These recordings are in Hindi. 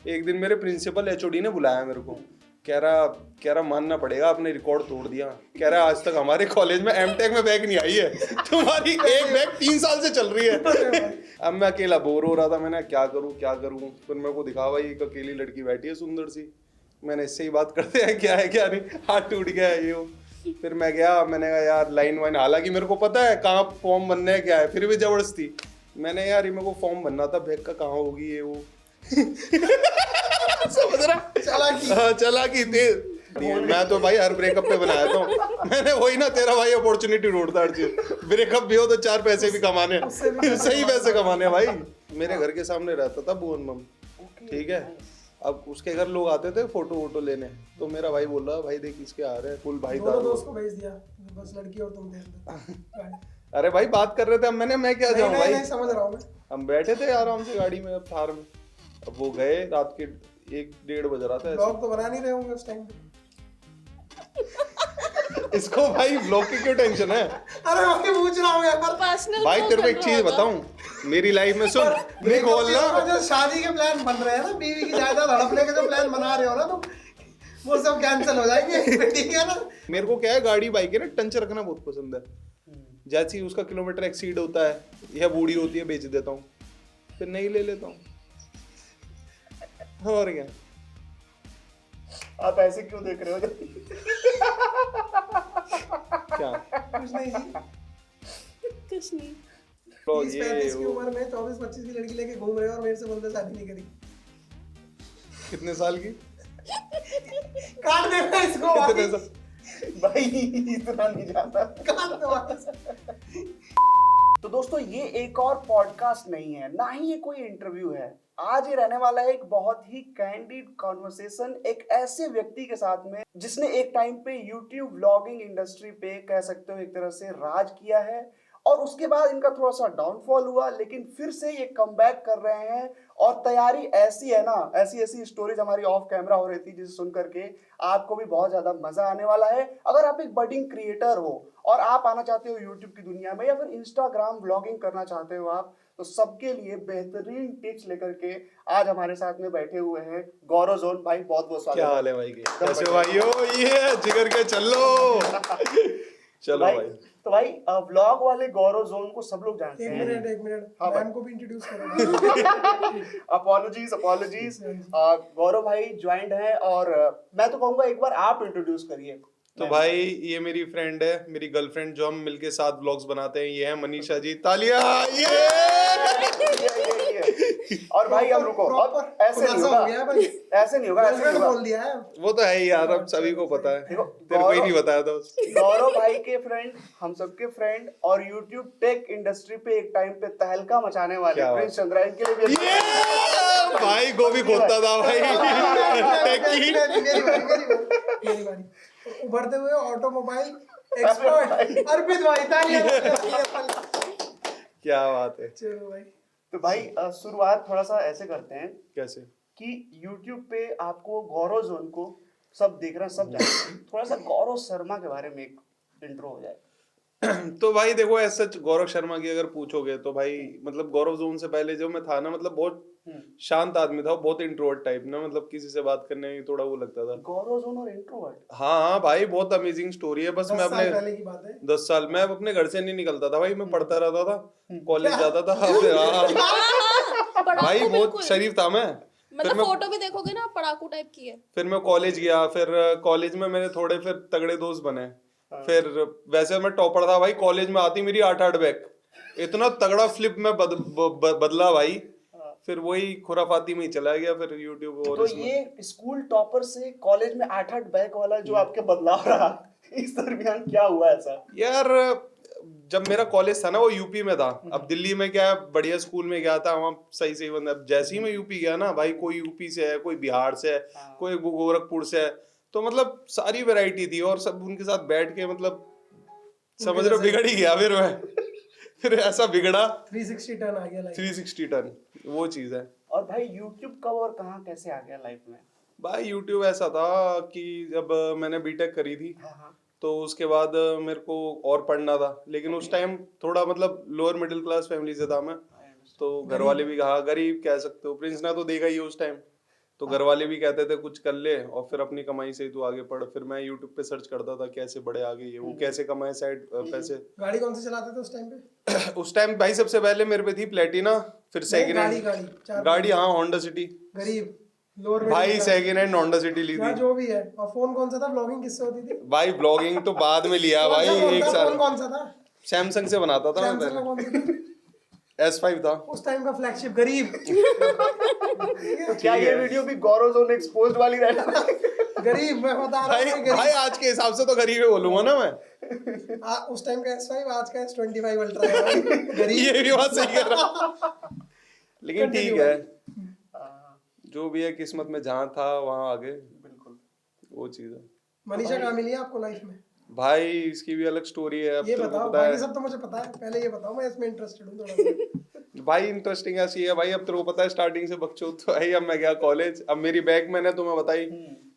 एक दिन मेरे प्रिंसिपल एचओडी ने बुलाया मेरे को, कह रहा मानना पड़ेगा, आपने रिकॉर्ड तोड़ दिया। कह रहा आज तक हमारे कॉलेज में एमटेक में बैग नहीं आई है, तुम्हारी एक बैग 3 साल से चल रही है। अब मैं अकेला बोर हो रहा था, मैंने क्या करूं। फिर मेरे को दिखा भाई एक अकेली लड़की बैठी है सुंदर सी, मैंने इससे ही बात करते हैं क्या है क्या नहीं, हाथ टूट गया है ये वो। फिर मैं गया, मैंने कहा यार लाइन वाइन, हालांकि मेरे को पता है कहाँ फॉर्म बनना है क्या है, फिर भी जबरदस्ती मैंने यार ये मेरे को फॉर्म बनना था, बैग का कहाँ होगी ये वो। समझ रहा, चालाकी तेज। मैं तो भाई हर ब्रेकअप पे बनाया था मैंने, वही ना तेरा भाई अपॉर्चुनिटी ढूंढता हर चीज, ब्रेकअप भी हो तो 4 पैसे भी कमाने, सही पैसे कमाने भाई। मेरे घर के सामने रहता था भुवन मम, ठीक है। अब उसके घर लोग आते थे फोटो वोटो लेने, तो मेरा भाई बोल रहा भाई देख इसके आ रहे हैं फुल भाई, दोस्त को भेज दिया बस, लड़की और तुम थे। अरे भाई बात कर रहे थे, मैं क्या जाऊँ भाई, नहीं समझ रहा हूँ मैं। हम बैठे थे आराम से गाड़ी में थार में, अब वो गए, रात के 1-1:30 बज रहा था। ब्लॉग तो बना नहीं रहे होंगे उस टाइम पे। इसको भाई ब्लॉग की क्यों टेंशन है? अरे भाई पूछ रहा हूँ यार, भाई तेरे को एक चीज बताऊं, मेरी लाइफ में सुन, नहीं बोलना, जो शादी के प्लान बन रहे हैं ना, बीवी की जायदाद हड़पने के जो प्लान बना रहे हो ना तुम, वो सब कैंसिल हो जाएंगे, ठीक है ना। मेरे को क्या है, गाड़ी बाइक है ना, टंच रखना बहुत पसंद है। जैसे ही उसका किलोमीटर एक्सीड होता है या बूढ़ी होती है बेच देता हूँ, फिर नहीं ले लेता हूँ। और क्या आप ऐसे क्यों देख रहे हो? क्या कुछ नहीं जी, कुछ नहीं। 30-35 की उम्र में 24-25 की लड़की लेके घूम रहे हो और मेरे से बोलते शादी नहीं करी। कितने साल की? काट देना इसको कितने साल? भाई इतना नहीं जाता। काट दो वापस। तो दोस्तों ये एक और पॉडकास्ट नहीं है, ना ही ये कोई इंटरव्यू है। आज ये रहने वाला है एक बहुत ही कैंडिड कॉन्वर्सेशन एक ऐसे व्यक्ति के साथ में जिसने एक टाइम पे यूट्यूब व्लॉगिंग इंडस्ट्री पे कह सकते हो एक तरह से राज किया है, और उसके बाद इनका थोड़ा सा डाउनफॉल हुआ, लेकिन फिर से ये कमबैक कर रहे हैं। और तैयारी ऐसी है ना, ऐसी ऐसी स्टोरीज हमारी ऑफ कैमरा हो रही थी जिसे सुन करके आपको भी बहुत ज्यादा मजा आने वाला है। अगर आप एक बडिंग क्रिएटर हो और आप आना चाहते हो यूट्यूब की दुनिया में, या फिर इंस्टाग्राम व्लॉगिंग करना चाहते हो आप, तो सबके लिए बेहतरीन टिप्स लेकर के आज हमारे साथ में बैठे हुए हैं गौरव जोन भाई। बहुत बहुत स्वागत। क्या हाल है भाई के? कैसे भाइयों? ये जिगर के चलो चलो भाई। तो भाई व्लॉग वाले गौरव जोन को सब लोग जानते हैं। एक मिनट मैम को भी इंट्रोड्यूस करो। अपॉलॉजीज गौरव भाई ज्वाइंट है, और मैं तो कहूंगा एक बार आप इंट्रोड्यूस करिए। तो भाई ये मेरी फ्रेंड है, मेरी गर्लफ्रेंड, जो हम मिलके साथ व्लॉग्स बनाते हैं, ये है मनीषा जी। तालियां। और भाई अब रुको, अब ऐसे नहीं होगा, ऐसे नहीं होगा, ऐसे नहीं होगा। बोल दिया है वो तो है ही यार, अब सभी को पता है, तेरे को ही नहीं बताया था। गौरव भाई के फ्रेंड, हम सबके फ्रेंड, और यूट्यूब टेक इंडस्ट्री पे एक टाइम पे तहलका मचाने वाले प्रिंस चंद्रायन के लिए भी भाई गोभी खोदता था भाई। मेरी बारी। उभरते हुए ऑटोमोबाइल एक्सपर्ट अर्पित भाई, तालियां। क्या बात है। चलो भाई। तो भाई शुरुआत थोड़ा सा ऐसे करते हैं कैसे कि YouTube पे आपको गौरव जोन को सब देख रहे हैं, सब जानते हैं, थोड़ा सा गौरव शर्मा के बारे में एक इंट्रो हो जाए। तो भाई देखो, ऐसा गौरव शर्मा की अगर पूछोगे तो भाई मतलब गौरव जोन से पहले जो मैं था ना, मतलब बहुत शांत आदमी था, बहुत इंट्रोवर्ट टाइप ना, मतलब किसी से बात करने में थोड़ा वो लगता था। गौरव जोन और इंट्रोवर्ट? हाँ भाई, बहुत अमेजिंग स्टोरी है। बस मैं अपने 10 साल मैं अपने घर से नहीं निकलता था भाई, मैं पढ़ता रहता था, कॉलेज जाता था। भाई बहुत शरीफ था मैं, मतलब फोटो भी देखोगे ना पढ़ाकू टाइप की है। फिर मैं कॉलेज गया, फिर कॉलेज में मेरे थोड़े फिर तगड़े दोस्त बने। फिर वैसे मैं टॉपर था भाई, कॉलेज में आती मेरी 8-8 बैक, इतना तगड़ा फ्लिप में बदला भाई। फिर वही खुराफाती में ही चला गया फिर यूट्यूब। और तो ये स्कूल टॉपर से कॉलेज में 8-8 बैक वाला जो आपके बदलाव रहा, इस दरमियान क्या हुआ ऐसा? यार जब मेरा कॉलेज था ना वो यूपी में था। अब दिल्ली में क्या बढ़िया स्कूल में गया था, वहाँ सही सही बंदा। जैसे ही मैं यूपी गया ना भाई, कोई यूपी से है, कोई बिहार से है, कोई गोरखपुर से है, तो मतलब सारी वैरायटी थी, और सब उनके साथ बैठ के मतलब समझ रहे बिगड़ ही गया फिर मैं। फिर ऐसा बिगड़ा 360 टर्न आ गया, 360 टर्न वो चीज है। और भाई यूट्यूब कब और कहाँ कैसे आ गया लाइफ में? भाई यूट्यूब ऐसा था कि जब मैंने बीटेक करी थी, तो उसके बाद मेरे को और पढ़ना था, लेकिन उस टाइम थोड़ा मतलब लोअर मिडिल क्लास फैमिली से था मैं, तो घर वाले भी कहा, गरीब कह सकते हो, प्रिंस ने तो देखा ही उस टाइम, तो घर वाले भी कहते थे कुछ कर ले और फिर अपनी कमाई से ही तू आगे पढ़। फिर मैं यूट्यूब पे सर्च करता था कैसे बड़े आगे, ये वो कैसे कमाए साइड पैसे। गाड़ी कौन सी चलाते थे उस टाइम पे? उस टाइम भाई सबसे पहले मेरे पे थी प्लेटिना, फिर सेकंड गाड़ी हैंड गाड़ी, हाँ होंडा सिटी। गरीब लोअर भाई सेकंड हैंड होंडा सिटी ली थी जो भी है। और फोन कौन सा था? ब्लॉगिंग किससे होती थी? भाई। ब्लॉगिंग तो बाद में लिया भाई, एक फोन साल। कौन सा था? सैमसंग से बनाता था मैं सैमसंग का पहले, कौन सा था? S5 था उस टाइम का फ्लैगशिप। गरीब क्या ये वीडियो भी गौरव जोन एक्सपोज्ड वाली रहना? गरीब मैं बता रहा भाई। हूँ गरीब। भाई आज के हिसाब से तो गरीब ही बोलूंगा ना मैं। उस टाइम का S5 आज का S25 अल्ट्रा है भाई। गरीब। ये भी बात सही कर रहा, लेकिन ठीक है, जो भी है किस्मत में जहाँ था वहाँ आगे। बिल्कुल वो चीज है। मनीषा कहाँ मिली है आपको लाइफ में? भाई इसकी भी अलग स्टोरी है। अब ये तेरे को बताओ, पता है बाकी सब तो मुझे पता है, पहले ये बताओ, मैं इसमें इंटरेस्टेड हूँ थोड़ा। भाई। इंटरेस्टिंग ऐसी है भाई, अब तेरे को पता है स्टार्टिंग से बकचोद तो भाई। अब मैं गया कॉलेज, अब मेरी बैग मैंने तुम्हें बताई।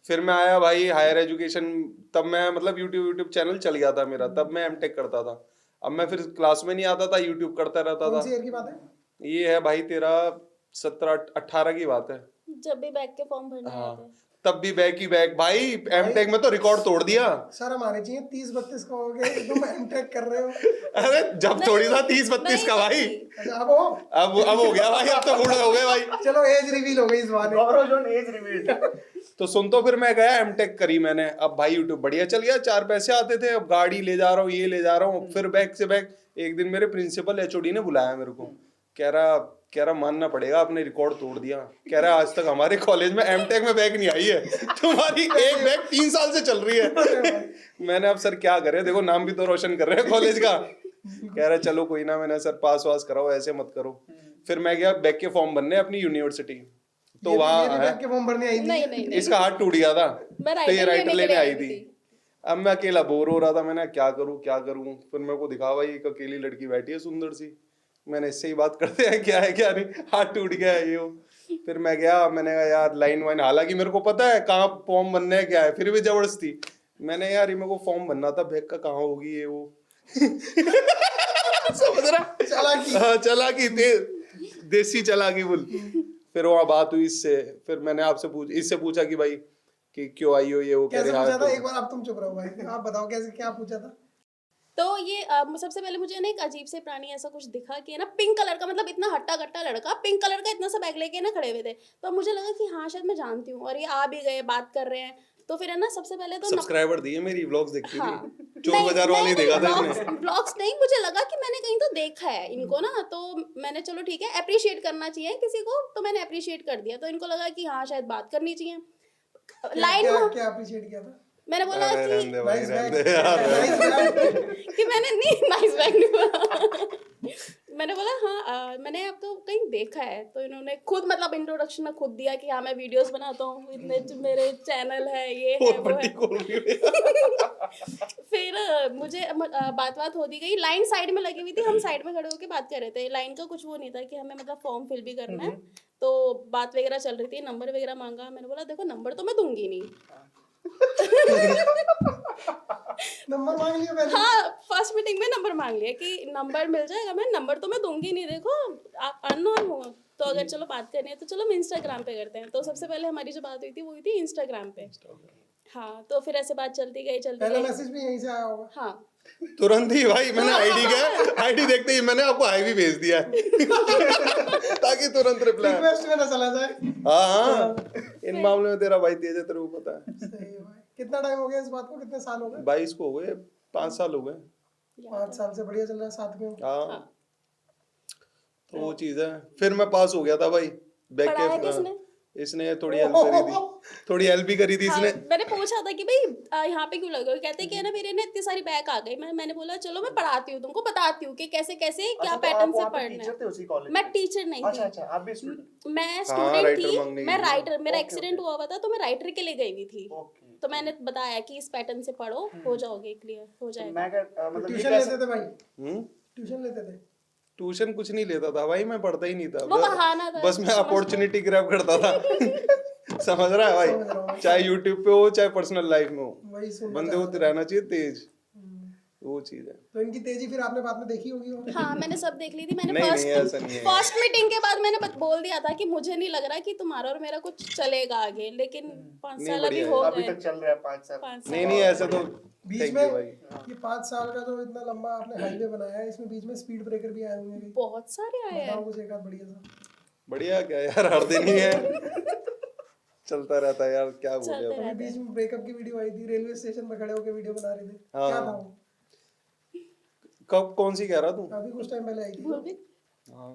फिर मैं आया भाई हायर एजुकेशन, तब मैं मतलब यूट्यूब चैनल चल गया था मेरा, तब मैं एमटेक करता था। अब मैं फिर क्लास में नहीं आता था, यूट्यूब करता रहता कौन था। सी ईयर की बात है? ये है भाई तेरा 17-18 की बात है। जब भी बैग के फॉर्म भरने हाँ, आते हैं। तब भी बैक ही बैक भाई। एमटेक में तो रिकॉर्ड तोड़ दिया। शर्म आनी चाहिए, 30-32 का हो गए तुम एमटेक कर रहे हो। अरे जब थोड़ी था 30-32 का भाई। अच्छा अब हो? अब हो गया भाई, अब तो बूढ़े हो गए भाई। चलो एज रिवील हो गई इस बार। गौरव जोन एज रिवील्ड। तो सुन, तो फिर मैं गया एमटेक करी मैंने। अब भाई यूट्यूब बढ़िया चल गया, 4 पैसे आते थे। अब गाड़ी ले जा रहा हूँ, ये ले जा रहा हूँ। फिर बैक से बैक एक दिन मेरे प्रिंसिपल एचओडी ने बुलाया मेरे को। कह रहा मानना पड़ेगा, आपने रिकॉर्ड तोड़ दिया। कह रहा आज तक हमारे कॉलेज में एमटेक में बैग नहीं आई है, तुम्हारी एक बैग 3 साल से चल रही है। मैंने अब सर क्या करे, देखो नाम भी तो रोशन कर रहे हैं कॉलेज का। कह रहा चलो कोई ना। मैंने सर पास वास कराओ, ऐसे मत करो। फिर मैं गया बैग के फॉर्म भरने अपनी यूनिवर्सिटी। तो वहाँ बैग के फॉर्म भरने आई थी। नहीं इसका हाथ टूट गया था, मैं तो ये राइटर लेने आई थी। थी। अब मैं अकेला बोर हो रहा था, मैंने क्या करूं। फिर मेरे को दिखा भाई एक अकेली लड़की बैठी है सुंदर सी। मैंने इससे ही बात करते हैं, क्या है क्या नहीं, हाथ टूट गया है ये वो। फिर मैं गया, मैंने कहा यार लाइन वाइन, हालांकि मेरे को पता है कहाँ फॉर्म बनना है क्या है, फिर भी जबरदस्ती। मैंने यार ये मेरे को फॉर्म बनना था, बैग का कहाँ होगी ये वो। समझ रहा, चालाकी देसी चालाकी बोल। फिर वहाँ बात हुई इससे, फिर मैंने इससे पूछा कि भाई कि क्यों आई हो ये वो। कैसे पूछा था? एक बार आप तुम चुप रहो भाई, आप बताओ कैसे क्या पूछा था? तो ये सबसे पहले मुझे ना एक अजीब से प्राणी ऐसा कुछ दिखा कि है ना पिंक कलर का, मतलब इतना हट्टा कट्टा लड़का पिंक कलर का इतना सा बैग लेके ना खड़े हुए थे। तो अब मुझे लगा कि हाँ शायद मैं जानती हूँ, और ये आ भी गए, बात कर रहे हैं। तो फिर है ना सबसे पहले तो सब्सक्राइबर दिए मेरी व्लॉग्स देखती हाँ। थी, चोर बाजार वाली देखा था इसने। ब्लॉग्स नहीं, मुझे लगा कि मैंने कहीं तो देखा है इनको ना, तो मैंने चलो ठीक है अप्रिशिएट करना चाहिए किसी को, तो मैंने अप्रिशिएट कर दिया। तो इनको लगा कि हाँ शायद बात करनी चाहिए। लाइन क्या अप्रिशिएट किया था? मैंने बोला कि नाइस बैग। कि मैंने नहीं नाइस बैग नहीं बोला। मैंने बोला हाँ मैंने आपको कहीं देखा है। तो इन्होंने खुद मतलब इंट्रोडक्शन में खुद दिया कि हाँ मैं वीडियोस बनाता हूँ, इतने मेरे चैनल है, ये है वो है। फिर मुझे बात होती गई, लाइन साइड में लगी हुई थी, हम साइड में खड़े होकर बात कर रहे थे। लाइन का कुछ वो नहीं था कि हमें मतलब फॉर्म फिल भी करना है, तो बात वगैरह चल रही थी, नंबर वगैरह मांगा। मैंने बोला देखो नंबर तो मैं दूंगी नहीं। नंबर मांग लिया पहले? हाँ फर्स्ट मीटिंग में नंबर मांग लिया कि नंबर मिल जाएगा। मैं नंबर तो मैं दूंगी नहीं, देखो आप अननोन हो, तो अगर चलो बात करनी है तो चलो हम इंस्टाग्राम पे करते हैं। तो सबसे पहले हमारी जो बात हुई थी वो हुई थी इंस्टाग्राम पे। हाँ तो फिर ऐसे बात चलती गई पहला मैसेज भी यहीं से आया होगा। हाँ तुरंत ही भाई मैंने आईडी देखते ही मैंने आपको आई भी भेज दिया है ताकि तुरंत रिप्लाई। रिक्वेस्ट में ना चला जाए। हाँ इन मामले में तेरा भाई तेज है, तेरे को पता है। सही है भाई। कितना टाइम हो गया इस बात को? कितने साल हो गए? 22 को हो गए, 5 साल हो गए। 5 साल से बढ़िया चल रहा है साथ में। हाँ तो वो चीज है। फिर मैं पास हो गया था भाई। बैक पढ़ाया के किसने? इसने थोड़ी हेल्प भी करी थी हाँ, इसने। मैंने पूछा था कि भाई यहाँ पे क्यों लगे हो, कहते कि है ना मेरे ना इतनी सारी बैक आ गई। मैंने बोला चलो मैं पढ़ाती हूँ तुमको, बताती हूँ कि कैसे कैसे क्या पैटर्न से पढ़ना है। मैं टीचर नहीं अच्छा थी, अच्छा आप भी स्टूडेंट? मैं स्टूडेंट थी, मांगने मैं गई। राइटर, मेरा एक्सीडेंट हुआ था तो मैं राइटर के लिए गई हुई थी। ओके तो मैंने बताया कि इस पैटर्न से पढ़ो, हो जाओगे, क्लियर हो जाएगा। मैं मतलब ये ट्यूशन कैसे लेते थे भाई? ट्यूशन लेते थे? ट्यूशन कुछ नहीं लेता था भाई, मैं पढ़ता ही नहीं था। वो बहाना था। बस मैं अपॉर्चुनिटी ग्रैब करता था। समझ रहा है भाई, चाहे यूट्यूब पे हो चाहे पर्सनल लाइफ में हो, वही सुन बंदे को रहना चाहिए तेज। वो चीज है। तो इनकी तेजी फिर आपने बाद में देखी होगी और हाँ मैंने सब देख ली थी। मैंने नहीं, नहीं, ऐसा नहीं है। फर्स्ट मीटिंग के बाद मैंने बोल दिया था कि मुझे नहीं लग रहा कि तुम्हारा और मेरा कुछ चलेगा आगे, लेकिन 5 नहीं, साल अभी बढ़िया हो अभी गए। तक चल रहा है 5 साल। 5 साल नहीं नहीं ऐसे तो बीच thank में you भाई। ये 5 साल का जो इतना लंबा आपने हाईवे बनाया है, इसमें बीच में स्पीड ब्रेकर भी आए होंगे कहीं? बहुत सारे आए हैं। बताओ कुछ एक आध बढ़िया सा। बढ़िया क्या यार, हर दिन ही है चलता रहता है यार, क्या बोले चलते अब। अभी बीच में ब्रेकअप की वीडियो आई थी, रेलवे स्टेशन पे खड़े होकर वीडियो बना रहे थे, हाँ। क्या था वो? कब कौन सी कह रहा तू? अभी कुछ टाइम पहले आई थी। भूल गई।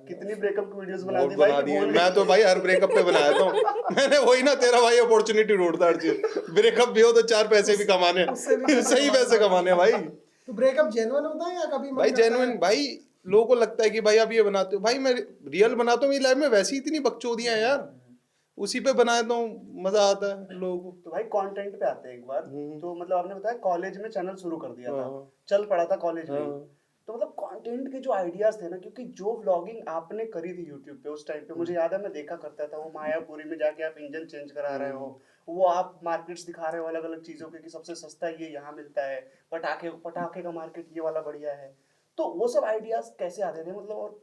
कितनी ब्रेकअप की वीडियोस बना बहुत दी भाई बना कि दिए। भूल मैं तो भाई हर ब्रेकअप पे बनाया था मैंने, वही ना तेरा भाई अपॉर्चुनिटी ढूंढता हर चीज। ब्रेकअप भी हो तो 4 पैसे भी कमाने, उससे भी सही पैसे कमाने भाई। तो ब्रेकअप जेन्युइन होता है या कभी मन भाई करता है? जेन्युइन भाई, लोगों को लगता है कि भाई आप ये बनाते हो, भाई मैं रियल बनाता हूँ। मेरी लाइफ में वैसी इतनी बकचोदियां हैं यार, उसी पे बनाए तो मजा आता है लोगों को। तो भाई कंटेंट पे आते हैं एक बार। तो मतलब आपने बताया कॉलेज में चैनल शुरू कर दिया था, हाँ। चल पड़ा था कॉलेज में ही। हाँ। तो मतलब कंटेंट के जो आइडियाज थे ना, क्योंकि जो व्लॉगिंग आपने करी थी यूट्यूब पे उस टाइम पे, मुझे याद है मैं देखा करता था वो मायापुरी में जाके आप इंजन चेंज करा रहे हो, वो आप मार्केट्स दिखा रहे हो अलग अलग चीजों के कि सबसे सस्ता ये यहाँ मिलता है, पटाखे पटाखे का मार्केट ये वाला बढ़िया है। तो वो सब आइडियाज कैसे आते थे मतलब, और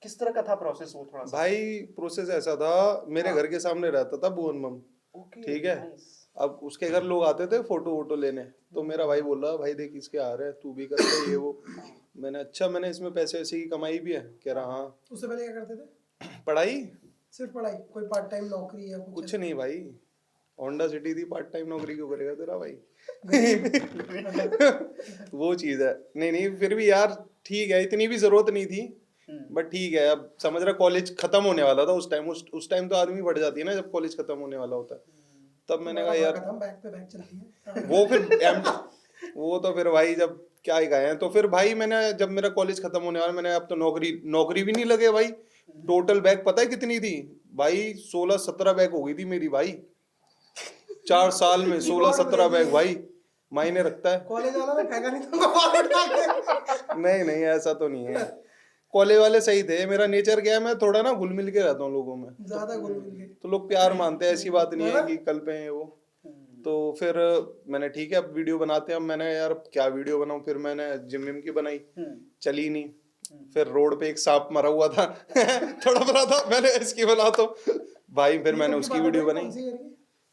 किस तरह का था प्रोसेस वो थोड़ा सा? भाई प्रोसेस ऐसा था, मेरे घर के सामने रहता था भुवन मम, ओके, ठीक है। नाइस। अब उसके घर लोग आते थे फोटो वोटो लेने, तो मेरा भाई बोल रहा भाई देख इसके आ रहे हैं, तू भी कर ले ये वो। मैंने अच्छा, मैंने इसमें पैसे वैसे की कमाई भी है? कह रहा हाँ। उससे पहले क्या करते थे? पढ़ाई, सिर्फ पढ़ाई, कोई पार्ट टाइम नौकरी या कुछ नहीं भाई। होंडा सिटी थी, पार्ट टाइम नौकरी क्यों करेगा तेरा भाई वो चीज है। नहीं नहीं फिर भी यार ठीक है, इतनी भी जरूरत नहीं थी, बट ठीक है। अब समझ रहा कॉलेज खत्म होने वाला था उस टाइम, उस टाइम तो आदमी बढ़ जाती है ना जब कॉलेज खत्म होने वाला होता है। तब मैंने कहा यार बैक पे बैक चलती है। वो फिर वो तो फिर भाई जब क्या ही गए हैं, तो फिर भाई मैंने जब मेरा कॉलेज खत्म होने वाला, मैंने अब तो नौकरी भी नहीं लगे भाई। टोटल बैग पता है कितनी थी भाई? 16-17 बैग हो गई थी मेरी भाई 4 साल में। 16-17 बैग भाई, मायने रखता है। कॉलेज वाला ने फेंका नहीं तुमको बाहर उठा के? नहीं नहीं ऐसा तो नहीं है, कॉलेज वाले सही थे। मेरा नेचर क्या है, मैं थोड़ा ना घुल मिल के रहता हूँ लोगों में, ज्यादा घुल मिल के। तो लोग प्यार मानते हैं, ऐसी बात नहीं है कि कल पे है वो। तो फिर मैंने ठीक है अब वीडियो बनाते हैं। अब मैंने यार क्या वीडियो बनाऊं, फिर मैंने जिम विम की बनाई, चली नहीं। फिर रोड पे एक सांप मरा हुआ था तड़प रहा था, मैंने इसकी बना तो भाई फिर मैंने उसकी वीडियो बनाई। कौन सी ईयर की?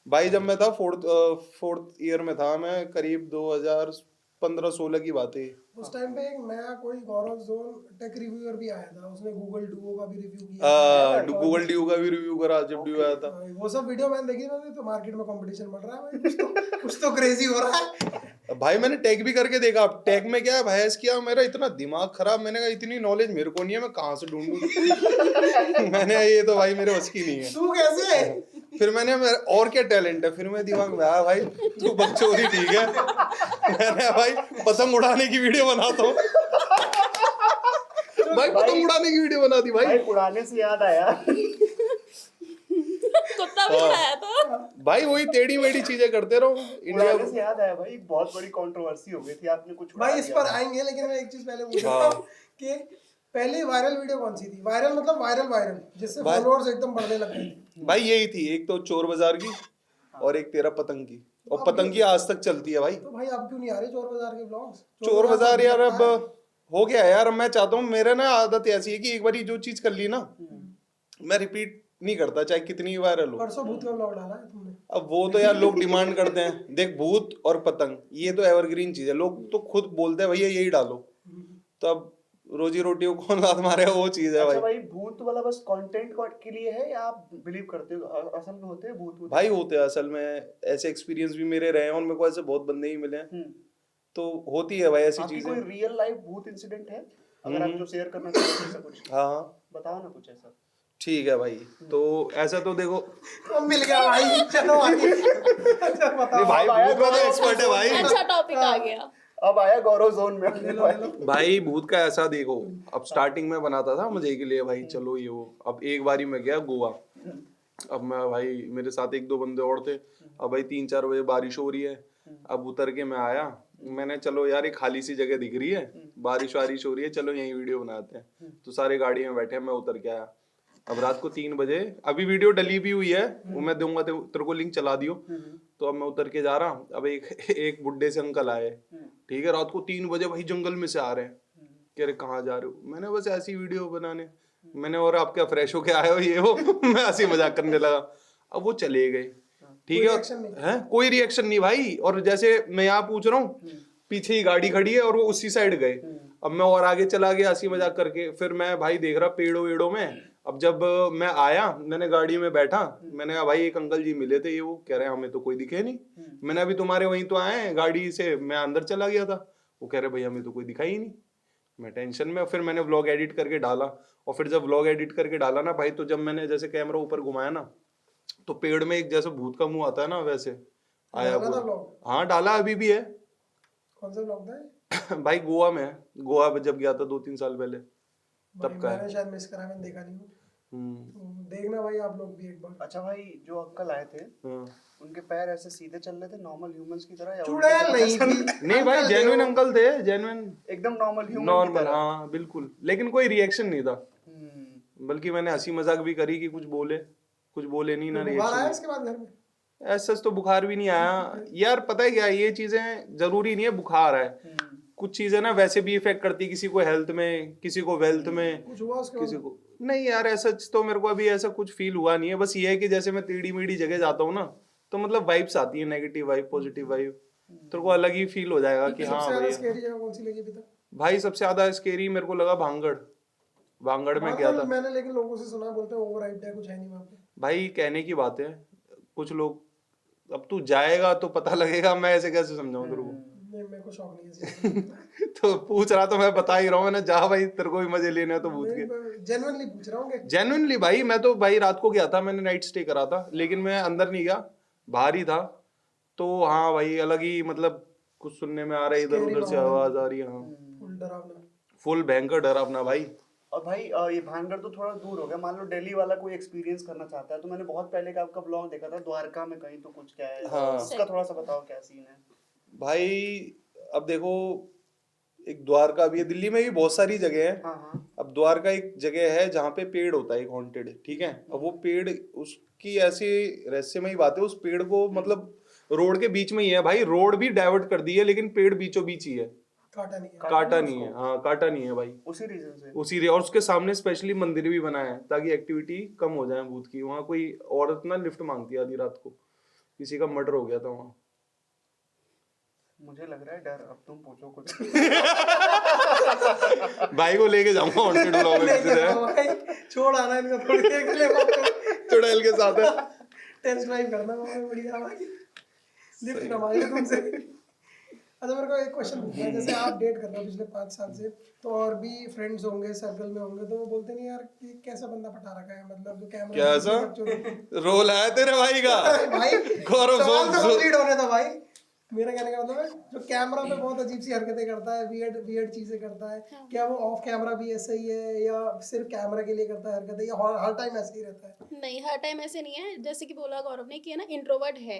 भाई जब मैं था फोर्थ ईयर में था मैं, करीब 2015-16 की बात है। उस टाइम पे एक नया कोई गौरव जोन टेक रिव्यूअर भी आया था, उसने गूगल डुओ का भी रिव्यू किया। गूगल ड्यू का भी रिव्यू करा जब ड्यू आया था। वो सब वीडियो मैंने देखी ना, तो मार्केट में कंपटीशन बढ़ रहा है भाई, कुछ तो क्रेजी हो रहा है। भाई मैंने टैग भी करके देखा। अब टैग में क्या है भाई, किया मेरा इतना दिमाग खराब, मैंने कहा इतनी नॉलेज मेरे को नहीं है, मैं कहाँ से ढूंढूं मैंने ये तो भाई मेरे बस की नहीं है। तू कैसे? फिर मैंने और क्या टैलेंट है, फिर मेरे दिमाग में आया भाई तू बकचोदी ठीक है, मैंने भाई पतंग उड़ाने की वीडियो बनाता हूँ भाई, पतंग उड़ाने की वीडियो बना दी भाई। उड़ाने से याद आया कुत्ता भी उड़ाया था भाई वही टेढ़ी मेढ़ी चीजें करते रहो इंडिया। उड़ाने से याद आया भाई, एक बहुत बड़ी कंट्रोवर्सी हो गई थी, आपने कुछ उड़ा भाई इस दिया पर था। आएंगे, लेकिन मैं एक चीज पहले पूछ रहा हूँ कि पहली वायरल वीडियो कौन सी थी? वायरल मतलब वायरल जिससे फॉलोअर्स एकदम बढ़ने लग गए। भाई यही थी, एक तो चोर बाजार की और एक तेरा पतंग की, और पतंग की आज तक चलती है भाई। तो भाई अब क्यों नहीं आ रहे चोर बाजार के ब्लॉग्स? चोर बाजार यार अब हो गया यार। अब मैं चाहता हूँ, मेरा ना आदत ऐसी है कि एक बार जो चीज कर ली ना मैं रिपीट नहीं करता, चाहे कितनी वायरल हो। परसों भूत का ब्लॉग डाला है तुमने? अब वो तो यार लोग डिमांड करते हैं, देख भूत और पतंग ये तो एवरग्रीन चीज है, लोग तो खुद बोलते हैं भैया यही डालो। तो अब रोजी रोटी को कौन लात मारे, वो चीज है अच्छा भाई। भाई, भूत वाला बस कंटेंट के लिए है या आप बिलीव करते हो असल में होते हैं भूत? भाई होते हैं असल में, ऐसे एक्सपीरियंस भी मेरे रहे हैं और मेरे को ऐसे बहुत बंदे ही मिले हैं, तो होती है भाई ऐसी आपकी चीजें। कोई रियल लाइफ भूत इंसिडेंट है अगर आप जो शेयर करना चाहते हो ऐसा कुछ? हाँ बताओ ना कुछ ऐसा। ठीक है भाई, तो ऐसा तो देखो तो मिल गया भाई, चलो आगे। अच्छा बताओ भाई भूत का तो एक्सपर्ट है भाई। अच्छा टॉपिक आ गया, अब आया गौरव जोन में। भाई भूत का ऐसा देखो, अब स्टार्टिंग में बनाता था मजे के लिए भाई, चलो ये वो। अब एक बारी मैं गया गोवा, अब मैं भाई मेरे साथ 1-2 बंदे और थे। अब भाई 3-4 बजे बारिश हो रही है, अब उतर के मैं आया, मैंने चलो यार एक खाली सी जगह दिख रही है, बारिश वारिश हो रही है, चलो यहीं वीडियो बनाते हैं। तो सारे गाड़ी में बैठे, मैं उतर के आया। अब रात को 3 बजे, अभी वीडियो डली भी हुई है, वो मैं दूंगा तेरे को लिंक चला दियो। तो अब मैं उतर के जा रहा हूँ, अब एक बुड्ढे से अंकल आए, ठीक है, रात को 3 बजे भाई जंगल में से आ रहे हैं, कह रहे कहाँ जा रहे हो, मैंने बस ऐसी वीडियो बनाने, मैंने और आप क्या फ्रेश होके आए हो ये हो मैं हंसी मजाक करने लगा। अब वो चले गए, ठीक है, कोई रिएक्शन नहीं भाई। और जैसे मैं यहाँ पूछ रहा हूँ, पीछे ही गाड़ी खड़ी है और वो उसी साइड गए। अब मैं और आगे चला गया हंसी मजाक करके, फिर मैं भाई देख रहा पेड़ों वेड़ों में। अब जब मैं आया, मैंने गाड़ी में बैठा, मैंने कहा भाई एक अंकल जी मिले थे, ये वो कह रहे हैं हमें तो कोई दिखे नहीं। मैंने अभी तुम्हारे वहीं तो आए हैं गाड़ी से, मैं अंदर चला गया था। वो कह रहे भाई हमें तो कोई दिखाई ही नहीं। मैं टेंशन में, फिर मैंने व्लॉग एडिट करके डाला। और फिर जब व्लॉग एडिट करके डाला ना भाई, तो जब मैंने जैसे कैमरा ऊपर घुमाया ना, तो पेड़ में एक जैसे भूत का मुंह आता है ना, वैसे आया पूरा। हाँ डाला, अभी भी है। कौन सा व्लॉग था? भाई गोवा में है, गोवा जब गया था 2-3 साल पहले, तब का है। मैंने शायद मिस करा, मैंने देखा नहीं हूँ। देखना भाई आप लोग भी एक बार। अच्छा भाई, जो अंकल आए थे उनके पैर ऐसे सीधे चल रहे थे नॉर्मल ह्यूमंस की तरह, या चुड़ैल नहीं थी? नहीं भाई, जेन्युइन अंकल थे, जेन्युइन एकदम नॉर्मल ह्यूमन नॉर्मल, हाँ बिल्कुल। लेकिन कोई रिएक्शन नहीं था, बल्कि मैंने हंसी मजाक भी करी कि कुछ बोले नहीं ना। बुखार आया इसके बाद घर में? ऐसा तो बुखार भी नहीं आया यार। पता है क्या, ये चीजें जरूरी नहीं है बुखार आए, कुछ चीजें ना वैसे भी इफेक्ट करती है, किसी को हेल्थ में, किसी को वेल्थ में, कुछ हुआ उसके किसी को नहीं यार। ऐसा तो मेरे को अभी ऐसा कुछ फील हुआ नहीं है। बस ये है कि जैसे मैं टेढ़ी मेढ़ी जगह जाता हूँ ना, तो मतलब वाइब्स आती है, नेगेटिव वाइब, पॉजिटिव वाइब, तो को अलग ही फील हो जाएगा कि हाँ भाई। स्कैरी जगह कौन सी लगी अभी तक? भाई सबसे ज्यादा स्कैरी मेरे को लगा भांगड़ में गया था मैंने, लेकिन लोगों से सुना, बोलते हैं ओवर हाइप्ड है, कुछ है नहीं वहाँ पे। भाई कहने की बात है, कुछ लोग, अब तू जाएगा तो पता लगेगा, मैं ऐसे कैसे समझाऊं तेरे को। नहीं, मेरे को शौक नहीं है तो पूछ रहा तो मैं बता ही रहा हूँ, मैंने जा भाई तेरे को भी मजे लेने हैं तो पूछ के। जेन्युइनली पूछ रहा हूँ। जेन्युइनली भाई, मैं तो भाई रात को गया था, मैंने नाइट स्टे करा था, लेकिन मैं अंदर नहीं गया, बाहर ही था। तो हाँ भाई, अलग ही मतलब कुछ सुनने में आ रहा है, इधर उधर से आवाज आ रही है। हाँ फुल डरावना, फुल भयंकर डरावना भाई। और भाई ये भानगढ़ तो थोड़ा दूर हो गया, मान लो दिल्ली वाला कोई एक्सपीरियंस करना चाहता है, तो मैंने बहुत पहले का आपका ब्लॉग देखा था द्वारका में कहीं, तो कुछ क्या है उसका थोड़ा सा बताओ, क्या सीन है भाई? अब देखो, एक द्वारका भी है, दिल्ली में भी बहुत सारी जगह है। अब द्वारका एक जगह है जहाँ पे पेड़ होता है, एक हॉन्टेड, ठीक है। अब वो पेड़, उसकी ऐसी रहस्यमयी बात है, उस पेड़ को मतलब रोड के बीच में ही है भाई, रोड भी डाइवर्ट कर दी है, लेकिन पेड़ बीचों बीच ही है, काटा नहीं है। हाँ काटा नहीं है भाई, उसी रीजन से, और उसके सामने स्पेशली मंदिर भी बना है ताकि एक्टिविटी कम हो जाए भूत की। वहाँ कोई औरत ना लिफ्ट मांगती है आधी रात को, किसी का मर्डर हो गया था वहाँ। मुझे लग रहा है डर, अब तुम पूछो कुछ भाई को लेके जाऊंगा हॉन्टेड व्लॉग में, छोड़ आना इनको थोड़ी देर के लिए, चुड़ैल के साथ है, टेस्ट ड्राइव करना बढ़िया भाई, लिफ्ट ना मांगे तुमसे। अच्छा मेरे को एक क्वेश्चन पूछना है, जैसे आप डेट कर रहे हो पिछले 5 साल से, तो और भी फ्रेंड्स होंगे, सर्कल में होंगे, तो वो बोलते नहीं यार कि कैसा बंदा पटा रखा है, मतलब जो कैमरा कैसा रोल है तेरे भाई का? भाई गौरव सवाल तो कंप्लीट होने दो भाई। मेरा कहने का मतलब है, जो कैमरा पे बहुत अजीब सी हरकतें करता है, वियर्ड चीजें करता है, क्या वो ऑफ कैमरा भी ऐसा ही है, या सिर्फ कैमरा के लिए करता है हरकतें, या हर टाइम ऐसे ही रहता है? नहीं, हर टाइम ऐसे नहीं है। जैसे कि बोला गौरव ने कि है ना, इंट्रोवर्ट है,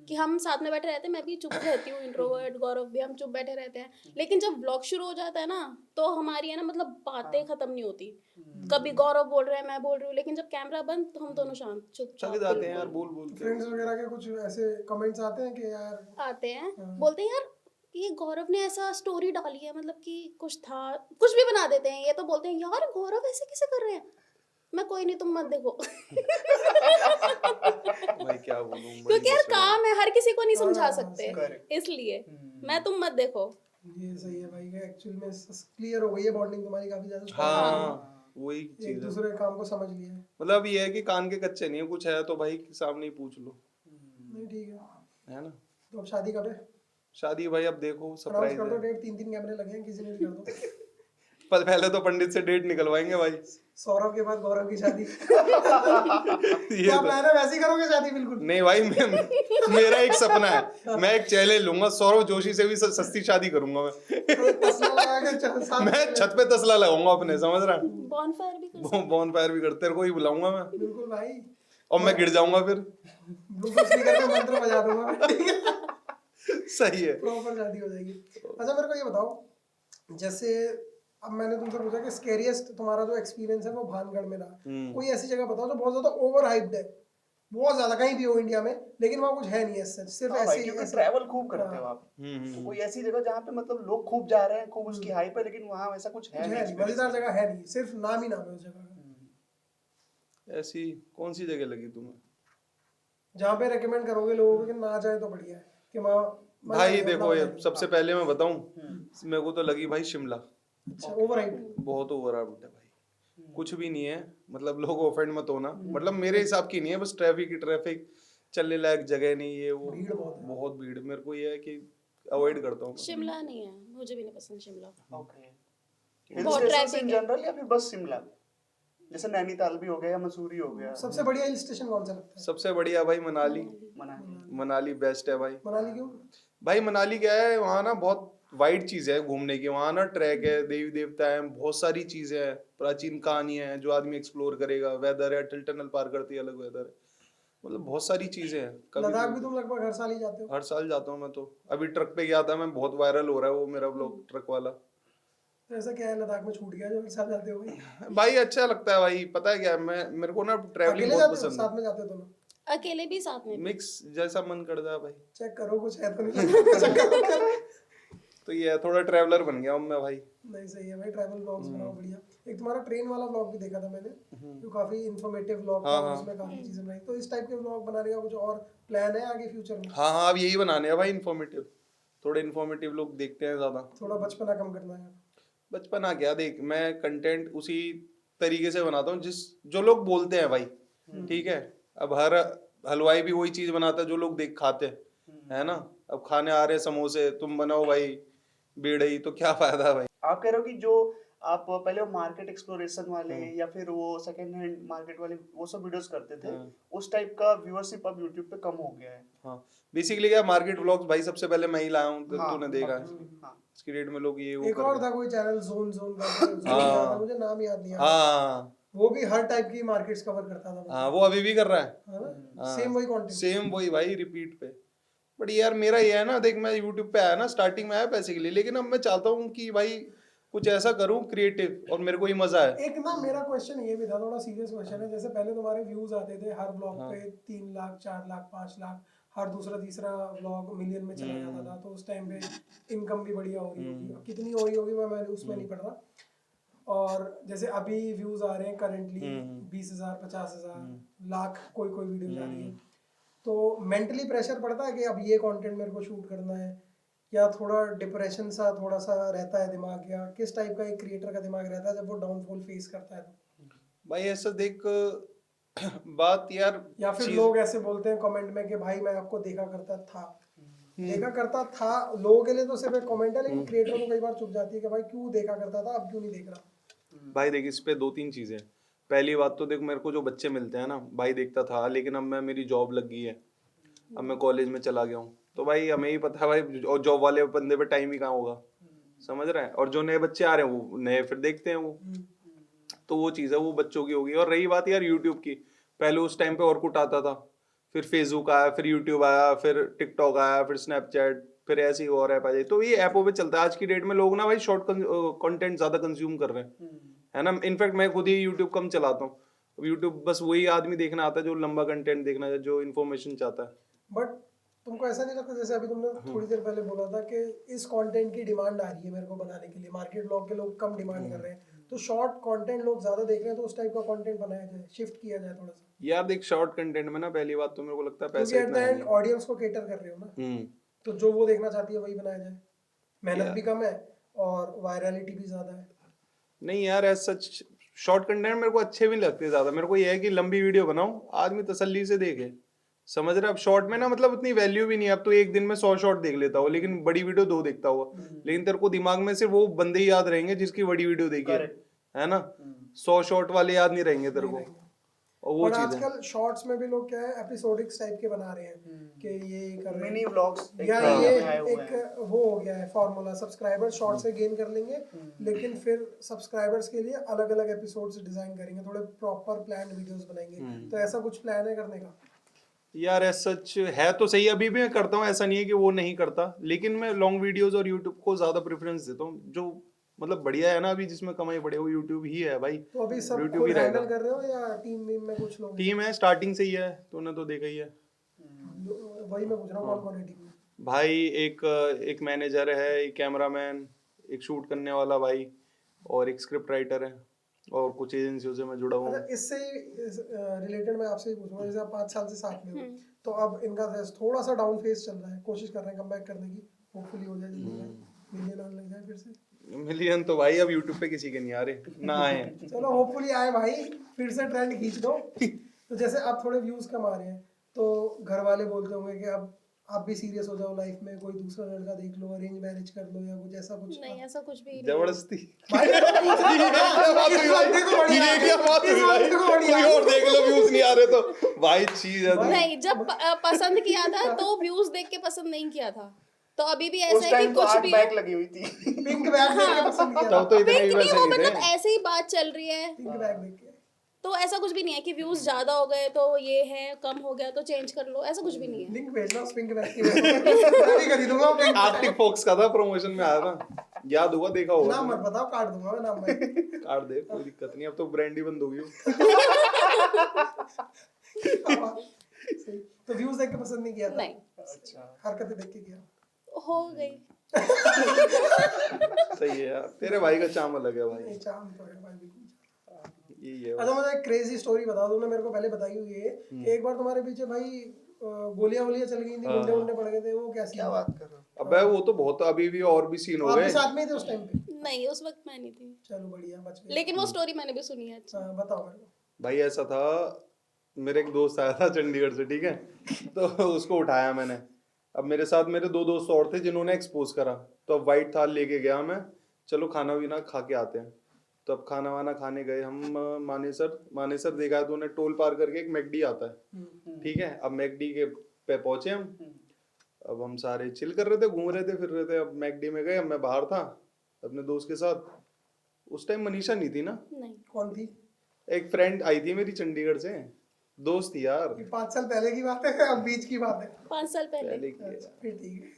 कि हम साथ में बैठे रहते हैं, मैं भी चुप रहती हूँ, इंट्रोवर्ट, गौरव भी, हम चुप बैठे रहते हैं। लेकिन जब व्लॉग शुरू हो जाता है ना, तो हमारी है ना मतलब बातें खत्म नहीं होती। कभी गौरव बोल रहा है, मैं बोल रही हूँ, लेकिन जब कैमरा बंद तो हम दोनों शांत चुपचाप जाते हैं यार, बोल के। फ्रेंड्स वगैरह के कुछ ऐसे कमेंट्स आते हैं कि यार, आते हैं, बोलते हैं यार ये गौरव ने ऐसा स्टोरी डाली है, मतलब कि कुछ था, कुछ भी बना देते हैं ये, तो बोलते हैं यार गौरव ऐसे कैसे कर रहे हैं। मैं कोई नहीं, तुम मत देखो मैं क्या बोलूं, क्योंकि यार काम है, हर किसी को नहीं समझा सकते, इसलिए मैं, तुम मत देखो। ये सही है भाई, एक्चुअल में क्लियर हो गई है बॉन्डिंग तुम्हारी काफी ज्यादा। हाँ वही चीज है, एक दूसरे काम को समझ लिया है। मतलब ये है कि कान के कच्चे नहीं है, कुछ है तो भाई सामने ही पूछ लो। नहीं ठीक है ना। तो अब शादी कब है? शादी भाई अब देखो सरप्राइज कर दो डेट, 3 कैमरे लगे हैं, किसी ने भी कर दो। पर पहले तो पंडित से डेट निकलवाएंगे भाई। सौरभ के बाद गौरव की शादी। क्या प्लान है, वैसे ही करोगे शादी? बिल्कुल नहीं भाई, मेरा एक सपना है, मैं एक चैलेंज लूंगा, सौरभ जोशी से भी सस्ती शादी करूंगा मैं छत पे तसला लगाऊंगा अपने, समझ रहा है, बॉनफायर भी करते, कोई बुलाऊंगा मैं। बिल्कुल भाई, और मैं गिर जाऊंगा फिर, ब्लूटूथ स्पीकर पे मंत्र बजा दूंगा। सही है, प्रॉपर शादी हो जाएगी। अच्छा मेरे को ये बताओ, जैसे अब मैंने तुमसे पूछा कि स्कैरिएस्ट तुम्हारा जो एक्सपीरियंस है वो भानगढ़ में रहा, कोई ऐसी जगह बताओ जो बहुत ज्यादा ओवर हाइप्ड है, बहुत ज्यादा, कहीं भी हो इंडिया में, लेकिन वहाँ कुछ है नहीं ऐसा, सिर्फ हाँ ऐसे भाई, ही क्योंकि ऐसे। ट्रैवल खूब करते हो हाँ। आप। तो कोई ऐसी जगह जहाँ पे मतलब लोग खूब जा रहे हैं, खूब उसकी हाइप है, लेकिन वहाँ वैसा कुछ है कुछ नहीं है नहीं, experience मजेदार करने जगह है नहीं, सिर्फ नाम ही नाम है उस जगह का। ऐसी कौन सी जगह लगी तुम्हें? जहाँ पे रेकमेंड करोगे लोगों को कि ना जाए तो बढ़िया है, कि वहाँ मजा भाई नहीं, अपना देखो, ये मजा नहीं। सबसे पहले मैं बताऊं, मेरे को तो लगी भाई शिमला। अच्छा, ओवरराइट। बहुत ओवर है भाई, कुछ भी नहीं है। मतलब लोग ऑफेंड मत होना, मतलब मेरे हिसाब की नहीं है, बस ट्रैफिक ही ट्रैफिक, चलने लायक जगह नहीं, ये वो भीड़ बहुत है। बहुत भीड़। मेरे को ये है कि अवॉइड करता हूँ। शिमला नहीं है, मुझे भी नहीं पसंद शिमला। ओके। हिल बहुत स्टेशन traffic इन है। जनरल या फिर बस शिमला? जैसे नैनीताल भी हो गया या मसूरी हो गया, सबसे बढ़िया हिल स्टेशन कौन सा लगता है? सबसे बढ़िया भाई मनाली। मनाली। मनाली बेस्ट है भाई। मनाली क्यों? भाई मनाली क्या है, वहाँ ना बहुत वाइड चीज है घूमने की। वहाँ ना ट्रैक है, देवी देवता है, बहुत सारी चीजें हैं, प्राचीन कहानियां हैं जो आदमी एक्सप्लोर करेगा। वेदर है, अटल टनल पार करती है, अलग वेदर है, मतलब बहुत सारी चीजें हैं। कभी लद्दाख भी तुम लगभग हर साल ही जाते हो? हर साल जाता हूँ मैं तो। अभी ट्रक पे गया था मैं, बहुत वायरल हो रहा है वो मेरा ब्लॉग, ट्रक वाला। तो ऐसा क्या है लद्दाख में छूट गया जो हर साल जाते हो भाई? भाई अच्छा लगता है भाई, पता है क्या है, मैं मेरे को ना ट्रैवलिंग अकेले बहुत जाते हो, पसंद साथ में जाते हो दोनों? अकेले भी, साथ में है। भी। मिक्स जैसा मन कर जाए भाई। चेक करो कुछ है तो नहीं। चेक करो। तो ये है, थोड़ा ट्रैवलर बन गया हूँ मैं भाई। नहीं सही है भाई, ट्रैवल व्लॉग्स बनाओ बढ़िया। एक तुम्हारा ट्रेन वाला व्लॉग भी देखा था मैंने, जो काफी इंफॉर्मेटिव व्लॉग था, हाँ, उसमें काफी चीजें बनाई। तो इस टाइप के व्लॉग बनाने का कुछ और प्लान है आगे फ्यूचर में? हाँ हाँ, अब यही बनाने हैं भाई, इन्फॉर्मेटिव। थोड़े इन्फॉर्मेटिव लोग देखते हैं ज्यादा। थोड़ा बचपना कम करना है। बचपन आ गया, देख मैं कंटेंट उसी तरीके से बनाता हूँ जिस जो लोग बोलते हैं भाई। ठीक है, अब हर हलवाई भी वही चीज बनाता है जो लोग देख खाते हैं, है ना। अब खाने आ रहे समोसे, तुम बनाओ भाई बेड़ई, तो क्या फायदा है भाई। आप कह रहे हो कि जो आप पहले मार्केट एक्सप्लोरेशन वाले या फिर वो सेकंड हैंड मार्केट वाले वो सब वीडियोस करते थे, उस टाइप का व्यूअरशिप अब यूट्यूब पे कम हो गया है। हाँ, बेसिकली क्या, मार्केट व्लॉग्स भाई सबसे पहले मैं ही लाया हूँ, तो हाँ, तूने देखा है। हाँ। इसकी डेट में लोग ये वो एक कर और रहे था हैं। कोई चैनल, जोन जोन का, जोन हाँ। याद है मुझे, नाम याद नहीं आ रहा। हाँ वो भी हर टाइप की मार्केट्स कवर करता था, हाँ, वो अभी भी कर रहा है। है ना? हाँ, सेम वही कंटेंट। सेम वही भाई, रिपीट पे। बट यार मेरा ये है ना, देख मैं यूट्यूब पे आया ना, स्टार्टिंग में आया पैसे के लिए, लेकिन अब मैं चाहता हूँ कि भाई कुछ ऐसा करूँ क्रिएटिव, और मेरे को ही मजा है। एक ना मेरा क्वेश्चन ये भी था, थोड़ा सीरियस क्वेश्चन है। जैसे पहले तुम्हारे व्यूज आते थे हर व्लॉग पे 3 लाख 4 लाख 5 लाख, हर दूसरा तीसरा व्लॉग मिलियन में चला जाता था, तो उस टाइम पे इनकम भी बढ़िया हो रही होगी। अब कितनी हो रही होगी मैं उसमें नहीं पढ़ रहा। और जैसे अभी व्यूज आ रहे हैं करंटली 20,000 50,000 लाख, कोई कोई वीडियो जा रही है। तो मेंटली प्रेशर पड़ता है कि अब ये कंटेंट मेरे को शूट करना है, या थोड़ा डिप्रेशन सा थोड़ा सा रहता है दिमाग, या किस टाइप का एक क्रिएटर का दिमाग रहता है जब वो डाउनफॉल फेस करता है तो? भाई ऐसा देख बात यार, या फिर लोग ऐसे बोलते हैं कमेंट में कि भाई मैं आपको देखा करता था, देखा करता था लोगों के लिए तो सिर्फ एक कमेंट है, लेकिन क्रिएटर को कई बार चुप जाती है कि भाई क्यों देखा करता था, अब क्यों नहीं देख रहा। भाई देख इस पे 2-3 चीजें हैं। पहली बात तो देख, मेरे को जो बच्चे मिलते हैं ना, भाई देखता था, लेकिन अब मैं, मेरी जॉब लग गई है, अब मैं कॉलेज में चला गया हूँ, तो भाई हमें ही पता है भाई, और जॉब वाले बंदे पे टाइम ही कहाँ होगा, समझ रहे हैं। और जो नए बच्चे आ रहे हैं वो नए फिर देखते हैं वो, तो वो चीज़ है, वो बच्चों की होगी। और रही बात यार यूट्यूब की, पहले उस टाइम पे ऑरकुट आता था, फिर फेसबुक आया, फिर यूट्यूब आया, फिर टिकटॉक आया, फिर स्नैपचैट, फिर ऐसे ही और ऐप आ जाए। तो ये ऐपों पे चलता है। आज की डेट में लोग ना भाई शॉर्ट कंटेंट ज्यादा कंज्यूम कर रहे हैं, है ना। इनफैक्ट मैं खुद ही यूट्यूब कम चलाता हूँ। यूट्यूब बस वही आदमी देखना आता है जो लंबा कंटेंट देखना है, जो इन्फॉर्मेशन चाहता है। बट तुमको ऐसा नहीं लगता, जैसे अभी तुमने थोड़ी देर पहले बोला था कि इस कंटेंट की डिमांड आ रही है मेरे को बनाने के लिए, मार्केट ब्लॉग के लोग कम डिमांड कर रहे हैं, तो शॉर्ट कंटेंट लोग ज्यादा देख रहे हैं, तो उस टाइप का कंटेंट बनाया जाए, शिफ्ट किया जाए थोड़ा सा? यार देख, शॉर्ट कंटेंट में ना पहली बात तो मेरे को लगता है क्योंकि पैसा एट द इतना है एंड ऑडियंस को केटर कर रहे हो ना, नहीं। तो जो वो देखना चाहती है वही बनाया जाए, मेहनत भी कम है और वायरलिटी भी ज्यादा है। नहीं यार, ऐसा सच शॉर्ट कंटेंट मेरे को अच्छे भी नहीं लगते ज्यादा। मेरे को ये है कि लंबी वीडियो बनाऊं, आदमी तसल्ली से देखे, समझ रहे। अब शॉर्ट में ना मतलब उतनी वैल्यू भी नहीं है। अब तो एक दिन में 100 शॉर्ट देख लेता हो, लेकिन बड़ी वीडियो 2 देखता हुआ, लेकिन तेरे को दिमाग में सिर्फ वो बंदे ही याद रहेंगे जिसकी बड़ी वीडियो देखी है ना। 100 शॉर्ट वाले याद नहीं रहेंगे तेरे को, और वो और चीज है। आजकल शॉर्ट्स में भी लोग क्या है, एपिसोडिक टाइप के बना रहे हैं कि ये कर रहे मिनी हैं, व्लॉग्स या ये एक वो हो गया है फॉर्मूला, सब्सक्राइबर शॉर्ट से गेन कर लेंगे, लेकिन फिर सब्सक्राइबर्स के लिए अलग अलग एपिसोड्स डिजाइन करेंगे, थोड़े प्रॉपर प्लान वीडियोस बनाएंगे। तो ऐसा कुछ प्लान है करने का? यार ऐसा सच है तो सही, अभी भी मैं करता हूँ, ऐसा नहीं है कि वो नहीं करता, लेकिन मैं लॉन्ग वीडियोस और यूट्यूब को ज्यादा प्रेफरेंस देता हूँ। जो मतलब बढ़िया है ना, अभी जिसमें कमाई बढ़े वो यूट्यूब ही है भाई। तो अभी सब YouTube खुद ही रहेगा। हैंडल कर रहे हो या टीम में कुछ लोग हैं? टीम है, स्टार्टिंग से ही है, तूने तो देखा ही है वही मैं पूछ रहा हूँ कौन कौन है टीम में? भाई। एक मैनेजर है, एक कैमरामैन, एक शूट करने वाला भाई, और एक स्क्रिप्ट राइटर है, और कुछ एजेंसियों से मैं जुड़ा हुआ हूँ। अच्छा, इससे रिलेटेड मैं आपसे ही पूछूंगा, जैसे आप 5 साल से साथ में हो, तो अब इनका थोड़ा सा डाउन फेज चल रहा है, कोशिश कर रहे हैं कमबैक करने की, होपफुली हो जाए जल्दी, मिलियन आने लग जाए फिर से। मिलियन तो भाई अब यूट्यूब पे किसी के नहीं आ रहे, ना आए। चलो होपफुली आए भाई, फिर से ट्रेंड खींच दो। तो जैसे आप थोड़े व्यूज कमा रहे हैं, तो घर वाले बोलते होंगे कि अब आप भी सीरियस हो जाओ लाइफ में, कोई दूसरा लड़का देख लो, अरेंज मैरिज कर लो या कुछ ऐसा कुछ। नहीं, ऐसा कुछ भी नहीं। जबरदस्ती। भाई मैं तो पूछ रहा हूँ ना, इस बंदे को बढ़िया ये क्या बात हुई इस भाई? बंदे को बढ़िया कोई और देख लो, व्यूज नहीं आ रहे तो भाई चीज है। नहीं, जब पसंद किया था तो व्यूज देख के पसंद नहीं किया था। तो अभी भी उस ऐसा है कि टाइम तो कुछ 8 भी बैक लगी हुई थी। पिंक बैग देख के पसंद किया तब तो इतने पिंक नहीं, व्यूअर्स वो नहीं मतलब थे। ऐसे ही बात चल रही है, पिंक बैग देख के। तो ऐसा कुछ भी नहीं है कि व्यूज ज्यादा हो गए तो ये है, कम हो गया तो चेंज कर लो, ऐसा कुछ भी नहीं है। लिंक भेजना उस पिंक बैग की, मैं भी खरीदूंगा वो पिंक बैग। आर्टिक फॉक्स का था, प्रमोशन में आया था, याद होगा, देखा होगा। नाम मत बताओ, काट दूंगा मैं नाम भाई। कार्ड दे, कोई दिक्कत नहीं, अब तो ब्रांड ही बंद हो गई। सही। तो व्यूज देख के पसंद नहीं किया था? नहीं, हरकतें देख के किया। हो गई। सही है यार, तेरे भाई का चाम अलग है भाई। नहीं, चाम तो है भाई बिल्कुल। यही है अच्छा, मुझे एक क्रेजी स्टोरी बता दो, मेरे को पहले बताई हुई है कि एक बार तुम्हारे पीछे भाई गोलियां वोलियां चल गई थी, गुंडे वुंडे पड़ गए थे, वो क्या क्या बात कर रहे हो? अबे वो तो बहुत, अभी भी और भी सीन हो आप भी गए। साथ में ही थे उस टाइम पे? नहीं, उस वक्त मैं नहीं थी, चलो बढ़िया, बच गए। लेकिन वो स्टोरी मैंने भी सुनी है। अच्छा, हाँ, बताओ मेरे को। भाई ऐसा था, मेरे एक दोस्त आया था चंडीगढ़ से, ठीक है, तो उसको उठाया मैंने। अब मेरे साथ मेरे 2 दोस्त और थे जिन्होंने एक्सपोज करा, तो अब वाइट थाल लेके गया मैं, चलो खाना वीना खा के आते हैं। तो अब खाना वाना खाने गए हम, मानेसर देखा है तूने, टोल पार करके एक मैकडी आता है, ठीक है। अब मैकडी के पे पहुंचे हम, अब हम सारे चिल कर रहे थे, घूम रहे थे, फिर रहे थे। अब मैकडी में गए, अब मैं बाहर था अपने दोस्त के साथ। उस टाइम मनीषा नहीं थी ना, नहीं, कौन थी? एक फ्रेंड आई थी मेरी चंडीगढ़ से, दोस्त थी यार। ये 5 साल पहले की बात है, अब बीच की बात है? 5 साल पहले। पहले की है। अच्छा, फिर ठीक है।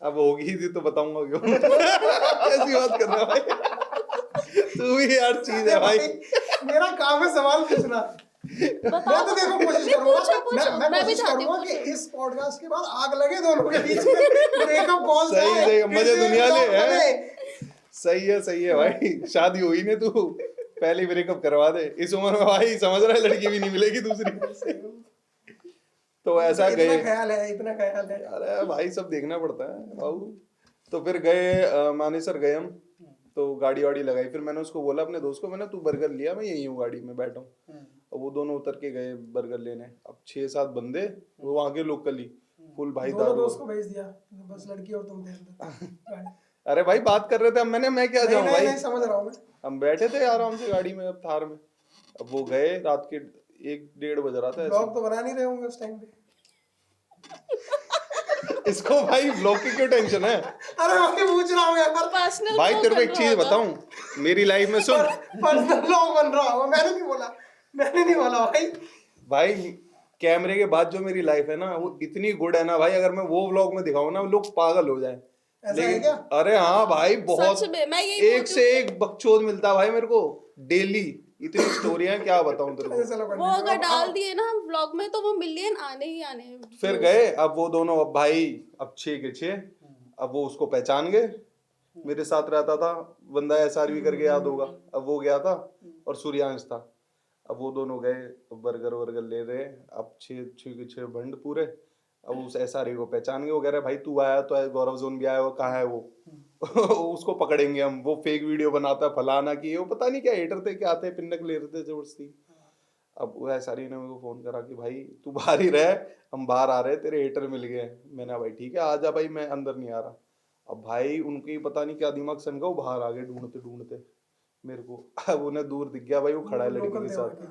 अब होगी थी तो बताऊंगा क्यों। कैसी बात कर रहा है भाई, तू भी यार चीज है भाई। मेरा काम है सवाल पूछना। मैं तो देखो कोशिश करूंगा, मैं कोशिश करूंगा कि इस पॉडकास्ट के बाद आग लगे दोनों के बीच में, ब्रेकअप कॉल सही सही, मजे दुनिया ले है। सही है भाई, शादी हुई नहीं, तू पहले ब्रेकअप करवा दे इस उम्र में भाई, समझ रहा है, लड़की भी नहीं मिलेगी दूसरी। तो ऐसा गए, इतना ख्याल है। अरे भाई सब देखना पड़ता है बाबू। तो फिर गए मानेसर गए हम, तो गाड़ी वाड़ी लगाई, फिर मैंने उसको बोला अपने दोस्त को, मैंने तू बर्गर लिया, मैं यही हूँ गाड़ी में बैठा हूँ। और वो दोनों उतर के गए बर्गर लेने। अब 6-7 बंदे, वो वहाँ के लोकली, फुल भाई दोनों दारू। दोस्त को भेज दिया, बस लड़की और तुम थे अंदर। अरे भाई बात कर रहे थे, अब मैं क्या जाऊँ भाई, नहीं समझ रहा हूँ मैं। हम बैठे थे आराम से गाड़ी में, अब थार में। अब वो गए, रात के 1-1:30 बज रहा था ऐसे। ब्लॉग तो बना नहीं रहे होंगे उस टाइम पे? इसको भाई ब्लॉग की क्यों टेंशन है? अरे भाई पूछ रहा हूँ यार, पर्सनल भाई तेरे को एक चीज बताऊं, मेरी लाइफ में सुन पर्सनल ब्लॉग बन रहा होगा। मैंने नहीं बोला भाई, कैमरे के बाद जो मेरी लाइफ है ना, वो इतनी गुड है ना भाई, अगर मैं वो व्लॉग में दिखाऊं ना, लोग पागल हो जाए। ऐसा है क्या? अरे हाँ भाई, बहुत सच में, मैं यही एक से एक बकचोद मिलता है भाई मेरे को डेली, इतनी स्टोरियां क्या बताऊं तेरे को। चलो वो अगर डाल दिए ना हम व्लॉग में तो वो मिलियन आने ही आने हैं। फिर गए, अब वो दोनों, अब भाई अब 6 के 6, अब वो उसको पहचान गए। मेरे साथ रहता था बंदा, SRV करके याद होगा, अब वो गया था, और सूर्यांश था। अब वो दोनों गए, बर्गर ले रहे, अब 6 के 6 भंड पूरे। अब उस SRV को पहचान गए, वो कह रहे भाई तू आया तो है, गौरव जोन भी आया, वो कहाँ है वो। उसको पकड़ेंगे हम, वो फेक वीडियो बनाता फलाना की, वो पता नहीं क्या हेटर थे, क्या थे, पिन्नक ले रहे थे जबरदस्ती। अब वो SRV ने मेरे को फोन करा कि भाई तू बाहर ही रह, हम बाहर आ रहे, तेरे हेटर मिल गए। मैंने भाई ठीक है आ जा भाई, मैं अंदर नहीं आ रहा। अब भाई उनकी पता नहीं क्या दिमाग सन गया, वो बाहर आ गए ढूंढते मेरे को। अब उन्हें दूर दिख गया भाई, वो खड़ा है लड़की के साथ।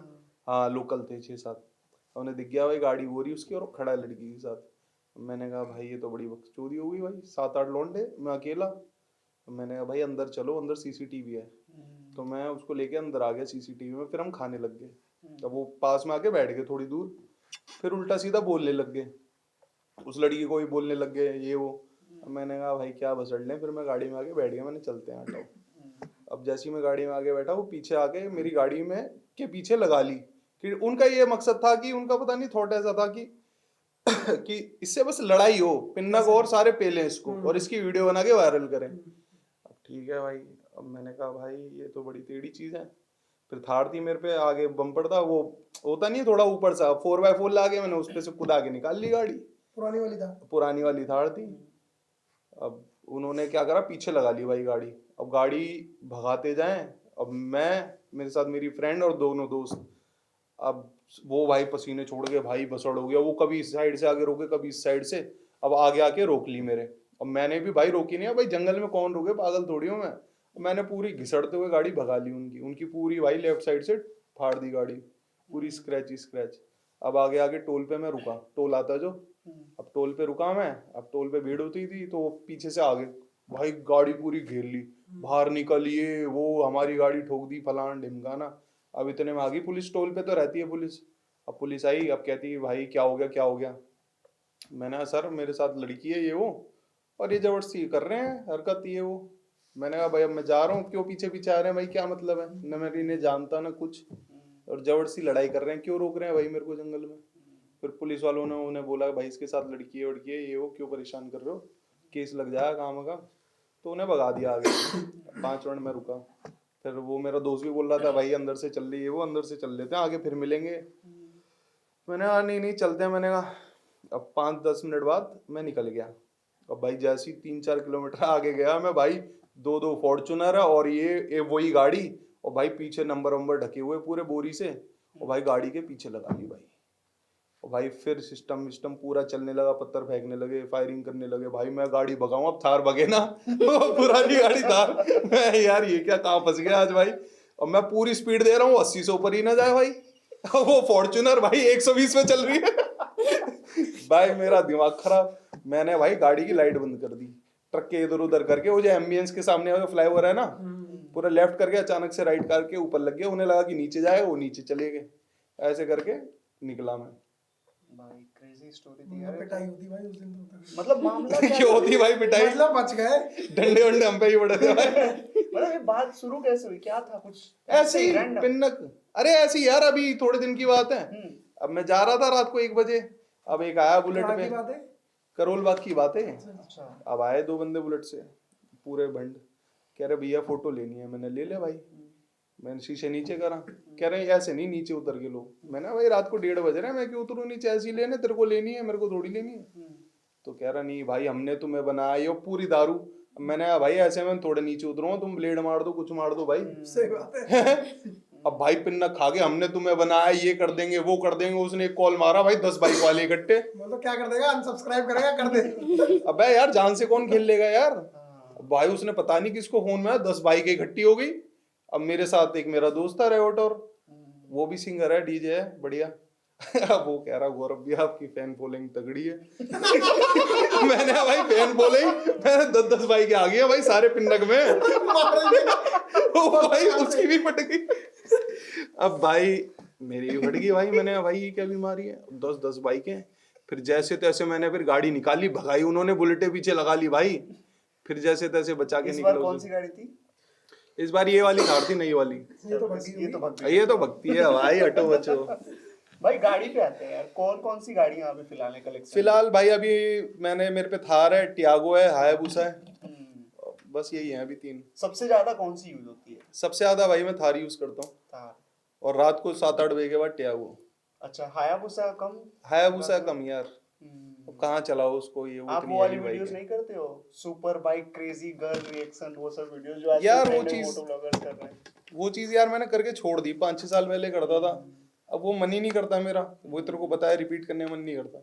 हाँ लोकल थे 6-7, उन्हें दिख गया भाई गाड़ी हो रही उसकी, और वो खड़ा है लड़की के साथ। मैंने कहा भाई ये तो बड़ी बकचोदी हो गई भाई, 7-8 लौंडे, मैं अकेला। मैंने कहा भाई अंदर चलो, अंदर CCTV है। तो मैं उसको लेके अंदर आ गया CCTV में, फिर हम खाने लग गए। तब वो पास में आके बैठ गए थोड़ी दूर, फिर उल्टा सीधा बोलने लग गए, उस लड़की को भी बोलने लग गए ये वो। मैंने कहा भाई क्या बसड़ लें, फिर मैं गाड़ी में आके बैठ गया, मैंने चलते हैं हटाओ। अब जैसे ही मैं गाड़ी में आगे बैठा, वो पीछे आके मेरी गाड़ी में के पीछे लगा ली। कि उनका ये मकसद था कि उनका पता नहीं थॉट ऐसा था कि कि इससे बस लड़ाई हो, पिन्नक और सारे पेलें इसको और इसकी वीडियो बना के वायरल करें। अब ठीक है भाई, अब मैंने कहा भाई ये तो बड़ी टेढ़ी चीज है। फिर थार थी मेरे पे, आगे बम्पर था, वो होता नहीं थोड़ा ऊपर सा 4x4 ला के मैंने उस पे से कूदा के निकाल ली गाड़ी। पुरानी वाली था। पुरानी वाली थार थी। अब उन्होंने क्या करा, पीछे लगा ली भाई गाड़ी। अब गाड़ी भगाते जाएं, अब मैं, मेरे साथ मेरी फ्रेंड और दोनों दोस्त। अब वो भाई पसीने छोड़ के भाई बसड़ हो गया, वो कभी इस साइड से आगे रोके कभी इस साइड से। अब आगे आके रोक ली मेरे। अब मैंने भी भाई रोकी नहीं है, भाई जंगल में कौन रोके, पागल थोड़ी हूँ मैं। मैंने पूरी घिसड़ते हुए गाड़ी भगा ली उनकी उनकी पूरी भाई लेफ्ट साइड से फाड़ दी गाड़ी, पूरी स्क्रैच ही स्क्रैच। अब आगे आगे टोल पे मैं रुका, टोल आता जो, अब टोल पे रुका मैं। अब टोल पे भीड़ होती थी तो वो पीछे से आगे भाई गाड़ी पूरी घेर ली, बाहर निकलिए, वो हमारी गाड़ी ठोक दी, फलान ढिमकाना। अब इतने में आ गई पुलिस, टोल पे तो रहती है पुलिस। अब पुलिस आई, अब कहती है भाई क्या हो गया क्या हो गया। मैंने कहा सर मेरे साथ लड़की है ये वो, और ये जबरदस्ती कर रहे हैं हरकत ये वो। मैंने कहा भाई अब मैं जा रहा हूँ, क्यों पीछे पीछे आ रहे हैं भाई, क्या मतलब है, न मैं इन्हें जानता ना कुछ, और जबरदस्ती लड़ाई कर रहे हैं, क्यों रोक रहे हैं भाई मेरे को जंगल में। फिर पुलिस वालों ने उन्हें बोला भाई इसके साथ लड़की है वड़की है ये वो, क्यों परेशान कर रहे हो, केस लग जाएगा काम का। तो उन्हें भगा दिया आगे। 5 मिनट में रुका। फिर वो मेरा दोस्त भी बोल रहा था भाई अंदर से चल रही है वो, अंदर से चल लेते हैं आगे फिर मिलेंगे। मैंने कहा नहीं नहीं चलते हैं। मैंने कहा अब 5-10 मिनट बाद मैं निकल गया। अब भाई जैसे ही 3-4 किलोमीटर आगे गया मैं, भाई 2-2 फॉर्चुनर है और ये वही गाड़ी, और भाई पीछे नंबर वंबर ढके हुए पूरे बोरी से, और भाई गाड़ी के पीछे लगा ली भाई। और भाई फिर सिस्टम पूरा चलने लगा, पत्थर फेंकने लगे, फायरिंग करने लगे। भाई मैं गाड़ी भगाऊं, अब थार भगे ना वो पुरानी गाड़ी थार। मैं यार ये क्या कहाँ फंस गया आज भाई। और मैं पूरी स्पीड दे रहा हूँ, 80 से ऊपर ही ना जाए भाई। वो फॉर्चुनर भाई 120 में चल रही है। भाई मेरा दिमाग खराब। मैंने भाई गाड़ी की लाइट बंद कर दी, ट्रक के इधर उधर करके, वो जो एम्बियंस के सामने फ्लाईओवर है ना, पूरा लेफ्ट करके अचानक से राइट करके ऊपर लग गया। उन्हें लगा कि नीचे जाएगा, वो नीचे चले गए। ऐसे करके निकला मैं। भाई क्रेजी स्टोरी थी यार। पिटाई होती भाई उस दिन तो। मतलब मामला क्या क्यों होती भाई पिटाई, मतलब बच गए, डंडे वंडे हम पे ही पड़े थे भाई। मतलब ये बात शुरू कैसे हुई, क्या था कुछ ऐसे ही random? पिन्नक, अरे ऐसे ही यार, अभी थोड़े दिन की बात है। अब मैं जा रहा था रात को 1 बजे, अब एक आया बुलेट कहाँ पे, की बात है? करोल बाग की बात है। अच्छा। अब आए 2 बंदे बुलेट से, पूरे भंड, कह रहे भैया फोटो लेनी है। मैंने ले ले भाई, मैंने शीशे नीचे करा, कह रहे ऐसे नहीं नीचे उतर के लो। मैंने भाई रात को 1:30 बज रहे हैं, मैं क्यों उतरूं नीचे, ऐसी लेने, तेरे को लेनी है मेरे को थोड़ी लेनी है। तो कह रहा नहीं भाई हमने तुम्हें बनाया ये पूरी दारू। मैंने कहा भाई ऐसे में थोड़े नीचे उतरो, तुम ब्लेड मार दो कुछ मार दो भाई। सही बात है। अब भाई पिन्ना खा के हमने तुम्हें बनाया, ये कर देंगे वो कर देंगे। उसने एक कॉल मारा भाई, 10 बाइक वाले इकट्ठे। मतलब क्या कर देगा, अनसब्सक्राइब करेगा, कर दे। अबे यार जान से कौन खेल लेगा यार। भाई उसने पता नहीं किसको फोन में 10 बाइक इकट्ठी हो गई। अब मेरे साथ एक मेरा दोस्त था रेवटर, वो भी सिंगर है, डीजे है बढ़िया। वो कह रहा गौरव भी आपकी फैन फॉलोइंग तगड़ी है। मैंने कहा भाई फैन फॉलोइंग, मैंने 10-10 बाइक आ गई है भाई सारे पिन्नक में। वो भाई उसकी भी फट गई। अब भाई मेरी भी फट गई भाई। मैंने कहा भाई ये क्या बीमारी है, 10-10 बाइकें। फिर जैसे तैसे मैंने फिर गाड़ी निकाली, भगाई, उन्होंने बुलेटे पीछे लगा ली भाई। फिर जैसे तैसे बचा के इस बार निकला। कौन सी गाड़ी थी? इस बार ये वाली कार थी, नई वाली। ये तो भगी हुई। ये तो भक्ति है भाई, हटो बचो। भाई गाड़ी पे आते हैं यार, कौन कौन सी गाड़ियां अभी फिलहाल है कलेक्शन? फिलहाल भाई अभी मेरे पे थार है, टियागो है, हायाबुसा है, बस यही है अभी 3। सबसे ज्यादा कौन सी यूज होती है? सबसे ज्यादा भाई मैं थार यूज करता हूँ, थार। और रात को 7-8 बजे के बाद टियागो। अच्छा, हायाबुसा कम? हायाबुसा कम यार, कहाँ चलाओ उसको, ये वो आप इतनी वो वाली heavy bike वीडियोस है। नहीं करते हो, super bike crazy girl reaction, वो सब वीडियोस जो आजकल यार वो ट्रेंड में चीज, मोटो ब्लॉगर्स कर रहे हैं? वो चीज यार मैंने करके छोड़ दी, 5-6 साल पहले करता था। अब वो मन ही नहीं करता मेरा, वो तेरे को बताया, रिपीट करने मन नहीं करता।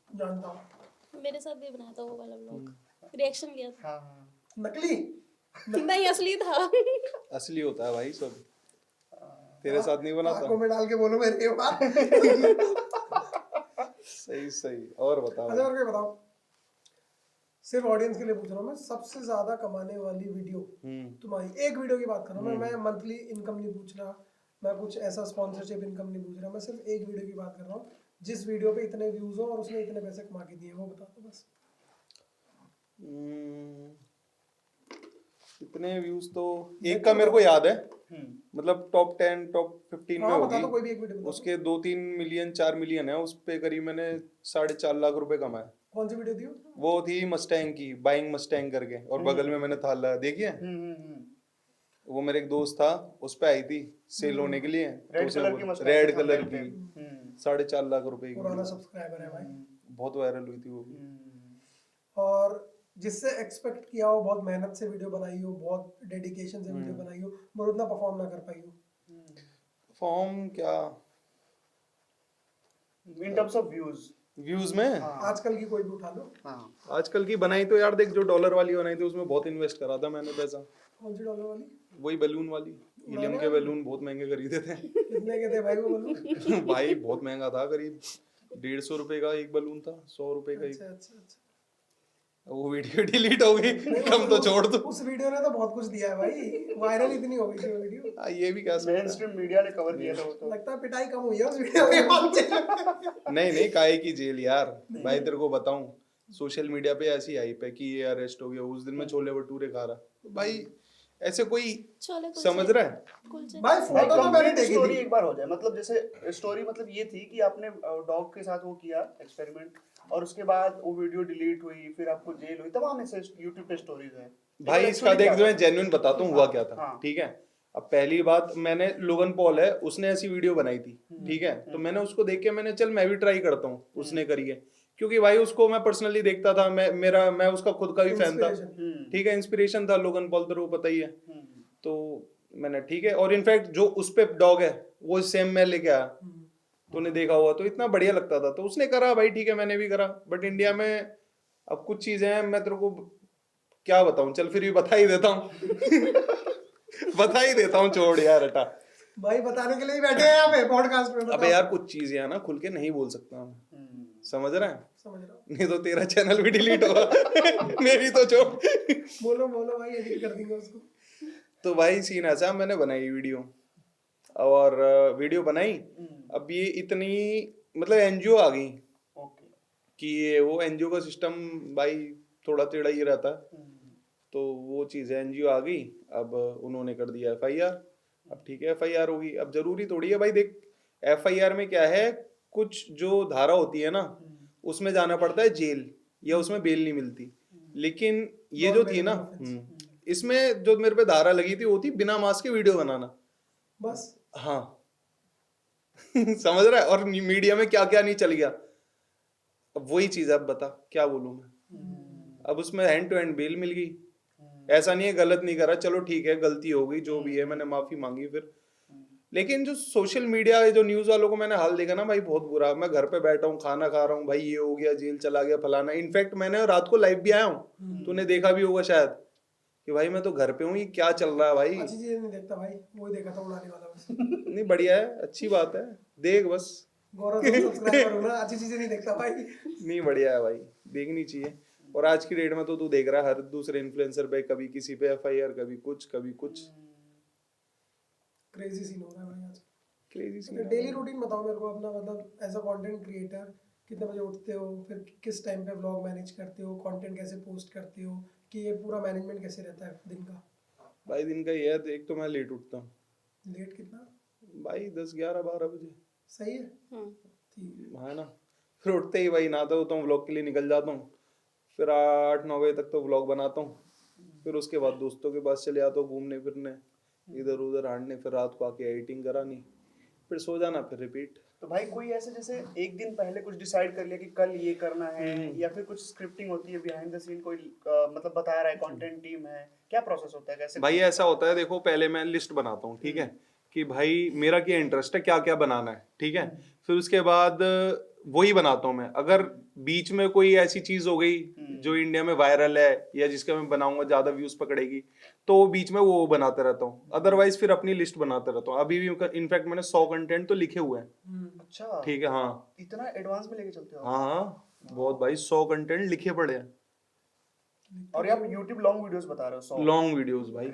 जानता हूँ। मेरे साथ भी बनाया था वो वाला व्लॉग, रिएक्शन लिया था। हाँ हाँ। नकली नहीं असली था। असली होता है भाई सब, तेरे साथ नहीं बनाता। आंखों में डाल के बोलो मेरे ये बात। सही और बताओ। अच्छा और क्या बताओ, सिर्फ ऑडियंस के लिए पूछ रहा हूँ मैं, सबसे ज्यादा कमाने वाली वीडियो तुम्हारी, एक वीडियो की बात कर रहा हूँ मैं मंथली इनकम नहीं पूछ रहा, मैं कुछ ऐसा स्पॉन्सरशिप इनकम नहीं पूछ रहा, मैं सिर्फ एक वीडियो की बात कर रहा हूँ जिस वीडियो पे इतने व्यूज हो और उसने इतने पैसे कमा के दिए, वो बता दो बस। इतने व्यूज तो एक का मेरे को याद है, हम्म। मतलब टॉप 10 टॉप 15 में हाँ बता दो, होगी। कोई भी एक वीडियो बता दो। उसके 2-3 मिलियन 4 मिलियन है, उस पे करीब मैंने 4.5 लाख रुपए कमाए। कौन सी वीडियो थी वो? वो थी मस्टैंग की, बाइंग मस्टैंग करके, और बगल में मैंने थाला देखिए, हम्म। वो मेरे एक दोस्त था, उस पे आई थी सेल होने के लिए, तो रेड उसे कलर की मस्टैंग रेड के साथ कलर बैठते की हैं। 4.5 लाख रुपए की पुराना वीडियो। सब्सक्राइबर है भाई। बहुत वायरल हुई थी वो भी। और जिससे एक्सपेक्ट किया हो, बहुत मेहनत से वीडियो बनाई हो, बहुत डेडिकेशन से वीडियो बनाई हो, मगर उतना परफॉर्म ना कर पाई हो। फॉर्म क्या in terms of views. Views में? आजकल की कोई भी उठा लो। हाँ। आजकल की बनाई तो यार देख, जो डॉलर वाली बनाई थी उसमें बहुत इन्वेस्ट करा था मैंने पैसा। कौन सी डॉलर वाली? वही बैलून वाली, हीलियम के बैलून बहुत महंगे खरीदे थे। कितने के थे भाई वो बोलो? भाई बहुत महंगा था, करीब 150 रुपए का एक बैलून था, 100 रुपए का एक। अच्छा अच्छा अच्छा। वो वीडियो डिलीट हो गई, कम तो छोड़ दो। उस वीडियो ने तो बहुत कुछ दिया है भाई, वायरल इतनी हो गई थी वो वीडियो। ये भी कह सकते मेन स्ट्रीम मीडिया ने कवर किया था वो तो। लगता है पिटाई कम हुई है उस वीडियो में। हैं। नहीं काहे की जेल यार भाई, तेरे को बताऊं, सोशल मीडिया पे ऐसी हाइप है कि ये अरेस्ट हो गया, उस दिन मैं छोले भटूरे खा रहा, तो भाई ऐसे कोई छोले समझ रहा है? कुलचे। भाई फोटो तो मैंने देखी स्टोरी थी। एक बार हो जाए, मतलब जैसे स्टोरी मतलब ये थी कि आपने डॉग के साथ वो किया एक्सपेरिमेंट, और उसके बाद वो वीडियो डिलीट हुई, फिर आपको जेल हुई, तमाम ऐसे YouTube पे स्टोरीज है भाई इसका देख, मैं जेन्युइन बताता हूँ हुआ क्या था। हाँ। ठीक है, अब पहली बात, मैंने लोगन पॉल है, उसने ऐसी वीडियो बनाई थी, ठीक है, तो मैंने उसको देख के मैंने चल मैं भी ट्राई करता हूँ, उसने करी है, क्योंकि भाई उसको मैं पर्सनली देखता था, मैं उसका खुद का भी फैन था, ठीक है, इंस्पिरेशन था लोगन पॉल, तो पता ही है। तो मैंने ठीक है, और इनफैक्ट जो उस पे डॉग है वो सेम मैं लेके आया, तूने देखा हुआ, तो इतना बढ़िया लगता था, तो उसने करा भाई, ठीक है मैंने भी करा। बट इंडिया में अब कुछ चीजें हैं, मैं तेरे को क्या बताऊं, चल फिर भी बता ही देता हूँ। बता ही देता हूँ, छोड़ यार हटा। भाई बताने के लिए ही बैठे हैं यहाँ पे पॉडकास्ट में। अबे यार कुछ चीजें है ना खुल के नहीं बोल सकता मैं, समझ रहा है? समझ रहा हूँ। नहीं तो तेरा चैनल भी डिलीट होगा। मेरी तो छोड़। बोलो बोलो भाई, एडिट कर देंगे उसको। तो भाई सीन ऐसा, मैंने बनाई वीडियो, और वीडियो बनाई, अब ये इतनी मतलब एनजीओ आ गई ओके। कि ये वो एनजीओ का सिस्टम भाई थोड़ा टेढ़ा ही रहता है, तो वो चीज़ एनजीओ आ गई, अब उन्होंने कर दिया एफआईआर। अब ठीक है एफआईआर होगी, अब जरूरी थोड़ी है भाई, देख एफआईआर में क्या है, कुछ जो धारा होती है ना उसमें जाना पड़ता है जेल, या उसमें बेल नहीं मिलती, लेकिन ये जो थी ना, इसमें जो मेरे पे धारा लगी थी वो थी बिना मास्क के वीडियो बनाना, बस। हाँ। समझ रहा है? और मीडिया में क्या क्या नहीं चल गया, अब वही चीज, अब बता क्या बोलूं मैं। अब उसमें हैंड टू हैंड बेल मिल गई, ऐसा नहीं है गलत नहीं करा, चलो ठीक है गलती हो गई जो भी है, मैंने माफी मांगी फिर। लेकिन जो सोशल मीडिया, जो न्यूज वालों को मैंने हाल देखा ना भाई, बहुत बुरा। मैं घर पे बैठा हूँ, खाना खा रहा हूँ, भाई ये हो गया, जेल चला गया, फलाना। इनफैक्ट मैंने रात को लाइव भी आया हूँ, तूने देखा भी होगा शायद, कि भाई मैं तो घर पे हूँ, ये क्या चल रहा है भाई। अच्छी चीजें नहीं देखता भाई, वही देखा था उड़ाने वाला बस। नहीं बढ़िया है, अच्छी बात है, देख बस। गौरव तुम सब्सक्राइबर हो ना, अच्छी चीजें नहीं देखता भाई। नहीं बढ़िया है भाई, देखनी चाहिए। और आज की डेट में तो तू देख रहा है हर दूसरे इन्फ्लुएंसर पे कभी किसी पे एफआईआर, कभी कुछ कभी कुछ। क्रेजी सीन हो रहा है भाई आज। Crazy scene. डेली रूटीन बताओ मेरे को अपना, मतलब एज अ कंटेंट क्रिएटर कितने बजे उठते हो, फिर किस टाइम पे व्लॉग मैनेज करते हो, कंटेंट कैसे पोस्ट करते हो, कि ये पूरा मैनेजमेंट कैसे रहता है दिन का? भाई दिन का ये है, देख तो मैं लेट उठता हूँ लेट कितना? भाई 10 11 12 बजे। सही है, ठीक है ना। फिर उठते ही भाई नहाता हूँ, व्लॉग के लिए निकल जाता हूँ, फिर 8 9 बजे तक तो व्लॉग बनाता हूँ, फिर उसके बाद दोस्तों के पास चले जाता हूँ घूमने फिरने, इधर उधर हांडने, फिर रात को आके एडिटिंग करानी, फिर सो जाना, फिर रिपीट। तो भाई कोई ऐसे जैसे एक दिन पहले कुछ डिसाइड कर लिया कि कल ये करना है, या फिर कुछ स्क्रिप्टिंग होती है बिहाइंड द सीन, कोई मतलब बता रहा है, कंटेंट टीम है, क्या प्रोसेस होता है, कैसे? भाई ऐसा होता है, देखो पहले मैं लिस्ट बनाता हूँ, ठीक है, कि भाई मेरा क्या इंटरेस्ट है, क्या क्या बनाना है, ठीक है, फिर उसके बाद वही बनाता हूँ मैं। अगर बीच में कोई ऐसी चीज हो गई जो इंडिया में वायरल है, या जिसका मैं बनाऊंगा ज्यादा व्यूज पकड़ेगी, तो बीच में वो बनाते रहता हूँ, अदरवाइज फिर अपनी लिस्ट बनाते रहता हूँ। अभी भी इनफैक्ट मैंने 100 कंटेंट तो लिखे हुए हैं। अच्छा, ठीक है, हाँ इतना एडवांस में लेके चलते हो? हाँ बहुत भाई, 100 कंटेंट लिखे पड़े हैं। और आप YouTube लॉन्ग वीडियोस बता रहे हो? लॉन्ग वीडियोस भाई।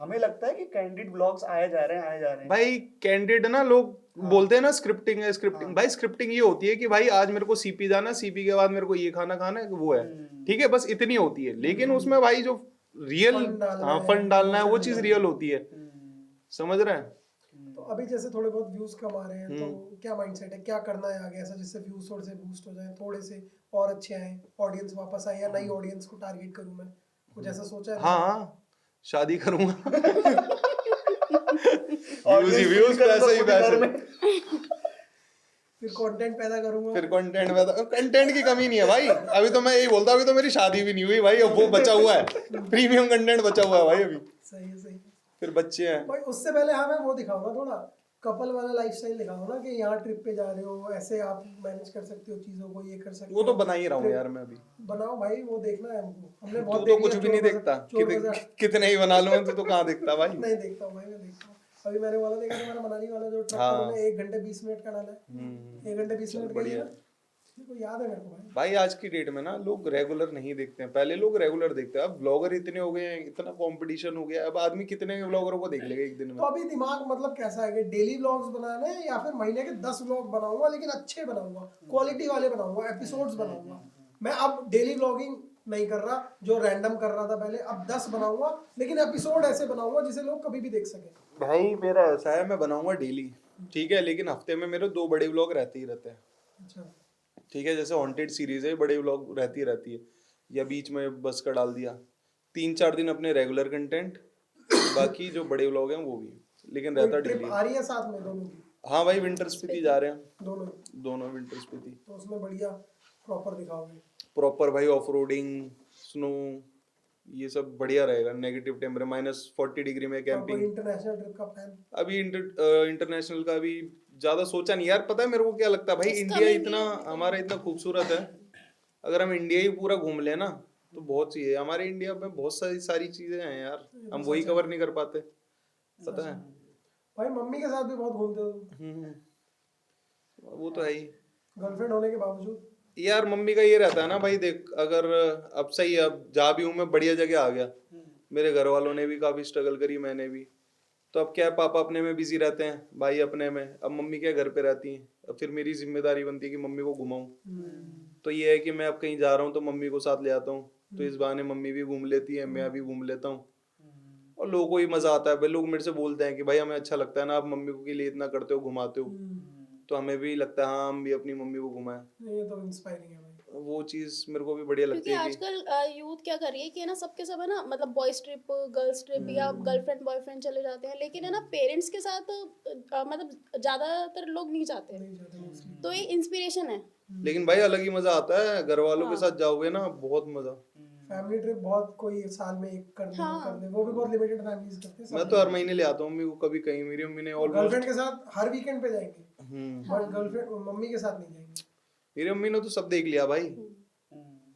हमें लगता है कि कैंडिड ब्लॉग्स आए जा रहे हैं भाई कैंडिड ना, लोग बोलते हैं ना स्क्रिप्टिंग है स्क्रिप्टिंग। भाई स्क्रिप्टिंग ये होती है कि भाई आज मेरे को सीपी जाना है, सीपी के बाद मेरे को ये खाना खाना है, वो है, ठीक है, बस इतनी होती है। लेकिन उसमें भाई जो रियल, फंड डालना हाँ है, फंड डालना है, वो चीज रियल होती है, समझ रहे हैं? तो अभी जैसे थोड़े बहुत व्यूज कमा रहे हैं तो क्या माइंडसेट है, क्या करना है आगे ऐसा जिससे व्यूज थोड़े से बूस्ट हो जाए, थोड़े से और अच्छे आए, ऑडियंस वापस आए, या नई ऑडियंस को टारगेट करूं मैं, कुछ ऐसा सोचा है? हाँ शादी करूंगा। Audience व्यूज ही व्यूज, करूंगा पैसे ही खुद घर पैसे। में। फिर कंटेंट पैदा करूंगा। फिर कंटेंट की कमी नहीं है भाई, अभी तो मैं यही बोलता हूँ, अभी तो मेरी शादी भी नहीं हुई भाई, अब वो बचा हुआ है, प्रीमियम कंटेंट बचा हुआ है भाई अभी, सही है, सही है फिर बच्चे हैं। भाई। उससे पहले हमें वो दिखाओ ना, थोड़ा कपल वाला लाइफस्टाइल दिखाओ ना, कि यहाँ ट्रिप पे जा रहे हो, ऐसे आप मैनेज कर सकते हो चीजों को, ये कर सकते वो हो। तो बना ही रहा हूँ यार मैं अभी। बनाओ भाई, वो देखना है हमको, हमने तू बहुत तो देख कुछ लिया, भी नहीं चोर देखता, बाजार। कितने ही बना लूं, तू तो कहाँ देखता भाई। नहीं देखता हूँ भाई, मैं देखता हूँ। अभी मैंने वाला देखा था, मेरा मनाली वाला जो ट्रक हाँ। उन्होंने 1 घंटे 20 मिनट का डाला है, 1 घंटे 20 मिनट का ही है ना? देखो याद है मेरे को भाई। भाई आज की डेट में ना लोग रेगुलर नहीं देखते हैं, पहले लोग रेगुलर देखते हैं, अब ब्लॉगर इतने हो गए हैं, इतना कंपटीशन हो गया है, अब आदमी कितने ब्लॉगरों को देख लेगा एक दिन में। तो अभी दिमाग मतलब कैसा है कि डेली व्लॉग्स बनाने हैं, या फिर महीने के 10 व्लॉग बनाऊंगा, लेकिन अच्छे बनाऊंगा, क्वालिटी वाले बनाऊंगा, एपिसोड्स बनाऊंगा। मैं अब डेली व्लॉगिंग नहीं कर रहा जो रैंडम कर रहा था पहले, अब 10 बनाऊंगा, लेकिन एपिसोड ऐसे बनाऊंगा जिसे लोग कभी भी देख सके। भाई मेरा ऐसा है, मैं बनाऊंगा डेली, ठीक है, लेकिन हफ्ते में मेरे 2 बड़े व्लॉग रहते ही रहते हैं, अच्छा, ठीक है, जैसे हॉन्टेड सीरीज है, बड़े व्लॉग रहती है, या बीच में बस का डाल दिया, 3-4 दिन अपने रेगुलर कंटेंट, बाकी जो बड़े व्लॉग हैं वो भी, लेकिन रहता ट्रिप डेली। आ रही है साथ में दोनों की? हाँ भाई विंटर स्पीति जा रहे हैं, दोनों विंटर स्पीति, तो उसमें बढ़िया प्रॉपर दिखाओगे? प्रॉपर भाई, ऑफ रोडिंग, स्नो, ये सब बढ़िया रहेगा, नेगेटिव टेम्परेचर -40 डिग्री में कैंपिंग। इंटरनेशनल ट्रिप का प्लान अभी इंटरनेशनल का भी ज्यादा सोचा नहीं यार, पता है मेरे को क्या लगता है भाई, इंडिया इतना हमारा इतना खूबसूरत है, अगर हम इंडिया ही पूरा घूम ले ना तो बहुत सी है, हमारे इंडिया में बहुत सारी चीजें हैं यार, हम वही कवर नहीं कर पाते, पता है। भाई मम्मी के साथ भी बहुत घूमते हो तुम, वो तो है ही गर्लफ्रेंड होने के बावजूद। यार, मम्मी का ये रहता है ना भाई, देख अगर अब सही है, अब जहाँ भी हूँ मैं बढ़िया जगह आ गया, मेरे घर वालों ने भी काफी स्ट्रगल करी, मैंने भी, तो अब क्या है, पापा अपने में बिजी रहते हैं, भाई अपने में, अब मम्मी क्या घर पे रहती हैं, अब फिर मेरी जिम्मेदारी बनती है कि मम्मी को घुमाऊं, तो ये है कि मैं अब कहीं जा रहा हूँ तो मम्मी को साथ ले आता हूँ, तो इस बहाने मम्मी भी घूम लेती है, मैं भी घूम लेता हूँ, और लोगों को ही मजा आता है भाई, लोग मेरे से बोलते हैं कि भाई हमें अच्छा लगता है ना, आप मम्मी को के लिए इतना करते हो, घुमाते हो, तो हमें भी लगता है हाँ हम भी अपनी मम्मी को घुमाएं, ये तो इंस्पायरिंग है भाई। वो चीज मेरे को भी बढ़िया लगती क्योंकि है कि आजकल यूथ क्या कर रही है कि है ना, सबके सब है ना, मतलब बॉयज ट्रिप, गर्ल्स ट्रिप, या गर्लफ्रेंड बॉयफ्रेंड चले जाते हैं, लेकिन है ना पेरेंट्स के साथ मतलब ज्यादातर लोग नहीं जाते, नहीं जाते mostly। तो ये इंस्पिरेशन है। लेकिन भाई अलग ही मजा आता है, घर वालों के साथ जाओगे ना, बहुत मजा। फैमिली ट्रिप बहुत, कोई साल में एक कर दे, वो भी बहुत लिमिटेड फैमिलीज करते हैं। मैं तो हर महीने ले आता हूँ मम्मी को, कभी कहीं, मेरी मम्मी ने ऑलमोस्ट, गर्लफ्रेंड के साथ हर वीकेंड पे जाएंगे, बट गर्लफ्रेंड मम्मी के साथ नहीं जाएंगे। मेरी मम्मी ने तो सब देख लिया भाई,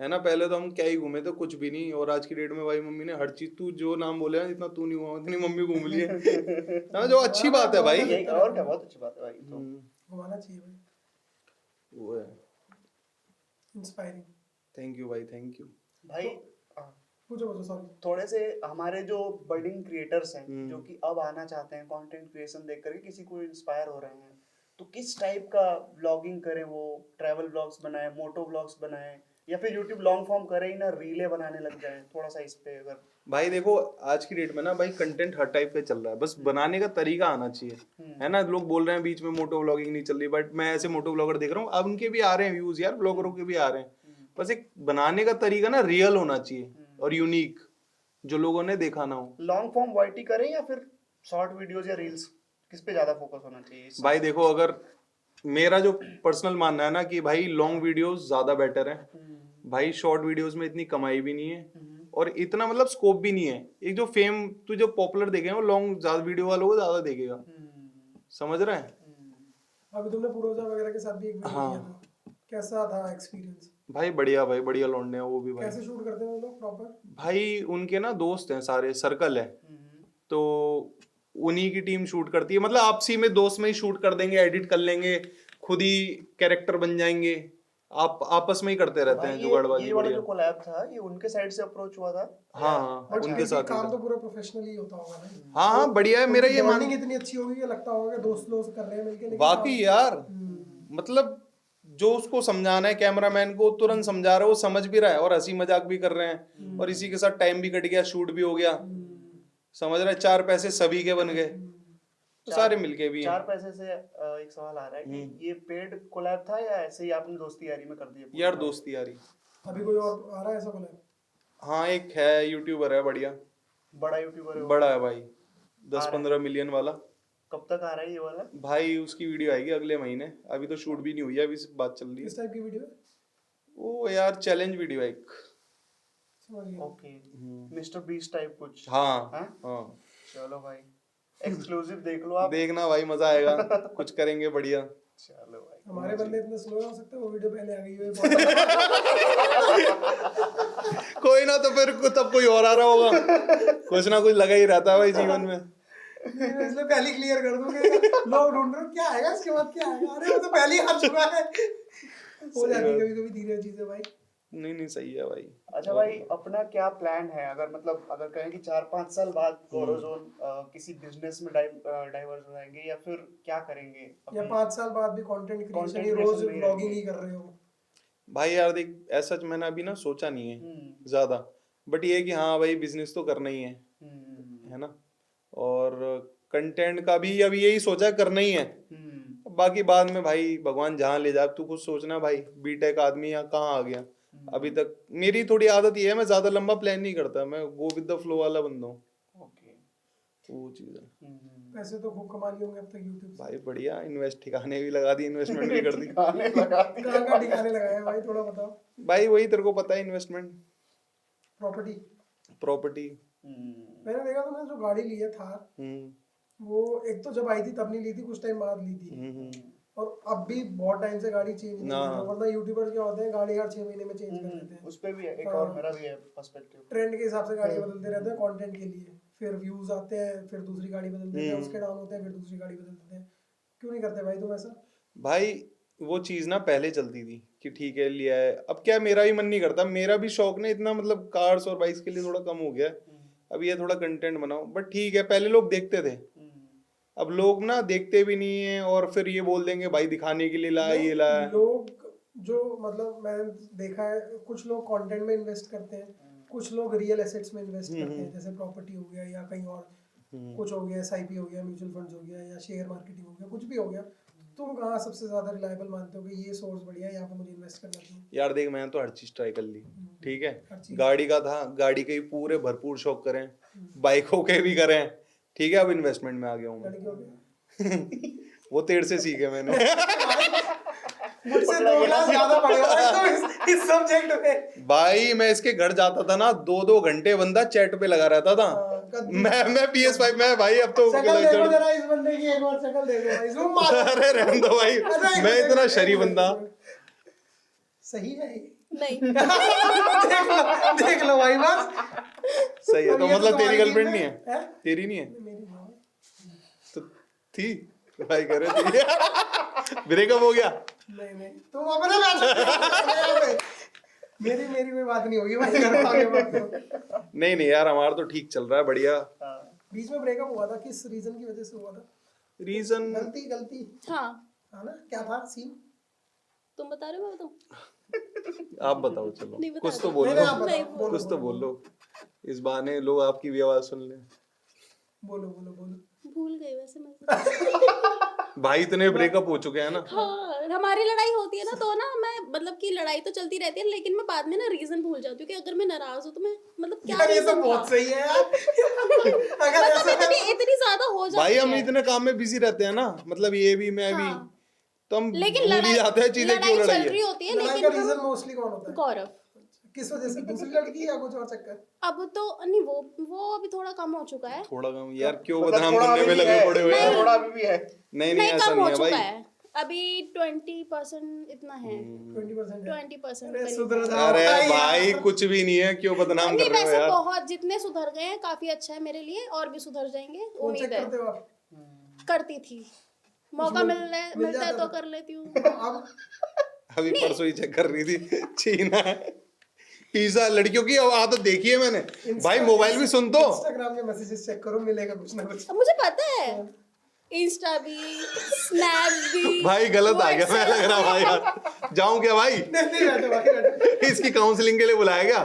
है ना, पहले तो हम क्या ही घूमे थे, कुछ भी नहीं, और आज की डेट में भाई मम्मी ने हर चीज, तू जो नाम बोले ना, जितना तू नहीं घूमा उतनी मम्मी घूम ली है, जो अच्छी बात है भाई, और क्या, बहुत अच्छी बात है भाई, तो घुमाना चाहिए भाई, वो है। इंस्पायरिंग। थैंक यू भाई, थैंक यू भाई। पूछो सॉरी। थोड़े से हमारे जो बर्डिंग क्रिएटर्स हैं जो कि अब आना चाहते हैं, कंटेंट क्रिएशन देख करके किसी को इंस्पायर हो रहे हैं, तो किस टाइप का व्लॉगिंग करें, वो ट्रैवल व्लॉग्स बनाएं, मोटो व्लॉग्स बनाएं, या फिर यूट्यूब लॉन्ग फॉर्म करें ही ना, रीले बनाने लग जाएं, थोड़ा सा इस पे अगर। भाई देखो आज की डेट में ना भाई कंटेंट हर टाइप का चल रहा है, बस बनाने का तरीका आना चाहिए, है ना। लोग बोल रहे हैं बीच में मोटो व्लॉगिंग नहीं चल रही, बट मैं ऐसे मोटो व्लॉगर देख रहा हूँ, अब उनके भी आ रहे हैं व्यूज यार, ब्लॉगरों के भी आ रहे हैं, बस एक बनाने का तरीका ना रियल होना चाहिए और यूनिक, जो लोगों ने देखा ना हो। लॉन्ग फॉर्म वाईटी करें या फिर शॉर्ट वीडियोस या रील्स, किस पे ज्यादा फोकस होना चाहिए? भाई देखो, अगर मेरा जो पर्सनल मानना है ना कि भाई लॉन्ग वीडियोस ज्यादा बेटर है भाई, शॉर्ट वीडियोस में इतनी कमाई भी नहीं है और इतना मतलब स्कोप भी नहीं है, एक जो फेम तू जो पॉपुलर देखेगा वो लॉन्ग ज्यादा वीडियो वालों को ज्यादा देखेगा, समझ रहे हैं। अभी तुमने पुरोजा वगैरह के साथ भी एक वीडियो किया था, कैसा था एक्सपीरियंस? भाई बढ़िया लौंडे हैं वो भी भाई। कैसे शूट करते हैं वो लोग प्रॉपर? भाई उनके ना दोस्त हैं, सारे सर्कल है, तो उन्हीं की टीम शूट करती है, मतलब आपसी में दोस्त में ही शूट कर देंगे, एडिट कर लेंगे, खुद ही कैरेक्टर बन जाएंगे, आप आपस में ही करते रहते हैं जुगाड़बाजी। ये वाला जो कोलैब था ये उनके साइड से अप्रोच हुआ था? हाँ उनके साथ काम तो पूरा प्रोफेशनली होता होगा ना? हाँ बढ़िया है, मेरा ये बॉन्डिंग इतनी अच्छी होगी कि लगता होगा कि दोस्त लोग कर रहे हैं मिलके, लेकिन वाकई यार, मतलब जो उसको समझाना है कैमरामैन को तुरंत समझा रहा है, वो समझ भी रहा है और हंसी मजाक भी कर रहे हैं और इसी के साथ टाइम भी कट गया, शूट भी हो गया, समझ रहा है, 4 पैसे सभी के बन गए, तो सारे मिलके भी हैं। 4 पैसे से एक सवाल आ रहा है कि ये पेड कोलैब था या ऐसे ही आपने दोस्ती यारी में कर दिया? यार दोस्ती यारी। अभी कोई और आ रहा है ऐसा बोला? हाँ एक है यूट्यूबर है बढ़िया, बड़ा यूट्यूबर है वो? बड़ा है भाई, 10-15 मिलियन वाला। कब तक आ रहा है ये वाला? भाई उसकी वीडियो आएगी अगले महीने, अभी तो शूट भी नहीं हुई है, अभी सिर्फ बात चल रही है। किस टाइप की वीडियो है? वो यार चैलेंज वीडियो है एक। समझ गया। ओके, मिस्टर बीस्ट टाइप कुछ? हाँ हाँ? हाँ चलो भाई, एक्सक्लूसिव देख लो आप। देखना भाई, मजा आएगा, कुछ करेंगे बढ़िया। चलो भाई, हमारे बंदे इतने स्लो हो सकते हैं, वो वीडियो पहले आ गई है। कोई ना, तो फिर तब कोई और आ रहा होगा, कुछ ना कुछ लगा ही रहता है भाई जीवन में। इसलिए पहले क्लियर कर दूंगे, लोग ढूंढ रहे हो क्या आएगा इसके बाद, क्या आएगा, अरे वो तो पहले ही आ चुका है। हो जाती है कभी कभी धीरे चीजें भाई। नहीं सही है भाई। अच्छा भाई, अपना क्या प्लान है? अगर मतलब अगर कहें कि 4-5 साल बाद गौरव जोन किसी बिजनेस में डाइवर्स हो जाएंगे या फिर क्या करेंगे? या 5 साल बाद भी कंटेंट क्रिएशन ही, रोज creation में ब्लॉगिंग रहेंगे। ही कर रहे हो? भाई यार देख, ऐसा मैंने अभी ना सोचा नहीं है ज्यादा, बट ये है कि हाँ भाई बिजनेस तो करना ही है ना, और कंटेंट का भी अभी यही सोचा करना ही है। बाकी बाद में भाई भगवान जहाँ ले जाए, तू कुछ सोचना भाई, बीटेक आदमी यहाँ कहाँ आ गया। अभी तक मेरी थोड़ी आदत ये है, मैं ज्यादा लंबा प्लान नहीं करता, मैं गो विद द फ्लो वाला बंदा हूँ। ओके, वो चीज है। पैसे तो खूब कमा लिए होंगे अब तक यूट्यूब से। भाई बढ़िया, इन्वेस्ट ठिकाने भी लगा दी, इन्वेस्टमेंट भी कर दी। कहाँ कहाँ ठिकाने लगाया भाई, थोड़ा बताओ। भाई वही तेरे को पता है, इन्वेस्टमेंट, प्रॉपर्टी। मैंने देखा तो, मैंने जो गाड़ी ली है थार, वो एक तो जब आई थी तब नहीं ली थी, कुछ टाइम बाद ली थी, और अब भी बहुत टाइम से गाड़ी चेंज नहीं कर रहा, वरना यूट्यूबर्स क्या होते हैं गाड़ी हर 6 महीने में चेंज कर देते हैं। उस पे भी है एक और मेरा भी है पर्सपेक्टिव। ट्रेंड के हिसाब से गाड़ी बदलते रहते हैं कंटेंट के लिए, फिर व्यूज आते हैं, फिर दूसरी गाड़ी बदल देते हैं, उसके डाउन होते हैं, फिर दूसरी गाड़ी बदल देते हैं। क्यों नहीं करते भाई तुम ऐसा? भाई वो चीज ना पहले चलती थी कि ठीक है लिया है, अब क्या मेरा भी मन नहीं करता, मेरा भी शौक ना इतना मतलब कार्स और बाइक्स के लिए थोड़ा कम हो गया। अब ये थोड़ा कंटेंट बनाओ, बट ठीक है, पहले लोग देखते थे, अब लोग ना देखते भी नहीं है, और फिर ये बोल देंगे भाई दिखाने के लिए लाया, ये लाया। लोग जो मतलब मैंने देखा है, कुछ लोग कंटेंट में इन्वेस्ट करते हैं, कुछ लोग रियल एसेट्स में इन्वेस्ट करते हैं, जैसे प्रॉपर्टी हो गया या कहीं और कुछ हो गया, एसआईपी हो गया, म्यूचुअल फंड्स हो गया या शेयर मार्केटिंग हो गया, कुछ भी हो गया। तुम कहाँ सबसे ज्यादा रिलायबल मानते हो कि ये सोर्स बढ़िया है, यहाँ पे मुझे इन्वेस्ट करना चाहिए? यार देख, मैंने तो हर चीज ट्राई कर ली, ठीक है, हर चीज। गाड़ी का था, गाड़ी के ही पूरे भरपूर शौक करें, बाइकों के भी करें, ठीक है, अब इन्वेस्टमेंट में आ गया हूँ मैं। लड़कियों के वो तेरे से सीखे मैंने। मुझसे 2 क्लास ज्यादा पढ़े हो भाई तुम इस सब्जेक्ट में। भाई मैं इसके घर जाता था ना, 2-2 घंटे बंदा चैट पे लगा रहता था। मैं PS5 में भाई, अब तो शक्ल देखो जरा इस बंदे की, एक बार शक्ल देखो भाई, जूम मारो। अरे रहने दो भाई, मैं इतना शरीफ बंदा। सही है ये? नहीं। देख लो भाई बस। सही है, तो अब ये मतलब तेरी तुम्हारी गर्लफ्रेंड टीम नहीं में है? तेरी नहीं है? मेरी हाँ। तो थी भाई, कह रहे थे ब्रेकअप हो गया। नहीं तुम अपने बात मेरी कोई बात नहीं होगी भाई, घर आगे बात करो। नहीं यार, हमारा तो ठीक चल रहा है, बढ़िया। बीच में ब्रेकअप हुआ था, किस रीजन की वजह से हुआ था? रीजन गलती हाँ, ना, क्या था सीन? तुम बता रहे हो, मैं बताऊं? आप बताओ, चलो नहीं बता कुछ तो रही। बोल नहीं, आप लो, बताओ, कुछ तो बोल लो, इस बहाने लोग आपकी भी आवाज सुन ले। बोलो। भूल गई वैसे मैं। भाई इतने ब्रेकअप हो चुके हैं ना। हाँ, हमारी लड़ाई होती है ना, तो ना मैं मतलब कि लड़ाई तो चलती रहती है, लेकिन मैं बाद में ना रीजन भूल जाती हूँ कि अगर मैं नाराज हूँ तो मैं मतलब क्या यार ये तो reason बहुत था? सही है यार। अगर ऐसा मतलब इतनी ज्यादा हो जाती भाई हम है। इतने काम में बिजी रहते हैं ना, मतलब ये भी मैं भी, हाँ। तो हम लेकिन भूल ही जाते हैं चीजें क्यों लड़ाई लड़ाई चल रही है। होती है, लड़ाई का लेकिन रीजन मोस्टली कौन होता है? गौरव। किस वजह से? दूसरी लड़की या कुछ और चक्कर? अब तो नहीं, वो अभी थोड़ा कम हो चुका है। थोड़ा कम यार, क्यों मतलब बदनाम थोड़ा करने में अभी भी लगे है, पड़े हुए हैं। थोड़ा अभी भी है। नहीं नहीं, ऐसा कम नहीं हो है चुका भाई। है, अभी 20% इतना है। 20% है। 20% अरे करीब सुधर है। जाओ अरे भाई भाई यार। कुछ भी नहीं है, क्यों बदनाम नहीं, कर रहे हो वैसे यार। बहुत जितने सुधर गए हैं काफी अच्छा है मेरे लिए, और भी सुधर जाएंगे, कौन चेक उम्मीद है। करते हो आप? करती थी, मौका मिल मिलता है जाता तो था। कर लेती हूँ। अब अभी परसों ही चेक कर रही थी, चीना है पिज्जा, लड़कियों की आदत देखी है मैंने। भाई मोबाइल भी सुन तो। इंस्टाग्राम के मैसेजेस चेक करो, मिलेगा कुछ ना कुछ। अब मुझे पता है, इंस्टा भी, स्नैप भी। भाई गलत आ गया मैं लग रहा भाई यार। जाऊं क्या भाई? नहीं बैठो भाई बैठो। इसकी काउंसलिंग के लिए बुलाया क्या?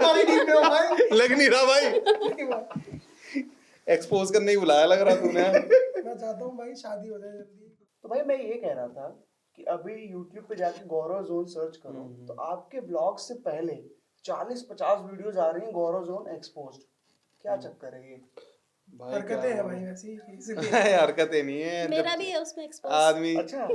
भाई ठीक है भाई। लग नहीं रहा भाई, नहीं भाई। एक्सपोज करने ही बुलाया लग रहा तूने। मैं चाहता हूँ भाई शादी हो जाए जल्दी। तो भाई मैं ये कह रहा था कि अभी YouTube पे जाके गौरव जोन सर्च करो तो आपके ब्लॉग से पहले 40-50 वीडियोस आ रही हैं गौरव जोन एक्सपोज्ड। क्या चक्कर है ये? हरकतें हैं भाई वैसी इसलिए। हरकतें नहीं है मेरा भी है उसमें एक्सपोज। आदमी। अच्छा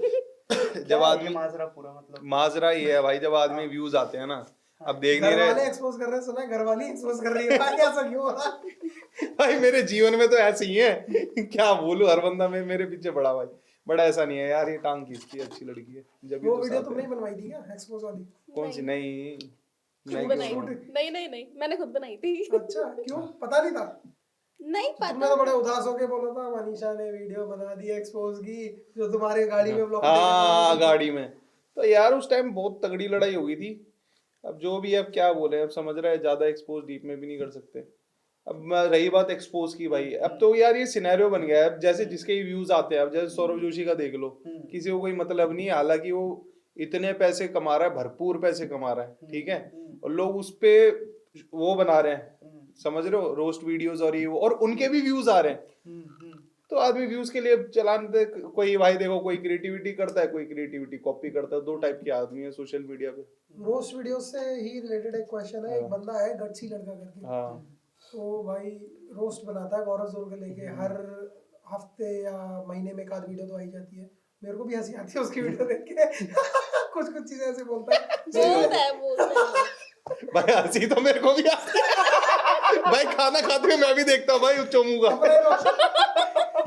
जब आदमी माजरा पूरा मतलब माजरा ये है भाई, जब आदमी व्यूज आते हैं ना, अब देख नहीं घर वाले रहे एक्सपोज कर रहे हैं, सुना घर वाली एक्सपोज कर रही है भाई, ऐसा क्यों हो रहा है? भाई। मेरे जीवन में तो ऐसे ही है, क्या बोलूं, हर बंदा मेरे पीछे पड़ा भाई। बड़ा ऐसा नहीं है यार, ये टांग खींचती है, अच्छी लड़की है। जब वो वीडियो तुमने ही बनवाई थी क्या एक्सपोज वाली? कौन सी? नहीं खुद बनाई? नहीं, मैंने खुद बनाई थी। अच्छा क्यों, पता नहीं था? नहीं तुमने पता। तो बड़े उदास होके बोला था मनीषा ने वीडियो बना दी एक्सपोज की, जो तुम्हारे गाड़ी में ब्लॉग। हाँ गाड़ी में तो यार उस टाइम बहुत तगड़ी लड़ाई हो गई थी। अब जो भी है, अब क्या बोले, अब समझ रहा है, ज्यादा एक्सपोज डीप में भी नहीं कर सकते। अब रही बात एक्सपोज की भाई, अब तो यार ये सिनेरियो बन गया है। अब जैसे जिसके व्यूज आते हैं, अब जैसे सौरभ जोशी का देख लो, किसी को कोई मतलब नहीं है, हालांकि वो इतने पैसे कमा रहा है, भरपूर पैसे कमा रहा है, ठीक है, और लोग उस पे वो बना रहे हैं, समझ रहे हो, रोस्ट वीडियोस और ये वो, और उनके भी व्यूज आ रहे हैं। तो आदमी व्यूज के लिए चलान दे, कोई भाई देखो कोई क्रिएटिविटी करता है, कोई क्रिएटिविटी कॉपी करता है। दो टाइप के आदमी है सोशल मीडिया पे। रोस्ट वीडियो से ही रिलेटेड एक क्वेश्चन है। एक बंदा है गट्सी लड़का करके, हाँ तो भाई रोस्ट बनाता है गौरव जोन को लेके, हर हफ्ते या महीने में एक आध वीडियो तो आई जाती है। मेरे को भी हंसी आती है उसकी वीडियो देख के। कुछ कुछ चीजें ऐसे बोलता है बोलता है। भाई, हंसी तो मेरे को भी आती है भाई। खाना खाते हुए मैं भी देखता हूँ भाई चोमूंगा।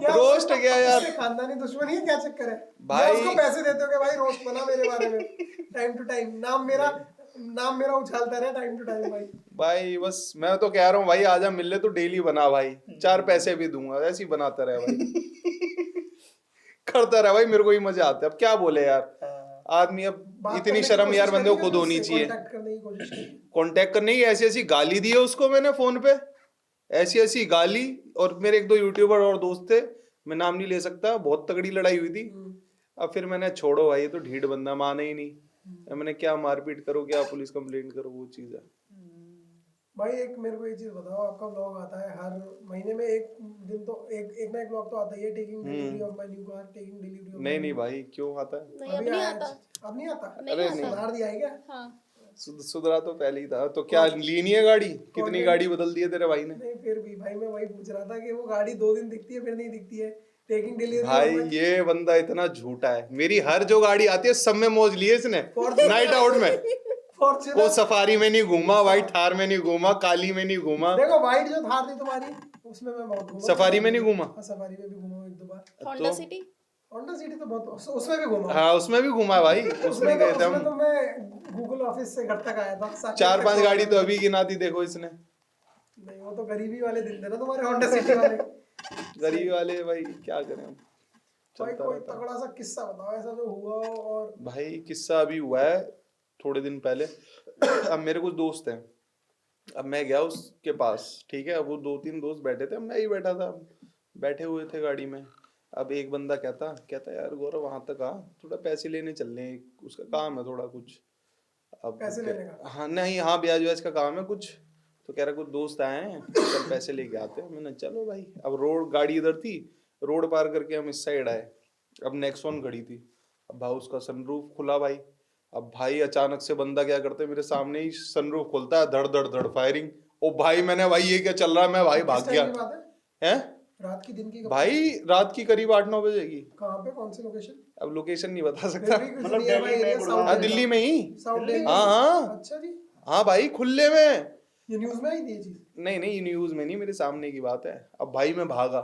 रोस्ट क्या यार, खानदानी दुश्मनी है, क्या चक्कर है भाई? उसको पैसे देते हो कि भाई रोस्ट बना मेरे बारे में, टाइम टू टाइम नाम मेरा उछालता रहे टाइम टू टाइम भाई। भाई बस मैं तो कह रहा हूँ भाई, आजा मिल ले तो डेली बना भाई, 4 पैसे भी दूंगा, ऐसे ही बनाता रहे भाई। करता रहे भाई, मेरे को ही मजा आता है। अब क्या बोले यार आदमी, अब बात इतनी करने की शर्म यार कोशिश बंदे को करी खुद ना, होनी उससे चाहिए। कांटेक्ट करने की कोशिश करी। कांटेक्ट करने की ऐसी ऐसी गाली दी है उसको मैंने फोन पे, ऐसी ऐसी गाली। और मेरे 1-2 यूट्यूबर और दोस्त थे, मैं नाम नहीं ले सकता, बहुत तगड़ी लड़ाई हुई थी। अब फिर मैंने छोड़ो भाई, ये तो ढीठ बंदा, माने ही नहीं। मैंने क्या मारपीट करो, क्या पुलिस कंप्लेंट करो, वो चीज है भाई। एक मेरे को ये चीज बताओ, आपका ब्लॉग आता है हर महीने में एक दिन, तो एक ना एक ब्लॉग तो आता ही है, taking delivery of my new car, taking delivery of. नहीं भाई, क्यों आता है? नहीं, अब नहीं आता। अब नहीं आता? अरे नहीं, सुधार दिया है क्या? हाँ। सुधरा तो पहले ही था। तो क्या लीनी है गाड़ी? कितनी गाड़ी बदल दी है तेरे भाई ने? नहीं फिर भी भाई मैं वही पूछ रहा था कि वो गाड़ी 2 दिन दिखती है फिर नहीं दिखती है, टेकिंग डिलीवरी। भाई ये बंदा इतना झूठा है। मेरी हर जो गाड़ी आती है सब में मौज लिए इसने, नाइट आउट में। वो सफारी में नहीं घूमा, व्हाइट थार में नहीं घूमा, काली में नहीं घूमा। देखो व्हाइट जो थार थी तुम्हारी, उसमें मैं बहुत घूमा। सफारी में नहीं घूमा? हाँ सफारी में भी घूमा 1-2 बार। Honda City. होंडा सिटी तो बहुत, उसमें भी घूमा। हाँ उसमें भी घूमा भाई, उसमें गए थे उसमें हम। तो मैं गूगल ऑफिस से घर तक आया था। 4-5 गाड़ी तो अभी गिना दी देखो इसने। नहीं वो तो गरीबी वाले दिन थे ना तुम्हारे होंडा सिटी वाले। गरीब वाले भाई, क्या करें हम, भाई चलता कोई रहता है। तगड़ा सा किस्सा बताओ ऐसा जो हुआ हो। और भाई किस्सा अभी हुआ है थोड़े दिन पहले। अब मेरे कुछ दोस्त हैं, अब मैं गया उसके पास, ठीक है, अब वो 2-3 दोस्त बैठे थे, मैं ही बैठा था, बैठे हुए थे गाड़ी में। अब एक बंदा कहता यार गौरव वहां तक आ, थोड़ा पैसे लेने चल रहे हैं, उसका काम है थोड़ा कुछ। अब पैसे लेने का? हाँ नहीं, हाँ ब्याज व्याज का काम है कुछ। तो कह रहा कुछ दोस्त आए हैं, चल पैसे लेके आते हैं। मैंने चलो भाई। अब रोड, गाड़ी इधर थी, रोड पार करके हम इस साइड आए। अब नेक्सॉन खड़ी थी, अब भाई उसका सनरूफ खुला भाई। अब भाई अचानक से बंदा क्या करते है, मेरे सामने ही सनरूफ खोलता है, धड़ धड़ धड़ फायरिंग। ओ भाई मैंने, भाई ये क्या चल रहा है, मैं भाई भाग गया। हैं रात की दिन की भाई, रात की करीब 8-9 बजे की। कहाँ पे, कौन सी लोकेशन? अब लोकेशन नहीं बता सकता। मतलब दिल्ली में, हाँ दिल्ली में ही। साउथ दिल्ली। हाँ अच्छा जी, हाँ भाई, खुले में। ये न्यूज में आई थी ये चीज? नहीं न्यूज में नहीं, मेरे सामने की बात है। अब भाई मैं भागा,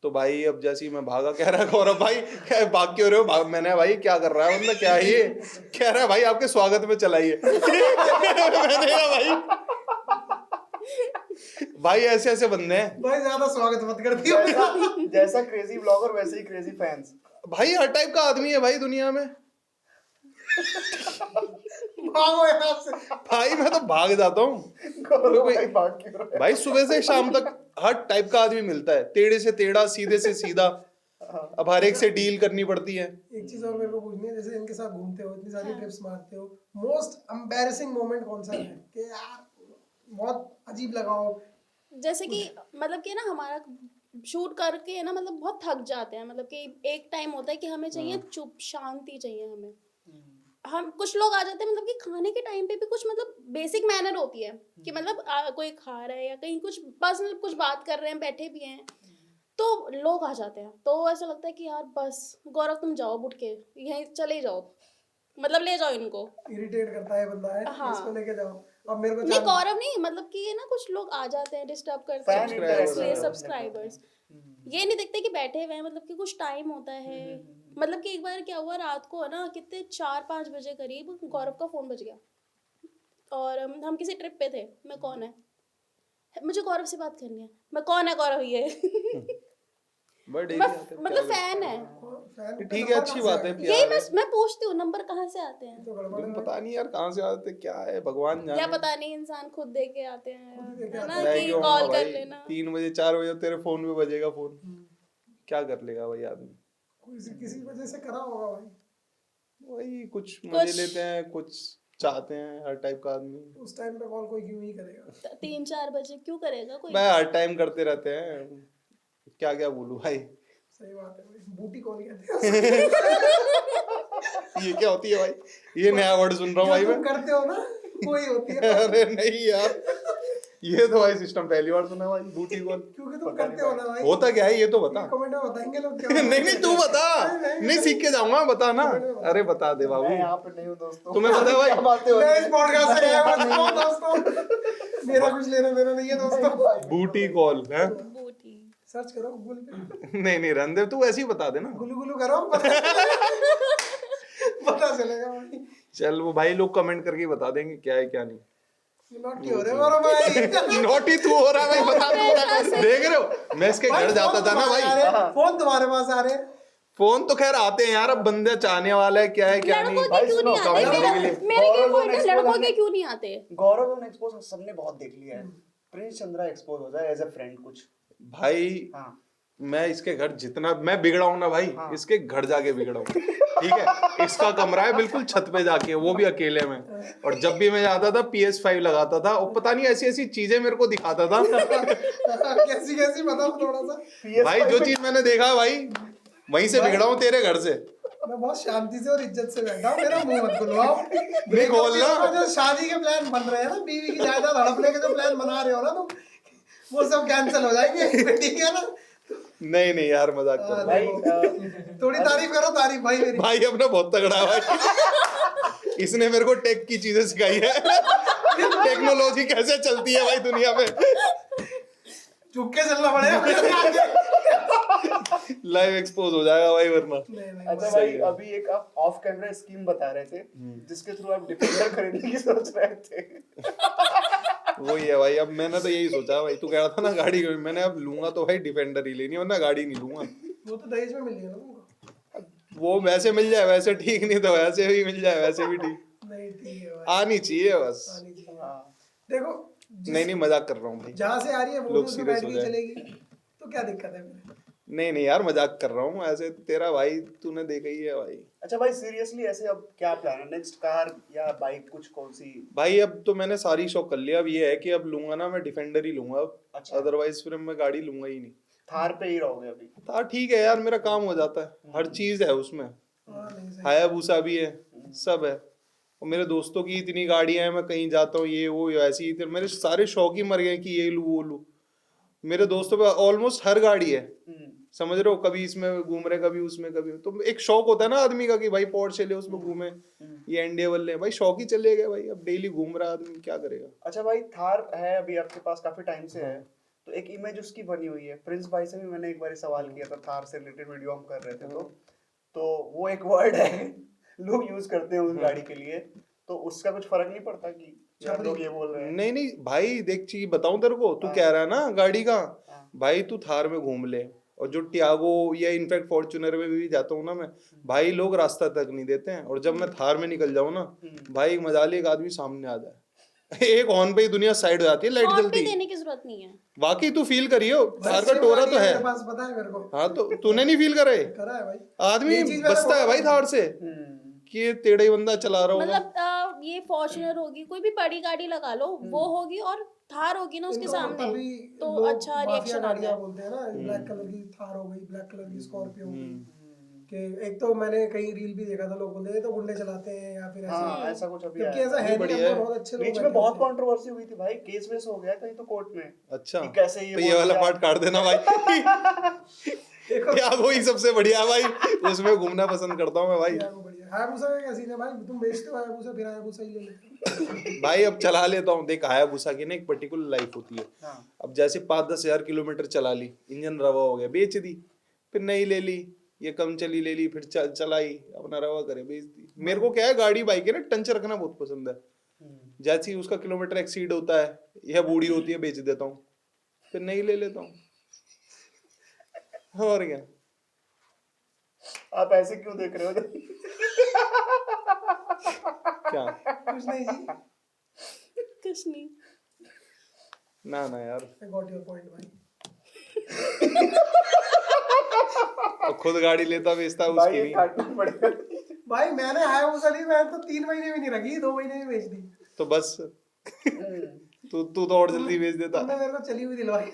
तो भाई अब जैसे ही मैं भागा, कह रहा है गौरव भाई भाग क्यों रहे हो? मैंने भाई क्या कर रहा है बंदा, क्या है ये? कह रहा है भाई आपके स्वागत में चलाइए। मैंने कहा भाई भाई ऐसे ऐसे बंदे हैं भाई, ज्यादा स्वागत मत कर दियो। जैसा क्रेजी ब्लॉगर वैसे ही क्रेजी फैंस। भाई हर टाइप का आदमी है भाई दुनिया में। भागो यहाँ से। भाई मैं तो भाग जाता हूँ भाई। सुबह से शाम तक हर टाइप का आदमी मिलता है, टेढ़े से टेढ़ा, सीधे से सीधा, अब हर एक से डील करनी पड़ती है। एक चीज और मेरे को पूछनी है, जैसे इनके साथ घूमते हो, इतनी सारी ट्रिप्स मारते हो, मोस्ट एम्बैरेसिंग मोमेंट कौन सा है कि यार बहुत अजीब लगा हो? जैसे कि मतलब कि ना हमारा शूट करके है ना, मतलब बहुत थक जाते हैं, मतलब कि एक टाइम होता है कि हमें चाहिए चुप, शांति चाहिए हमें। हम कुछ लोग आ जाते हैं, मतलब कि खाने के टाइम पे भी कुछ मतलब बेसिक मैनर होती है कि मतलब कोई खा रहा है या कहीं कुछ बस मतलब कुछ बात कर रहे हैं, बैठे भी हैं, तो लोग आ जाते हैं, तो ऐसा लगता है कि यार बस गौरव तुम जाओ, उठ के यहीं चले ही जाओ, मतलब ले जाओ इनको। इरिटेट करता है बंदा है, हाँ। इसको लेके जाओ। अब मेरे को नहीं गौरव नहीं, मतलब कि ये ना कुछ लोग आ जाते हैं, डिस्टर्ब करते Fan हैं, interaction इसलिए होता है। सब्सक्राइबर्स ये नहीं देखते कि बैठे हुए हैं, मतलब कि कुछ टाइम होता है। मतलब कि एक बार क्या हुआ, रात को है ना कितने 4-5 बजे करीब गौरव का फोन बज गया, और हम किसी ट्रिप पे थे। मैं कौन है, मुझे गौरव से बात करनी है। मैं कौन है गौरव, ये बट मैं मतलब फैन है, फैन ठीक है, अच्छी बात है, यही प्यार है। मैं पूछती हूँ नंबर कहाँ से आते हैं, तो गड़बड़ है लेकिन भाई। पता नहीं यार कहाँ से आते, क्या है भगवान या जाने। पता नहीं इंसान खुद दे के आते हैं, खुद ही दे के है आते ना, मैं कि क्यों कॉल आऊंगा कर भाई, लेना। 3 बजे 4 बजे तेरे फोन पे बजेगा फोन, क्या कर लेगा भाई आदमी। किसी वजह से करा होगा भाई। वही कुछ मजे लेते हैं, कुछ चाहते हैं, हर टाइप का आदमी। उस टाइम पे कॉल कोई क्यों ही करेगा? 3-4 बजे क्यों करेगा कोई। मैं हर टाइम करते रहते हैं, क्या क्या बोलूं भाई। सही बात है भाई, बूटी कॉल कहते हैं ये क्या होती है भाई, ये नया वर्ड सुन रहा हूँ भाई जो मैं। तुम करते हो ना, वही होती है। अरे नहीं यार, ये तो भाई सिस्टम पहली बार सुना भाई, बूटी कॉल। क्योंकि तुम करते हो ना भाई। होता क्या है ये तो बता। कमेंट में बताएंगे लोग क्या नहीं नहीं तू बता, नहीं सीख के जाऊंगा, बता ना। अरे बता दे बाबू, मैं यहाँ पे नहीं हूँ दोस्तों। तुम्हें पता है भाई। क्या बातें हो मैं रही इस हैं? पॉडकास्ट से मैं गया यहाँ हूँ नहीं हूँ। दोस्तों, मेरा कुछ लेना देना नहीं है दोस्तों। बूटी कॉल है। बूटी। सर्च करो गूगल पे, नहीं नहीं रहने दे, तू ऐसे ही बता देना। गुलू गुलू करो, पता चलेगा भाई। चल वो भाई लोग कमेंट करके ही बता देंगे क्या है क्या नहीं। नॉटी हो रहे हो मेरा भाई। नोटी तू हो रहा है भाई, बता तू। देख रहे हो, मैं इसके घर जाता था ना भाई, फोन तुम्हारे पास आ रहे हैं। फोन तो खैर आते हैं यार, अब बंदे चाहने वाला है क्या है क्या नहीं। लड़कों के क्यों नहीं आते, comment करने के लिए। मेरे क्या गौरव पॉइंट है, ने लड़कों exposed के क्यों नहीं आते। गौरव और एक्सपोज सबने बहुत देख लिया है। प्रिंस चंद्रा एक्सपोज हो जाए एज अ फ्रेंड कुछ। भाई हाँ मैं इसके घर जितना मैं बिगड़ा हूं ना भाई, हाँ। इसके घर जाके बिगड़ा हूं। ठीक है, इसका कमरा है बिल्कुल छत पे जाके, वो भी अकेले में। और जब भी मैं जाता था PS5 लगाता था, और पता नहीं ऐसी ऐसी चीजें मेरे को दिखाता था। कैसी कैसी बताओ थोड़ा सा। भाई जो चीज मैंने देखा भाई, वहीं से बिगड़ा हूँ, तेरे घर से। मैं बहुत शांति से और इज्जत से बैठा हूँ, मेरा मुंह मत खुलवाओ। नहीं खोलना। जो शादी के प्लान बन रहे हैं ना, बीवी की जायदाद हड़पने के जो प्लान बना रहे हो ना तुम, वो सब कैंसिल हो जाएंगे, ठीक है ना? नहीं नहीं यार मजाक कर रहा हूं। भाई थोड़ी तारीफ करो, तारीफ भाई मेरी। भाई अपना बहुत तगड़ा है भाई। इसने मेरे को टेक की चीजें सिखाई है। टेक्नोलॉजी कैसे चलती है भाई दुनिया में। चुप के चलना पड़ेगा। लाइव एक्सपोज हो जाएगा भाई वरना। नहीं नहीं अच्छा भाई, अभी एक आप ऑफ कैमरा स्कीम बता रहे थे जिसके थ्रू आप डिफेंडर खरीदने की सोच रहे थे। वही है भाई, अब मैंने तो यही सोचा भाई, तू कह रहा था ना गाड़ी, मैंने अब लूंगा तो भाई डिफेंडर ही लेनी है, वरना गाड़ी नहीं लूंगा। वो तो दहेज में मिल गया ना तुमको। वो वैसे मिल जाए वैसे ठीक, नहीं तो वैसे भी मिल जाए वैसे भी ठीक। नहीं ठीक है भाई, आनी चाहिए बस। आनी चाहिए। हाँ। देखो नहीं नहीं मजाक कर रहा हूँ भाई। जहाँ से आ रही है वो लोग भी उसमें serious बैठ हो के जाए। चलेगी, तो क्या दिक्कत है फिर? नहीं नहीं यार मजाक कर रहा हूँ, ऐसे तेरा भाई तूने देखा ही है भाई। अच्छा भाई सीरियसली ऐसे अब क्या प्लान है, नेक्स्ट कार या बाइक कुछ कौन सी? भाई अब तो मैंने सारी शौक कर लिया, अब ये है कि अब लूंगा ना मैं डिफेंडर ही लूंगा अब। अच्छा। अदरवाइज फिर मैं गाड़ी लूंगा ही नहीं। थार पे ही रहोगे अभी? था ठीक है यार, मेरा काम हो जाता है, हर चीज है उसमें। हाँ नहीं सही। हायाबुसा भी है, सब है। और मेरे दोस्तों की इतनी गाड़ियां हैं, मैं कहीं जाता हूँ ये वो ऐसी ही, तो मेरे सारे शौक ही मर गए कि ये लूं वो लूं। मेरे दोस्तों पे ऑलमोस्ट हर गाड़ी है, समझ रहे हो, कभी इसमें घूम रहे कभी उसमें कभी। तो एक शौक होता है ना आदमी का कि भाई पोर्शे ले उसमें घूमे, ये एंडेवर ले, भाई शौक ही चले गए भाई, अब डेली घूम रहा आदमी क्या करेगा। अच्छा भाई, थार है अभी आपके पास काफी टाइम से है, तो एक इमेज उसकी बनी हुई है। प्रिंस भाई से भी मैंने एक बार सवाल किया था, थार से रिलेटेड वीडियो हम कर रहे थे, तो वो एक वर्ड है लोग यूज करते हैं उस गाड़ी के लिए, तो उसका कुछ फर्क नहीं पड़ता कि यार लोग ये बोल रहे हैं? नहीं नहीं भाई देख, चीज बताऊं तेरे को, तू कह रहा है ना गाड़ी का, भाई तू थार में घूम ले, और जो टियागो या इनफैक्ट फॉर्च्यूनर में भी जाता हूँ ना मैं, भाई लोग रास्ता तक नहीं देते हैं, और जब मैं थार में निकल जाऊँ ना भाई, मजाली एक आदमी सामने आ जाए, एक हॉर्न पे ही दुनिया साइड हो जाती है, लाइट हॉर्न जलती पे है। देने की जरूरत नहीं है। वाकई तू फील करियो, कार का सेम टोरा गाड़ी तो है। मेरे पास, पता है मेरे को। हाँ तो तूने नहीं फील करा है? करा है भाई। आदमी ये चीज़ मैंने बसता है बोला भाई था। थार से कि ये टेढ़ा ही बंदा चला रहा होगा। मतलब ये फॉर्च्यूनर होगी, कोई भी बड़ी गाड़ी लगा लो, वो होगी और थार होगी ना उसके इनको सामने, तभी तो लोग अच्छा माफिया रिएक्शन आता गाड़ियां है। बोलते हैं ना, ब्लैक कलर की थार हो गई, ब्लैक कलर की स्कॉर्पियो हो गई। कि एक तो मैंने कहीं रील भी देखा था, लोग बोलते हैं ये तो गुंडे चलाते हैं या फिर ऐसे। हाँ ऐसा कुछ अभी जबकि आया ऐसा था। है नहीं, बढ़िया हम तो है। बहुत अच्छे लोग बीच में बैठे बहुत होते हैं। कंट्रोवर्सी हुई थी भाई, केस वेस हो गया कहीं तो कोर्ट में अच्छा कि कैसे ये तो ये बोल वाला दिया। पार्ट काट देना भाई। देखो क्या वही सबसे बढ़िया है भाई, उसमें घूमना पसंद करता हूँ मैं भाई। यार वो बढ़िया। हायाबुसा का क्या सीन है भाई, तुम बेचते हो हायाबुसा, फिर हायाबुसा ही ले लेते हो। भाई अब चला लेता हूँ, देख हायाबुसा की ना एक पर्टिकुलर लाइफ होती है। हाँ। अब जैसे 5-10 हजार किलोमीटर चला ली, इंजन रवा हो गया, बेच दी, फिर नई ले ली, ये कम चली ले ली, फिर चलाई, अपना रवा करे, बेच दी। मेरे को क्या है, गाड़ी बाइक है ना, टंच रखना बहुत पसंद है। जैसे ही उसका किलोमीटर एक्सीड होता है या बूढ़ी होती है, बेच देता हूँ, फिर नई ले लेता हूँ। और क्या। आप ऐसे क्यों देख रहे हो? क्या कुछ नहीं जी, कुछ नहीं। ना ना यार, आई गॉट योर पॉइंट भाई। तो खुद गाड़ी लेता बेचता भाई उसकी ये नहीं। काटना पड़ेगा। भाई मैंने हायाबुसा ली, मैंने तो 3 महीने भी नहीं रखी, 2 महीने में बेच दी। तो बस तू तो और जल्दी बेच देता। तुमने मेरे को चली हुई दिलवाई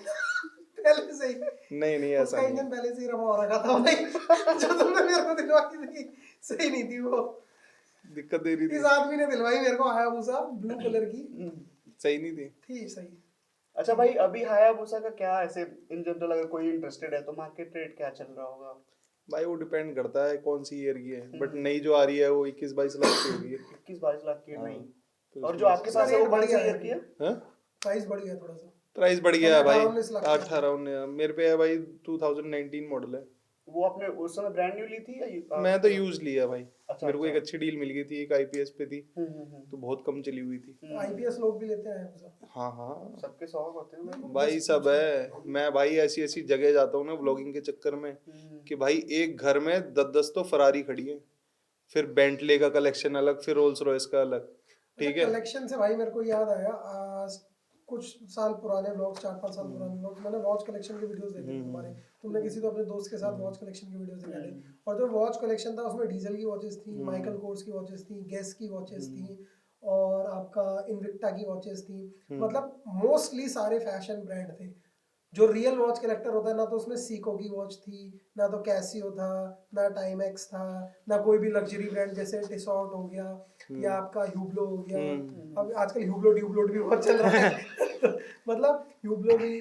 पहले से ही। नहीं नहीं ऐसा उसका नहीं इंजन पहले से ही रवा हो रखा था भाई। जो तुमने मेरे को दिलवाई थी सही नहीं थी वो। दिक्कत दे रही इस थी, आदमी ने दिलवाई मेरे को हायाबुसा ब्लू कलर की, सही नहीं थी। थी सही। अच्छा भाई, अभी हायाबुसा का क्या ऐसे इन जनरल अगर कोई इंटरेस्टेड है तो मार्केट रेट क्या चल रहा होगा? भाई वो डिपेंड करता है कौन सी ईयर की है, बट नई जो आ रही है वो 21-22 लाख की होगी। 21-22 लाख की नहीं। तो और जो आपके पास है वो कौन सी ईयर की है? हाँ प्राइस बढ़ गया थोड़ा सा। प्राइस बढ़ गया है भाई, 18-19 लाख का। 18-19 मेरे पे है भाई, 2019 मॉडल है। वो आपने उस समय ब्रांड न्यू ली थी या मैं तो यूज लिया भाई। अच्छा, मेरे को एक अच्छा। अच्छी डील मिल गई थी, एक आईपीएस पे थी, तो बहुत कम चली हुई थी। आईपीएस लोग भी लेते हैं हायाबुसा। हाँ हाँ सबके शौक होते हैं भाई। भाई सब है। मैं भाई ऐसी ऐसी जगह जाता हूँ ना व्लॉगिंग के चक्कर में कि भाई एक घर में 10-10 तो फरारी खड़ी है, फिर बेंटले का कलेक्शन अलग, फिर रोल्स रॉयस का अलग। ठीक है। कलेक्शन से भाई मेरे को याद आया, कुछ साल पुराने व्लॉग्स, 4-5 साल पुराने व्लॉग्स, मैंने वॉच कलेक्शन के वीडियोस देखे थे तुम्हारे। तुमने किसी तो अपने दोस्त के साथ वॉच कलेक्शन की वीडियोस दिखाई थे, और जो वॉच कलेक्शन था उसमें डीजल की वॉचेस थी, माइकल कोर्स की वॉचेस थी, गेस की वॉचेस थी, और आपका इन्विक्टा की वॉचेस थी। मतलब मोस्टली सारे फैशन ब्रांड थे। जो रियल वॉच कलेक्टर होता है ना, तो उसमें सीको की वॉच थी, ना तो कैसियो था, ना टाइमेक्स था, ना कोई भी लग्जरी ब्रांड जैसे टिसॉट हो गया या आपका ह्यूब्लो हो गया। अब आजकल ह्यूब्लो ड्यूब्लोट भी बहुत चल रहा है। मतलब ह्यूब्लो भी,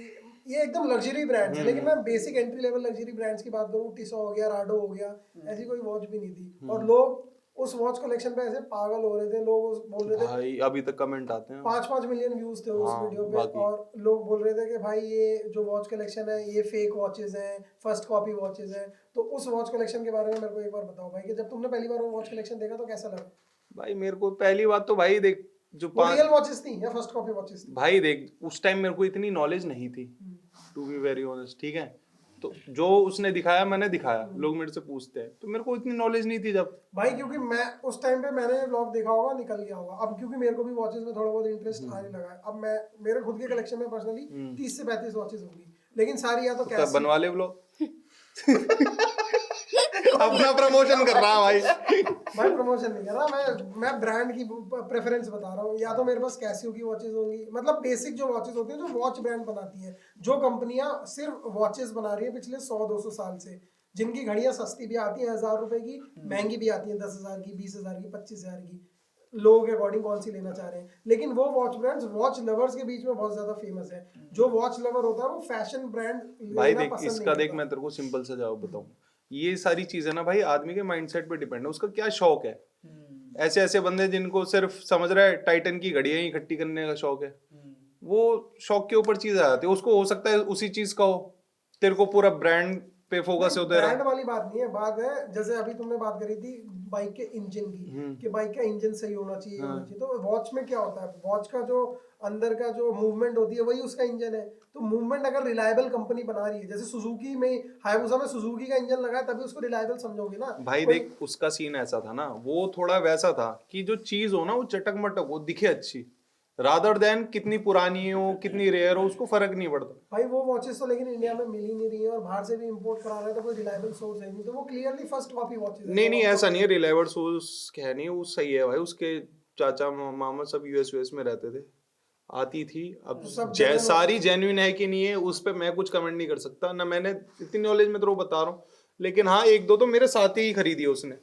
ये एकदम लग्जरी ब्रांड्स है। लेकिन मैं basic entry level luxury brands की बात करूँ, टिसो हो गया, राडो हो गया, ऐसी कोई वॉच भी नहीं थी। और लोग उस वॉच कलेक्शन पे ऐसे पागल हो रहे थे, लोग बोल रहे थे, भाई अभी तक कमेंट आते हैं। 5-5 मिलियन व्यूज थे उस हाँ, वीडियो पे, बाकी। और लोग बोल रहे थे कि भाई ये जो वॉच कलेक्शन है ये फेक वॉचेस हैं, फर्स्ट कॉपी वॉचेस हैं। तो उस वॉच कलेक्शन के बारे में मेरे को एक बार बताओ भाई, कि जब तुमने पहली बार वो वॉच कलेक्शन देखा तो कैसा लगा? भाई मेरे को पहली बात तो भाई देख, जो वो रियल वॉचेस थी या फर्स्ट कॉपी वॉचेस थी? भाई देख उस टाइम मेरे को इतनी नॉलेज नहीं थी, टू बी वेरी ऑनेस्ट। ठीक है, तो जो उसने दिखाया मैंने दिखाया, लोग मेरे से पूछते हैं, तो मेरे को इतनी नॉलेज नहीं थी जब। भाई क्योंकि मैं उस टाइम पे मैंने व्लॉग देखा होगा, निकल गया होगा। अब क्योंकि मेरे को भी वॉचेस में थोड़ा बहुत इंटरेस्ट आने लगा है, अब मैं मेरे खुद के कलेक्शन में पर्सनली 30 से 35 वॉचेस होंगी, लेकिन सारी या तो तब कैसी बनवा ले ब्लॉग। अपना प्रमोशन कर रहा भाई। भाई प्रमोशन नहीं कर रहा मैं ब्रांड की प्रेफरेंस बता रहा हूँ। या तो मेरे पास कैसियो की वॉचेस होंगी, मतलब बेसिक जो वॉचेस होती हैं जो वॉच ब्रांड बनाती है, जो कंपनियां सिर्फ वॉचेस बना रही है पिछले 100-200 साल से, जिनकी घड़ियां सस्ती भी आती है 1000 रुपए की, महंगी भी आती है 10,000 की, 20,000 की, 25,000 की, लोगों के अकॉर्डिंग कौन सी लेना चाह रहे हैं। लेकिन वो वॉच ब्रांड्स वॉच लवर्स के बीच में बहुत ज्यादा फेमस है। जो वॉच लवर होता है वो फैशन ब्रांड भाई देख इसका देख, मैं तेरे को सिंपल सा जवाब बताऊं, ये सारी चीजें ना भाई आदमी के माइंडसेट पे डिपेंड है, उसका क्या शौक है। ऐसे ऐसे बंदे जिनको सिर्फ समझ रहा है टाइटन की घड़ियां ही इकट्ठी करने का शौक है, वो शौक के ऊपर चीज आ जाती है। उसको हो सकता है उसी चीज का हो, तेरे को पूरा ब्रांड पे फोकस है। ब्रांड वाली बात नहीं है, बात है जैसे अभी तुमने बात करी थी बाइक के इंजन की, कि बाइक का इंजन सही होना चाहिए, होना चाहिए। तो वॉच में क्या होता है, वॉच का जो अंदर का जो मूवमेंट होती है वही उसका इंजन है। तो मूवमेंट अगर रिलायबल कंपनी बना रही है, जैसे सुजुकी में, हायाबुसा में सुजुकी का इंजन लगा है, तभी उसको रिलायबल समझोगे ना भाई देख उसका सीन ऐसा था ना, वो थोड़ा वैसा था कि जो चीज हो ना वो चटक मटक हो, दिखे अच्छी, रादर देन कितनी पुरानी हो कितनी रेयर हो उसको फर्क नहीं पड़ता। भाई वो वॉचेस तो लेकिन इंडिया में मिल ही नहीं रही है और बाहर से भी इंपोर्ट करा रहे हैं तो कोई रिलायबल सोर्स है नहीं, तो वो क्लियरली फर्स्ट कॉपी वॉचेस है। नहीं ऐसा नहीं है, रिलायबल सोर्स क्या नहीं, वो सही है भाई। उसके चाचा मामा सब यूएस में रहते थे, आती थी। अब सब सारी जेन्युइन है कि नहीं है उस पर मैं कुछ कमेंट नहीं कर सकता ना, मैंने इतनी नॉलेज में तो वो बता रहा हूँ। लेकिन हाँ एक दो तो मेरे साथ ही खरीदी है उसने।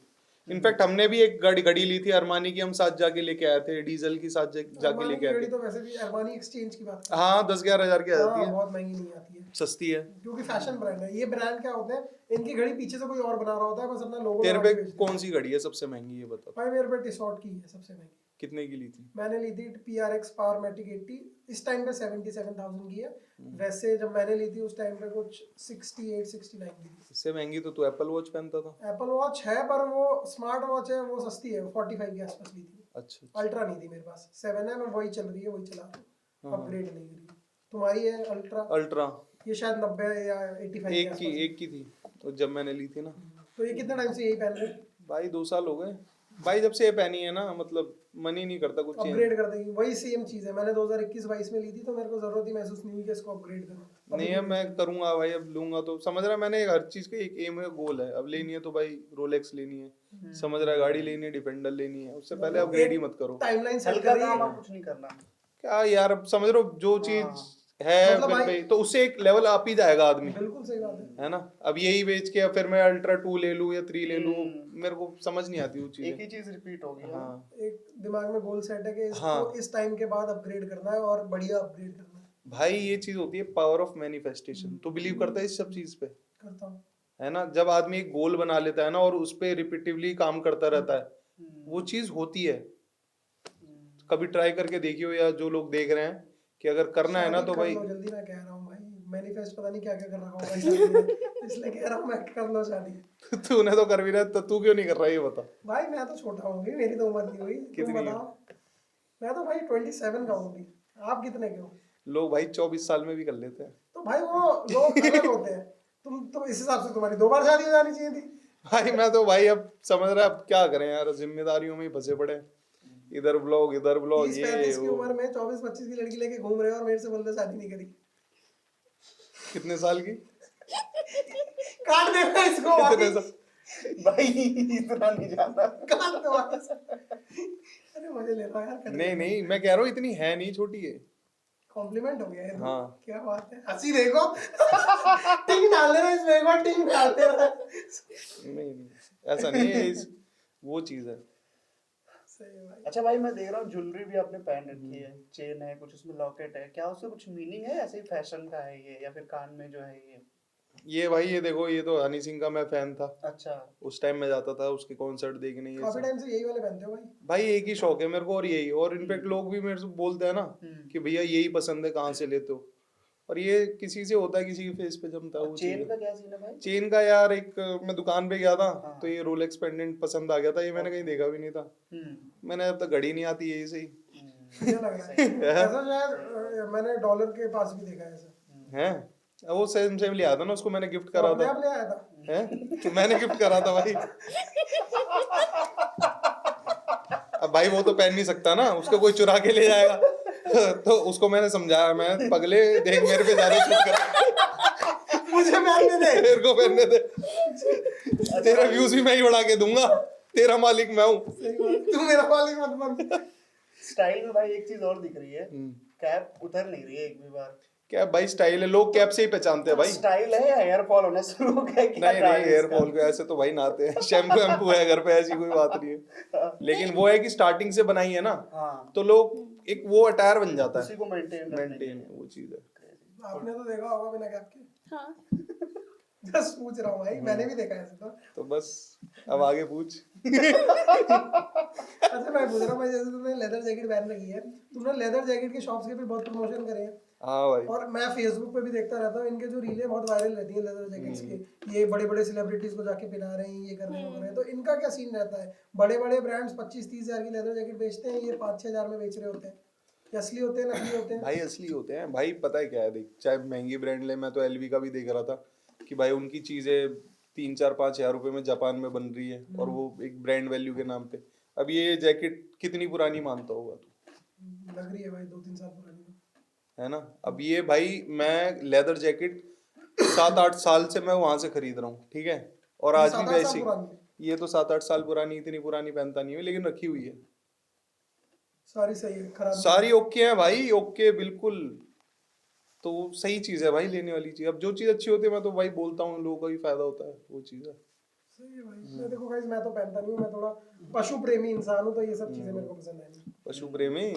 इनफैक्ट हमने भी एक घड़ी ली थी अरमानी की, हम साथ जाके लेके आए थे, डीजल की साथ जाके लेके आए थे। तो वैसे भी अरमानी एक्सचेंज की बात हाँ 10-11 हजार की आ जाती है, बहुत महंगी नहीं आती है, सस्ती है। क्योंकि फैशन ब्रांड है ये। ब्रांड क्या होते हैं, इनकी घड़ी पीछे से कोई और बना रहा होता है, बस अपना लोगो तेरे पे कौन सी घड़ी है सबसे महंगी ये बता। भाई मेरे पे टिसॉट की है सबसे महंगी। कितने की ली थी? मैंने ली थी PRX Powermatic 80, इस टाइम पे 77,000 की है। वैसे जब मैंने ली थी उस टाइम पे कुछ 68-69 की थी। इससे महंगी तो तू एप्पल वॉच पहनता था। एप्पल वॉच है पर वो स्मार्ट वॉच है, वो सस्ती है, 45 के आसपास ली थी। अच्छा अल्ट्रा नहीं थी मेरे पास, 7 है, मैं वही चल रही है, वही चला रहा हूँ, अपग्रेड नहीं करी। तुम्हारी है अल्ट्रा? अल्ट्रा ये शायद 90 या 85 एक की थी तो जब मैंने ली थी ना। तो ये कितने टाइम से यही पहन रहे हो? भाई 2 साल हो गए भाई जब से ये पहनी है ना, मतलब मन ही नहीं करता कुछ चेंज। अपग्रेड कर देंगे, वही सेम चीज है। मैंने 2021-22 में ली थी तो मेरे को जरूरत ही महसूस नहीं हुई कि इसको अपग्रेड करूं। नहीं है, मैं करूंगा भाई, अब लूंगा तो समझ रहा है, मैंने हर चीज का एक एम है, गोल है। अब लेनी है तो भाई रोलेक्स लेनी है, समझ रहा है, गाड़ी लेनी है, डिफेंडर लेनी है, उससे पहले अपग्रेड ही मत करो। टाइमलाइन सेट हल्का कर काम आप कुछ नहीं करना। क्या यार, अब समझ रहे हो जो चीज है मतलब बिल भाई- पे, तो उससे एक लेवल आप ही जाएगा आदमी, बिल्कुल सही बात है। है ना। अब यही बेच के फिर मैं अल्ट्रा 2 ले लूं या 3 ले लूं, मेरे को समझ नहीं आती वो एक चीजें। ही चीज रिपीट होगी। हाँ एक दिमाग में गोल सेट है कि इसको हाँ। इस टाइम के बाद अपग्रेड करना है और बढ़िया अपग्रेड करना है। भाई ये चीज होती है पावर ऑफ मैनिफेस्टेशन। तो बिलीव करता है इस सब चीज पे, करता हूँ। है ना। जब आदमी एक गोल बना लेता है ना और उस पे रिपीटिवली काम करता रहता है, वो चीज होती है। कभी ट्राई करके देखियो, या जो लोग देख रहे हैं कि अगर करना है ना तो भाई कर लो जल्दी, मैं कह रहा हूँ भाई, मैनिफेस्ट पता नहीं क्या क्या कर रखा होगा इस शादी में, इसलिए कह रहा हूँ मैं कर लो शादी। तूने तो कर भी रहा है, तो तू क्यों नहीं कर रहा है ये बता। भाई मैं तो छोटा हूँ भी, मेरी तो उम्र नहीं हुई। तुम कितनी है? बताओ। मैं तो भाई 27 का हूँ भी। आप कितने के हो? लोग भाई 24 साल में भी कर लेते हैं। तो भाई वो लोग अलग होते हैं। तुम इस हिसाब से तुम्हारी 2 बार शादी हो जानी चाहिए थी। भाई मैं तो भाई अब समझ रहा है, अब क्या करें यार, जिम्मेदारियों में ही फंसे पड़े हैं। इधर ब्लॉग 30-35 की वो। उम्र में 24-25 की लड़की लेके घूम रहे हो और मेरे से बोल रहे शादी नहीं करी। कितने साल की? काट देना इसको कितने वापस। साल? भाई इतना नहीं जाता। काट दो वापस। अरे मुझे ले लो यार। नहीं मैं कह रहा हूँ इतनी है नहीं, छोटी है। कॉम्प्लीमेंट हो गया ये तो। हाँ। क्या बात है, हंसी देखो। टिंग डाल देना इसमें, एक बार टिंग डालते रहना। नहीं ऐसा नहीं है, वो चीज है। सही भाई। अच्छा भाई, मैं देख रहा हूँ ज्वेलरी भी आपने पहन रखी है, चेन है, कुछ उसमें लॉकेट है, क्या उससे कुछ मीनिंग है, ऐसे ही फैशन का है ये, या फिर कान में जो है ये? भाई ये देखो, ये तो हनी सिंह का मैं फैन था। अच्छा। उस टाइम में जाता था उसके कॉन्सर्ट देखने। ये काफी सब टाइम से यही वाले पहनते हो भाई? भाई एक ही शौक है मेरे को, और यही, और इनफैक्ट लोग भी मेरे से बोलते हैं ना कि भैया यही पसंद है, कहाँ से लेते हो। और ये किसी से होता है, किसी के फेस पे जमता है वो चेन चीज। का क्या सीन है भाई? चेन का यार, एक मैं दुकान पे गया था हाँ। तो ये रोलेक्स पेंडेंट पसंद आ गया था, ये मैंने कहीं देखा भी नहीं था। मैंने अब तक घड़ी नहीं आती यही सही मुझे लग रहा है ऐसा शायद मैंने डॉलर के पास भी देखा है ऐसा। है। वो सेम लिया था ना, उसको मैंने गिफ्ट करा अपने था। आप ले आया था? है मैंने गिफ्ट करा था भाई। अब भाई वो तो पहन नहीं सकता ना, उसको कोई चुरा के ले जाएगा। तो उसको मैंने समझाया, मैं पगले देख मेरे पे ज्यादा छूट कर, मुझे पहनने दे। मेरे को पहनने दे, तेरा व्यूज भी मैं ही बढ़ा के दूंगा, तेरा मालिक मैं हूँ। तू मेरा मालिक मत बन। स्टाइल में भाई एक चीज और दिख रही है, कैप उतर नहीं रही है एक भी बार। क्या भाई स्टाइल है, लोग कैप से ही पहचानते हैं भाई। स्टाइल है या हेयर फॉल होना शुरू हो गया? क्या नहीं राज है हेयर इसका? फॉल को ऐसे तो भाई नहाते हैं, शैम्पू है घर पे, ऐसी कोई बात नहीं है। लेकिन वो है कि स्टार्टिंग से बनाई है ना, हाँ, तो लोग एक वो अटायर बन जाता उसी है, को मेंटेन मेंटेन, वो चीज है। आपने तो देखा होगा बिना कैप के। हाँ। जस्ट पूछ रहा हूँ भाई, मैंने भी देखा है ऐसे तो बस अब आगे पूछ। अच्छा मैं पूछ रहा हूँ भाई, जैसे तुमने लेदर जैकेट पहन रखी है, तुमने लेदर जैकेट के शॉप्स के भी बहुत प्रमोशन करे हैं। हाँ भाई। और मैं फेसबुक पे भी देखता रहता हूँ, इनके जो रीलें बहुत वायरल रहती हैं लेदर जैकेट्स के। ये बड़े बड़े सेलिब्रिटीज को जाके पिला रहे हैं, ये कर रहे हैं, वो कर रहे हैं। तो इनका क्या सीन रहता है? बड़े बड़े ब्रांड्स 25-30 हजार की लेदर जैकेट बेचते हैं, ये 5-6 हजार में बेच रहे होते हैं। ये असली होते हैं नकली होते हैं? भाई असली होते हैं भाई, पता है क्या है, देख चाहे महंगी ब्रांड ले, मैं तो एलवी का भी देख रहा था कि भाई उनकी चीजें 3-4-5 हजार रुपए में जापान में बन रही है, और वो एक ब्रांड वैल्यू के नाम पे। अब ये जैकेट कितनी पुरानी मानता होगा तू? लग रही है भाई 2-3 साल पुरानी तो। है ना। अब ये भाई मैं लेदर जैकेट 7-8 साल से मैं वहां से खरीद रहा हूँ, ठीक है, और ये आज भी 7-8 साल वैसी। पुरानी है। ये तो 7-8 साल पुरानी, इतनी पुरानी पहनता नहीं है लेकिन रखी हुई है। सारी सही है, खराब नहीं सारी ओके है भाई, ओके बिल्कुल। तो सही चीज है भाई, लेने वाली चीज। अब जो चीज अच्छी होती है मैं तो भाई बोलता हूँ, लोगों का भी फायदा होता है, वो चीज है। सही है भाई। मैं देखो गाइस, मैं तो पहनता नहीं हूँ, मैं थोड़ा पशु प्रेमी इंसान हूँ, तो ये सब चीजें मेरे को पसंद है नहीं। पशु प्रेमी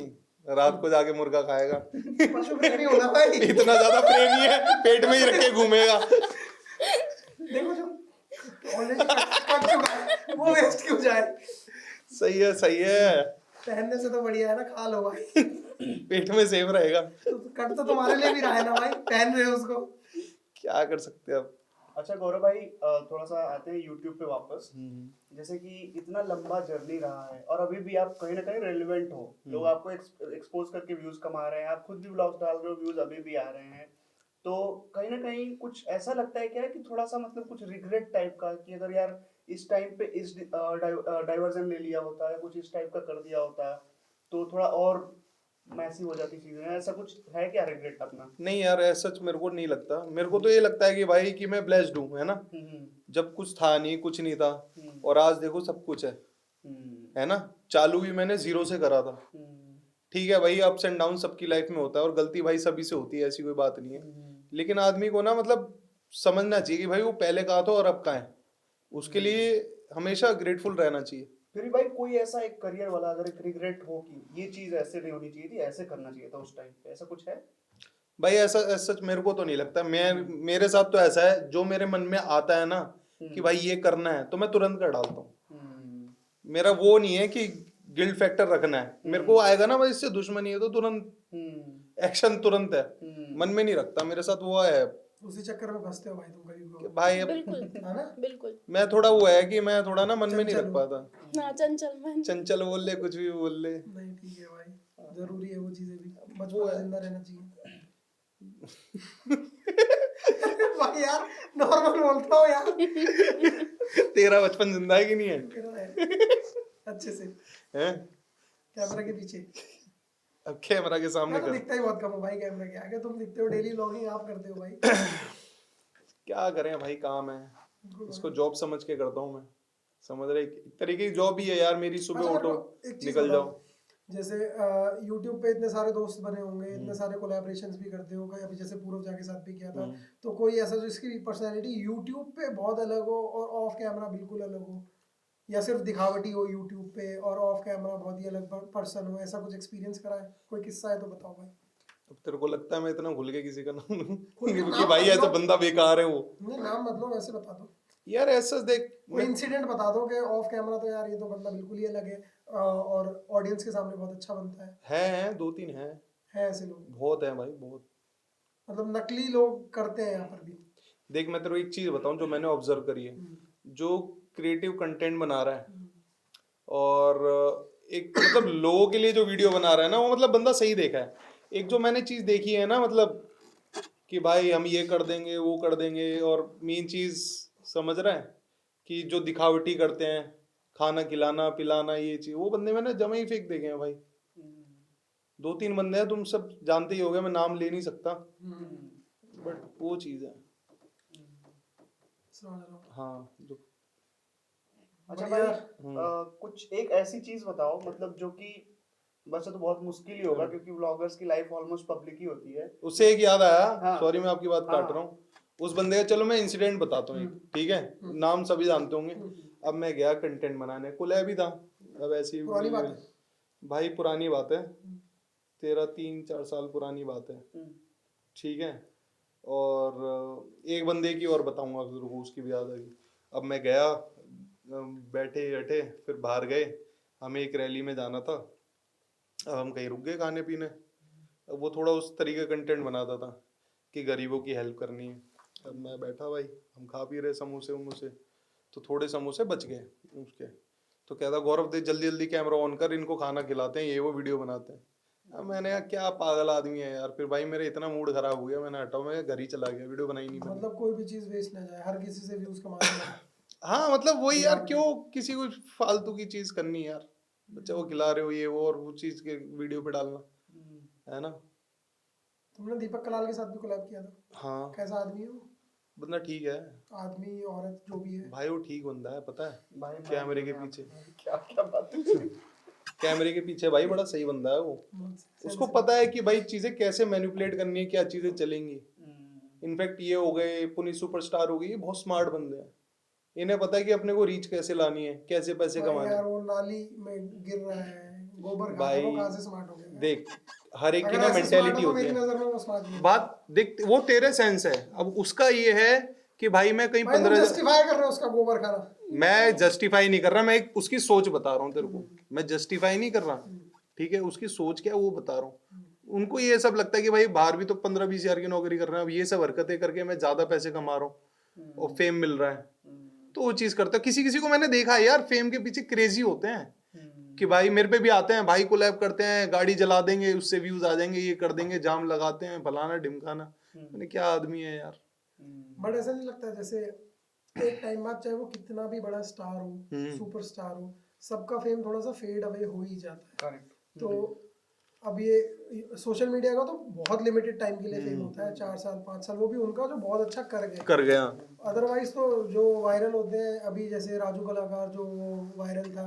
रात को जाके मुर्गा खाएगा। पशु प्रेमी होना भाई। इतना ज्यादा प्रेमी है, पेट में ही रख के घूमेगा। देखो जो ऑलरेडी कट चुका है, वो वेस्ट क्यों जाए? सही है, सही है। पहनने से तो बढ़िया है ना, खा लो भाई। पेट में सेफ रहेगा। तो कट तो तुम्हारे लिए भी रहा है ना भाई, पहन रहे हो उसको। क्या कर सकते हैं अब। अच्छा गौरव भाई, थोड़ा सा आते हैं यूट्यूब पे वापस। जैसे कि इतना लंबा जर्नी रहा है और अभी भी आप कहीं ना कहीं रेलेवेंट हो, लोग आपको एक्सपोज करके व्यूज कमा रहे हैं, आप खुद भी व्लॉग्स डाल रहे हो, व्यूज अभी भी आ रहे हैं। तो कहीं ना कहीं कुछ ऐसा लगता है क्या कि थोड़ा सा मतलब कुछ रिग्रेट टाइप का, कि अगर यार इस टाइम पे इस डाइवर्जन ले लिया होता है, कुछ इस टाइप का कर दिया होता तो थोड़ा और मैसी हो जाती चीजें, ऐसा कुछ है क्या रिग्रेट अपना? नहीं यार, ऐसा सच मेरे को नहीं लगता। मेरे को तो ये लगता है कि भाई कि मैं ब्लेस्ड हूँ, है ना। हम्म जब कुछ था नहीं, कुछ नहीं था, हम्म और आज देखो सब कुछ है ना। चालू भी मैंने 0 से करा था, हम्म ठीक है भाई। अप्स एंड डाउन सबकी लाइफ में होता है, और गलती भाई सभी से होती है, ऐसी कोई बात नहीं है। लेकिन आदमी को ना मतलब समझना चाहिए कि भाई वो पहले कहाँ था और अब कहाँ है। उसके लिए हमेशा ग्रेटफुल रहना चाहिए। फिर भी भाई कोई ऐसा एक करियर वाला अगर एक रिग्रेट हो कि ये चीज ऐसे नहीं होनी चाहिए थी, ऐसे करना चाहिए था उस टाइम पे, ऐसा कुछ है? भाई ऐसा सच मेरे को तो नहीं लगता। मैं मेरे साथ तो ऐसा है, जो मेरे मन में आता है ना कि भाई ये करना है, तो मैं तुरंत कर डालता हूँ। मेरा वो नहीं है कि गिल्ट फैक्टर रखना है। मेरे को आएगा ना भाई इससे दुश्मनी है, तो तुरंत एक्शन तुरंत है, मन में नहीं रखता। मेरे साथ वो है। उसी चक्कर में फंसते हो भाई तुम कभी कि भी। भाई अब बिल्कुल है ना? बिल्कुल। मैं थोड़ा वो है कि मैं थोड़ा ना मन में नहीं चंचल रख हो। पाता। हाँ चंचल मन। चंचल बोल ले, कुछ भी बोल ले। नहीं ठीक है भाई, जरूरी है वो चीजें भी, बचपन जिंदा रहना चाहिए। भाई यार नॉर्मल बोलता हूँ यार। तेरा बचपन जिंदा है कि नहीं है? मेरा है। अच्छे से हैं? कैमरा के पीछे। अब कैमरा के सामने मैं तो कर। दिखता ही बहुत कम हूँ भाई कैमरा के आगे, तुम दिखते हो, डेली व्लॉगिंग आप करते हो भाई। क्या करें भाई, काम है, इसको जॉब समझ के करता हूँ मैं। समझ रहे, एक तरीके की जॉब भी है यार मेरी। सुबह अच्छा, मेरे उठो, को एक चीज निकल बताओ। जाओ। जैसे YouTube पे इतने सारे दोस्त बने होंगे, इतने सारे कोलैबोरेशंस भी करते हो, अभी जैसे पूरव जा के साथ भी किया था, तो कोई ऐसा जो इसकी पर्सनैलिटी YouTube पे बहुत अलग हो और ऑफ कैमरा बिल्कुल अलग हो, या सिर्फ दिखावटी हो YouTube पे और ऑफ कैमरा बहुत ही अलग पर्सन हो, ऐसा कुछ एक्सपीरियंस करा है? कोई किस्सा है तो बताओ भाई। अब तेरे को लगता है मैं इतना भूल के किसी का नाम लूं? कोई क्योंकि नाम भाई मत ऐसा लो। बंदा बेकार है वो। नहीं नाम मतलब वैसे बता दो, यार ऐसा देख, कोई इंसिडेंट बता दो कि ऑफ कैमरा तो यार ये तो बंदा बिल्कुल ही अलग है, और ऑडियंस के सामने बहुत अच्छा बनता है। है 2-3 है ऐसे लोग बहुत है भाई, बहुत। मतलब नकली लोग करते हैं यहाँ पर भी। देख मैं तेरे को एक चीज बताऊं जो मैंने ऑब्जर्व करी है। जो क्रिएटिव कंटेंट बना रहा है और एक मतलब लोगों के लिए जो वीडियो बना रहा है ना, वो मतलब बंदा सही देखा है। एक जो मैंने चीज देखी है ना, मतलब कि भाई हम ये कर देंगे वो कर देंगे, और मेन चीज समझ रहा है कि जो दिखावटी करते हैं, खाना खिलाना पिलाना, ये चीज, वो बंदे मैंने जमा ही फेंक देखे हैं भाई। 2-3 बंदे हैं, तुम सब जानते ही होगे, मैं नाम ले नहीं सकता, बट वो चीज है। समझ रहा हूँ। हाँ जो अच्छा बढ़िया। भाई, कुछ एक ऐसी चीज बताओ मतलब जो कि वैसे तो बहुत मुश्किल ही होगा क्योंकि व्लॉगर्स की लाइफ ऑलमोस्ट पब्लिक ही होती है। उससे एक याद आया। हाँ। सॉरी मैं आपकी बात काट हाँ। रहा हूँ। उस बंदे का चलो मैं इंसिडेंट बताता हूँ एक, ठीक है, नाम सभी जानते होंगे। अब मैं गया कंटेंट बनाने, कोलैब भी था। अब ऐसी पुरानी बात है। भाई पुरानी बात है, तेरा 3-4 साल पुरानी बात है, ठीक है। और एक बंदे की और बताऊंगा फिर उसकी भी याद आएगी। अब मैं गया, बैठे बैठे फिर बाहर गए, हमें एक रैली में जाना था। अब हम कहीं रुक गए खाने पीने। अब वो थोड़ा उस तरीके का कंटेंट बनाता था कि गरीबों की हेल्प करनी है। अब मैं बैठा भाई, हम खा पी रहे समोसे वमोसे, तो थोड़े समोसे बच गए उसके। तो कहता गौरव दे जल्दी जल्दी कैमरा ऑन कर, इनको खाना खिलाते हैं, ये वो वीडियो बनाते हैं। अब मैंने कहा क्या पागल आदमी है यार। फिर भाई मेरे इतना मूड खराब हो गया, मैंने हटाओ, मैं घर ही चला गया, वीडियो बनाई नहीं मैंने। मतलब कोई भी चीज वेस्ट ना जाए, हर किसी से व्यूज कमाना है। हाँ मतलब वही यार, क्यों किसी को फालतू की चीज करनी यार। बच्चे को खिला रहे हो ये वो, और वो चीज के वीडियो पे डालना, है ना। तुमने दीपक कलाल के साथ भी कोलैब किया था, हाँ कैसा आदमी है वो? बंदा ठीक है आदमी औरत जो भी है। भाई, वो ठीक बंदा है, पता है भाई कैमरे के पीछे, क्या क्या बात है। कैमरे के पीछे भाई बड़ा सही बंदा है वो। बहुत उसको पता है कि भाई चीजें कैसे मैनिपुलेट करनी है, क्या चीजें चलेंगी। हम्म, इनफैक्ट ये हो गए पुनीत सुपरस्टार हो गए, ये बहुत स्मार्ट बंदे हैं। इन्हें पता है कि अपने को रीच कैसे लानी है, कैसे पैसे भाई कमाने यार हैं। वो नाली में गिर रहा है, गोबर खा रहा है, भाई वो कहाँ से स्मार्ट हो गया? देख, हर एक की अगर ना ऐसे स्मार्ट मेंटेलिटी हो तो होती मेरी है। नजर में वो स्मार्ट नहीं है। बात देख, वो तेरे सेंस है, अब उसका ये है कि भाई मैं कहीं भाई तुम 15,000, जस्टिफाई कर रहे हो उसका गोबर खाना। मैं जस्टिफाई नहीं कर रहा, मैं एक उसकी सोच बता रहा हूँ तेरे को, मैं जस्टिफाई नहीं कर रहा, ठीक है। उसकी सोच क्या है वो बता रहा हूँ। उनको ये सब लगता है कि भाई बाहर भी तो 15-20 हजार की नौकरी कर रहे हैं, अब ये सब हरकतें करके मैं ज्यादा पैसे कमा रहा हूँ और फेम मिल रहा है, तो वो चीज करता है। किसी किसी को मैंने देखा है यार, फेम के पीछे क्रेजी होते हैं कि भाई मेरे पे भी आते हैं, भाई कोलैब करते हैं, गाड़ी जला देंगे, उससे व्यूज आ जाएंगे, ये कर देंगे, जाम लगाते हैं, फलाना ढिमकाना। मैंने क्या आदमी है यार। बट ऐसा नहीं लगता जैसे एक टाइम बाद चाहे वो कितना भी बड़ा स्टार हो, सुपरस्टार हो, सबका फेम थोड़ा सा फेड अवे हो ही जाता है। करेक्ट। तो अब ये सोशल मीडिया का तो बहुत लिमिटेड टाइम के लिए फेम होता है, 4 साल 5 साल, वो भी उनका जो बहुत अच्छा कर गए। कर गया। अदरवाइज तो जो वायरल होते हैं अभी, जैसे राजू कलाकार जो वायरल था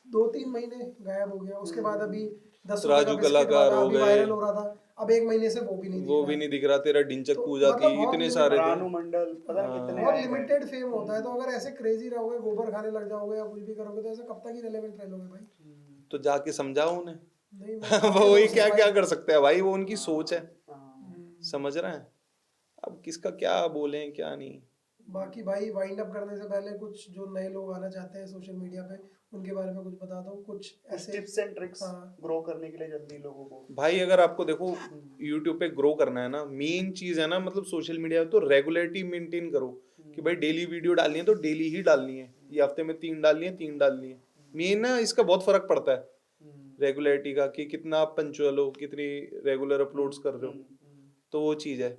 2-3 महीने गायब हो गया, उसके बाद अभी 10 रुपए राजू का बिस्किट कलाकार वाला हो अभी गए। वायरल हो रहा था, अब 1 महीने से वो भी नहीं दिख वो रहा भी है। नहीं दिख रहा, तेरा ढिंचक तो पूजा मतलब थी, बहुत इतने limit- सारे थे। रानू मंडल पता नहीं कितने बहुत आए हैं। लिमिटेड फेम होता है, तो अगर ऐसे क्रेजी रहोगे, गोबर खाने लग जाओगे या कुछ भी करोगे, तो ऐसे कब तक ही रेलेवेंट रह लोगे भाई? तो जाके समझाओ उन्हें। नहीं वो वही क्या क्या कर सकते हैं भाई, वो उनकी सोच है, हाँ। समझ रहे हैं। अब किसका क्या बोले क्या नहीं। बाकी भाई वाइंड अप करने से पहले कुछ जो नए लोग आना चाहते हैं सोशल मीडिया पे, उनके बारे में कुछ बता दो, कुछ ऐसे टिप्स एंड ट्रिक्स हाँ। ग्रो करने के लिए जल्दी लोगों को। भाई अगर आपको देखो YouTube पे ग्रो करना है ना, मेन चीज है ना, मतलब सोशल मीडिया तो रेगुलरिटी मेंटेन करो कि भाई डेली वीडियो डालनी है तो डेली ही डालनी है, ये हफ्ते में 3 डालनी है 3 डालनी है। मेन ना इसका बहुत फर्क पड़ता है रेगुलरिटी का, कि कितना आप पंचुअल हो, कितनी रेगुलर अपलोड्स कर रहे हो, तो वो चीज है,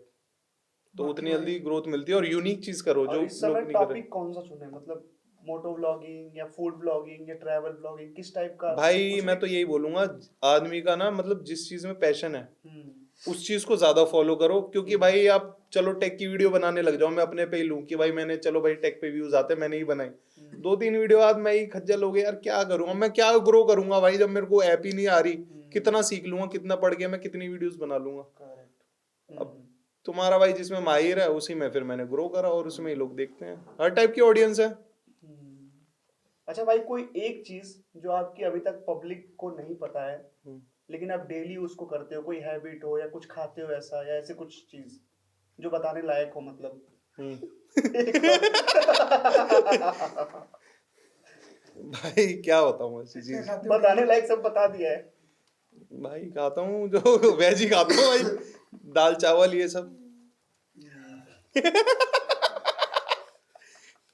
तो उतनी जल्दी ग्रोथ मिलती है। और यूनिक चीज करो जो और इस समय लोग नहीं कर रहे। टॉपिक कौन सा चुने, मतलब मोटो व्लॉगिंग या फूड व्लॉगिंग या ट्रैवल व्लॉगिंग, किस टाइप का? भाई मैं तो यही बोलूंगा, आदमी का ना मतलब जिस चीज में पैशन है हम्म, उस चीज को ज्यादा फॉलो करो। क्योंकि भाई आप चलो टेक की वीडियो बनाने लग जाओ, मैं अपने पे ही लूं कि भाई मैंने, चलो भाई टेक पे व्यूज आते, मैंने ही बनाई, 2-3 वीडियो बाद मैं ही खज्जल हो गया यार, क्या करूंगा मैं, क्या ग्रो करूंगा भाई, जब मेरे को ऐप ही नहीं आ रही, कितना सीख लूंगा, कितना पढ़ के मैं कितनी वीडियोस बना लूंगा। करेक्ट। अब तुम्हारा भाई जिसमें माहिर है उसी में फिर मैंने ग्रो करा, और उसमें ही लोग देखते हैं, हर टाइप की ऑडियंस है। अच्छा भाई, कोई एक चीज जो आपकी अभी तक पब्लिक को नहीं पता है लेकिन आप डेली उसको करते हो, कोई हैबिट हो या कुछ खाते हो ऐसा, या ऐसे कुछ चीज जो बताने लायक हो, मतलब भाई क्या बताऊं ऐसी क्या चीज। खाते हो? बताने लायक सब बता दिया है। भाई खाता हूँ जो वेज ही खाता हूँ भाई, दाल चावल ये सब।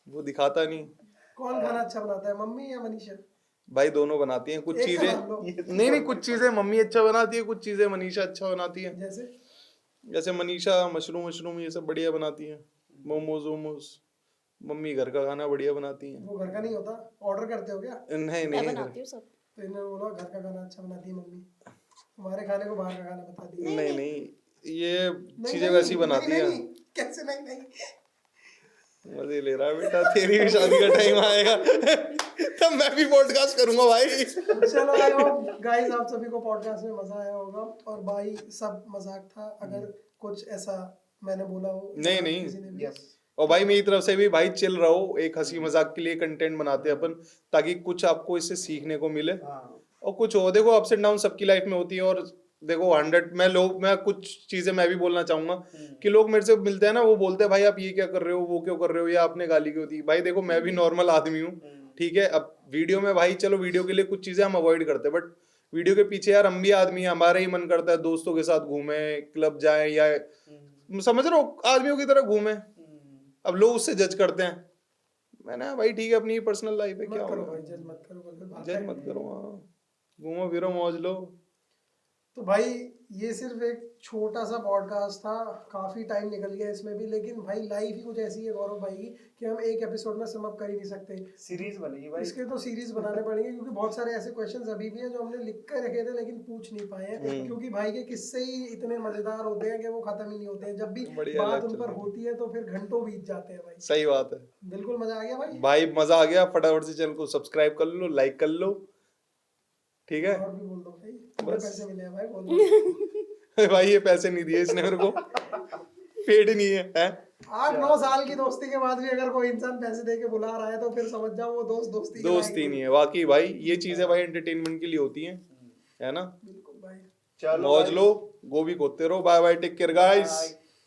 वो दिखाता नहीं। कौन खाना अच्छा बनाता है, मम्मी या मनीषा? भाई दोनों बनाती हैं कुछ एक का चीजें। नाम लो। नहीं नहीं, कुछ चीजें मम्मी अच्छा बनाती है, कुछ चीजें मनीषा अच्छा बनाती है। जैसे जैसे मनीषा मशरूम ये सब बढ़िया बनाती है, मोमोज वोमोज। मम्मी घर का खाना बढ़िया बनाती है। वो घर का नहीं होता, ऑर्डर करते हो क्या? नहीं मैं नहीं, बनाती हूँ सब। तो इन्होंने बोला घर का खाना अच्छा बनाती है मम्मी, हमारे खाने को बाहर का खाना बता दिया। नहीं नहीं, ये नहीं, चीजें नहीं, वैसी बनाती नहीं, है। नहीं, कैसे नहीं नहीं? मजे ले रहा है बेटा, तेरी भी शादी का टाइम आएगा तब मैं भी पॉडकास्ट करूंगा भाई। चलो आई होप गाइस आप सभी को पॉडकास्ट में मजा आया होगा, और भाई सब मजाक था, अगर कुछ ऐसा मैंने बोला हो नहीं, नहीं। किसी ने भी, यस। और भाई मेरी तरफ से भी भाई चिल रहो, एक हंसी मजाक के लिए कंटेंट बनाते हैं अपन, ताकि कुछ आपको इससे सीखने को मिले। हाँ। और कुछ हो, देखो अप्स एंड डाउन सबकी लाइफ में होती है। और देखो 100 मैं कुछ चीजें मैं भी बोलना चाहूंगा कि लोग मेरे से मिलते हैं ना, वो बोलते हैं भाई आप ये क्या कर रहे हो, वो क्यों कर रहे हो, या आपने गाली क्यों दी। भाई देखो मैं भी नॉर्मल आदमी हूँ, ठीक है। अब वीडियो में भाई चलो वीडियो के लिए कुछ चीजें हम अवॉइड करते हैं, बट वीडियो के पीछे यार हम भी आदमी हैं, हमारा ही मन करता है दोस्तों के साथ घूमे, क्लब जाए, या समझ रहे हो आदमियों की तरह घूमे। अब लोग उससे जज करते हैं, मैंने कहा, भाई ठीक है अपनी पर्सनल लाइफ है, क्या मत करो होगा, भाई, जज मत करो, जज मत करो, हाँ घूमो फिरो मौज लो। तो भाई ये सिर्फ एक छोटा सा पॉडकास्ट था, काफी टाइम निकल गया इसमें भी, लेकिन भाई लाइफ ही कुछ ऐसी है गौरव भाई की कि हम एक एपिसोड में सम अप कर ही नहीं सकते। सीरीज बनेगी भाई। इसके तो सीरीज बनाने पड़ेंगे, क्योंकि बहुत सारे ऐसे क्वेश्चंस अभी भी हैं जो हमने लिख कर रखे थे लेकिन पूछ नहीं पाए हैं, क्योंकि भाई के किस्से ही इतने मजेदार होते हैं कि वो खत्म ही नहीं होते हैं। जब भी बढ़िया बात लग उन पर चल रही। होती है तो फिर घंटों बीत जाते हैं भाई। सही बात है बिल्कुल मजा आ गया भाई। भाई, मजा आ गया। फटाफट से चैनल को सब्सक्राइब कर लो, लाइक कर लो, ठीक है। और भी बोल दो भाई, पूरे बस। पैसे मिले हैं भाई, बोल दो। भाई ये पैसे नहीं दिए इसने मेरे को, पेड नहीं है, हैं? 8-9 साल की दोस्ती के बाद भी अगर कोई इंसान पैसे दे के बुला रहा है तो फिर समझ जाओ वो दोस्ती के लायक दोस्ती नहीं है वाकई भाई। ये चीजें भाई एंटरटेनमेंट के लिए होती हैं, है ना। बिल्कुल भाई। चलो मौज भाई। लो, गोभी खोदते रहो। Bye bye, take care guys. Bye.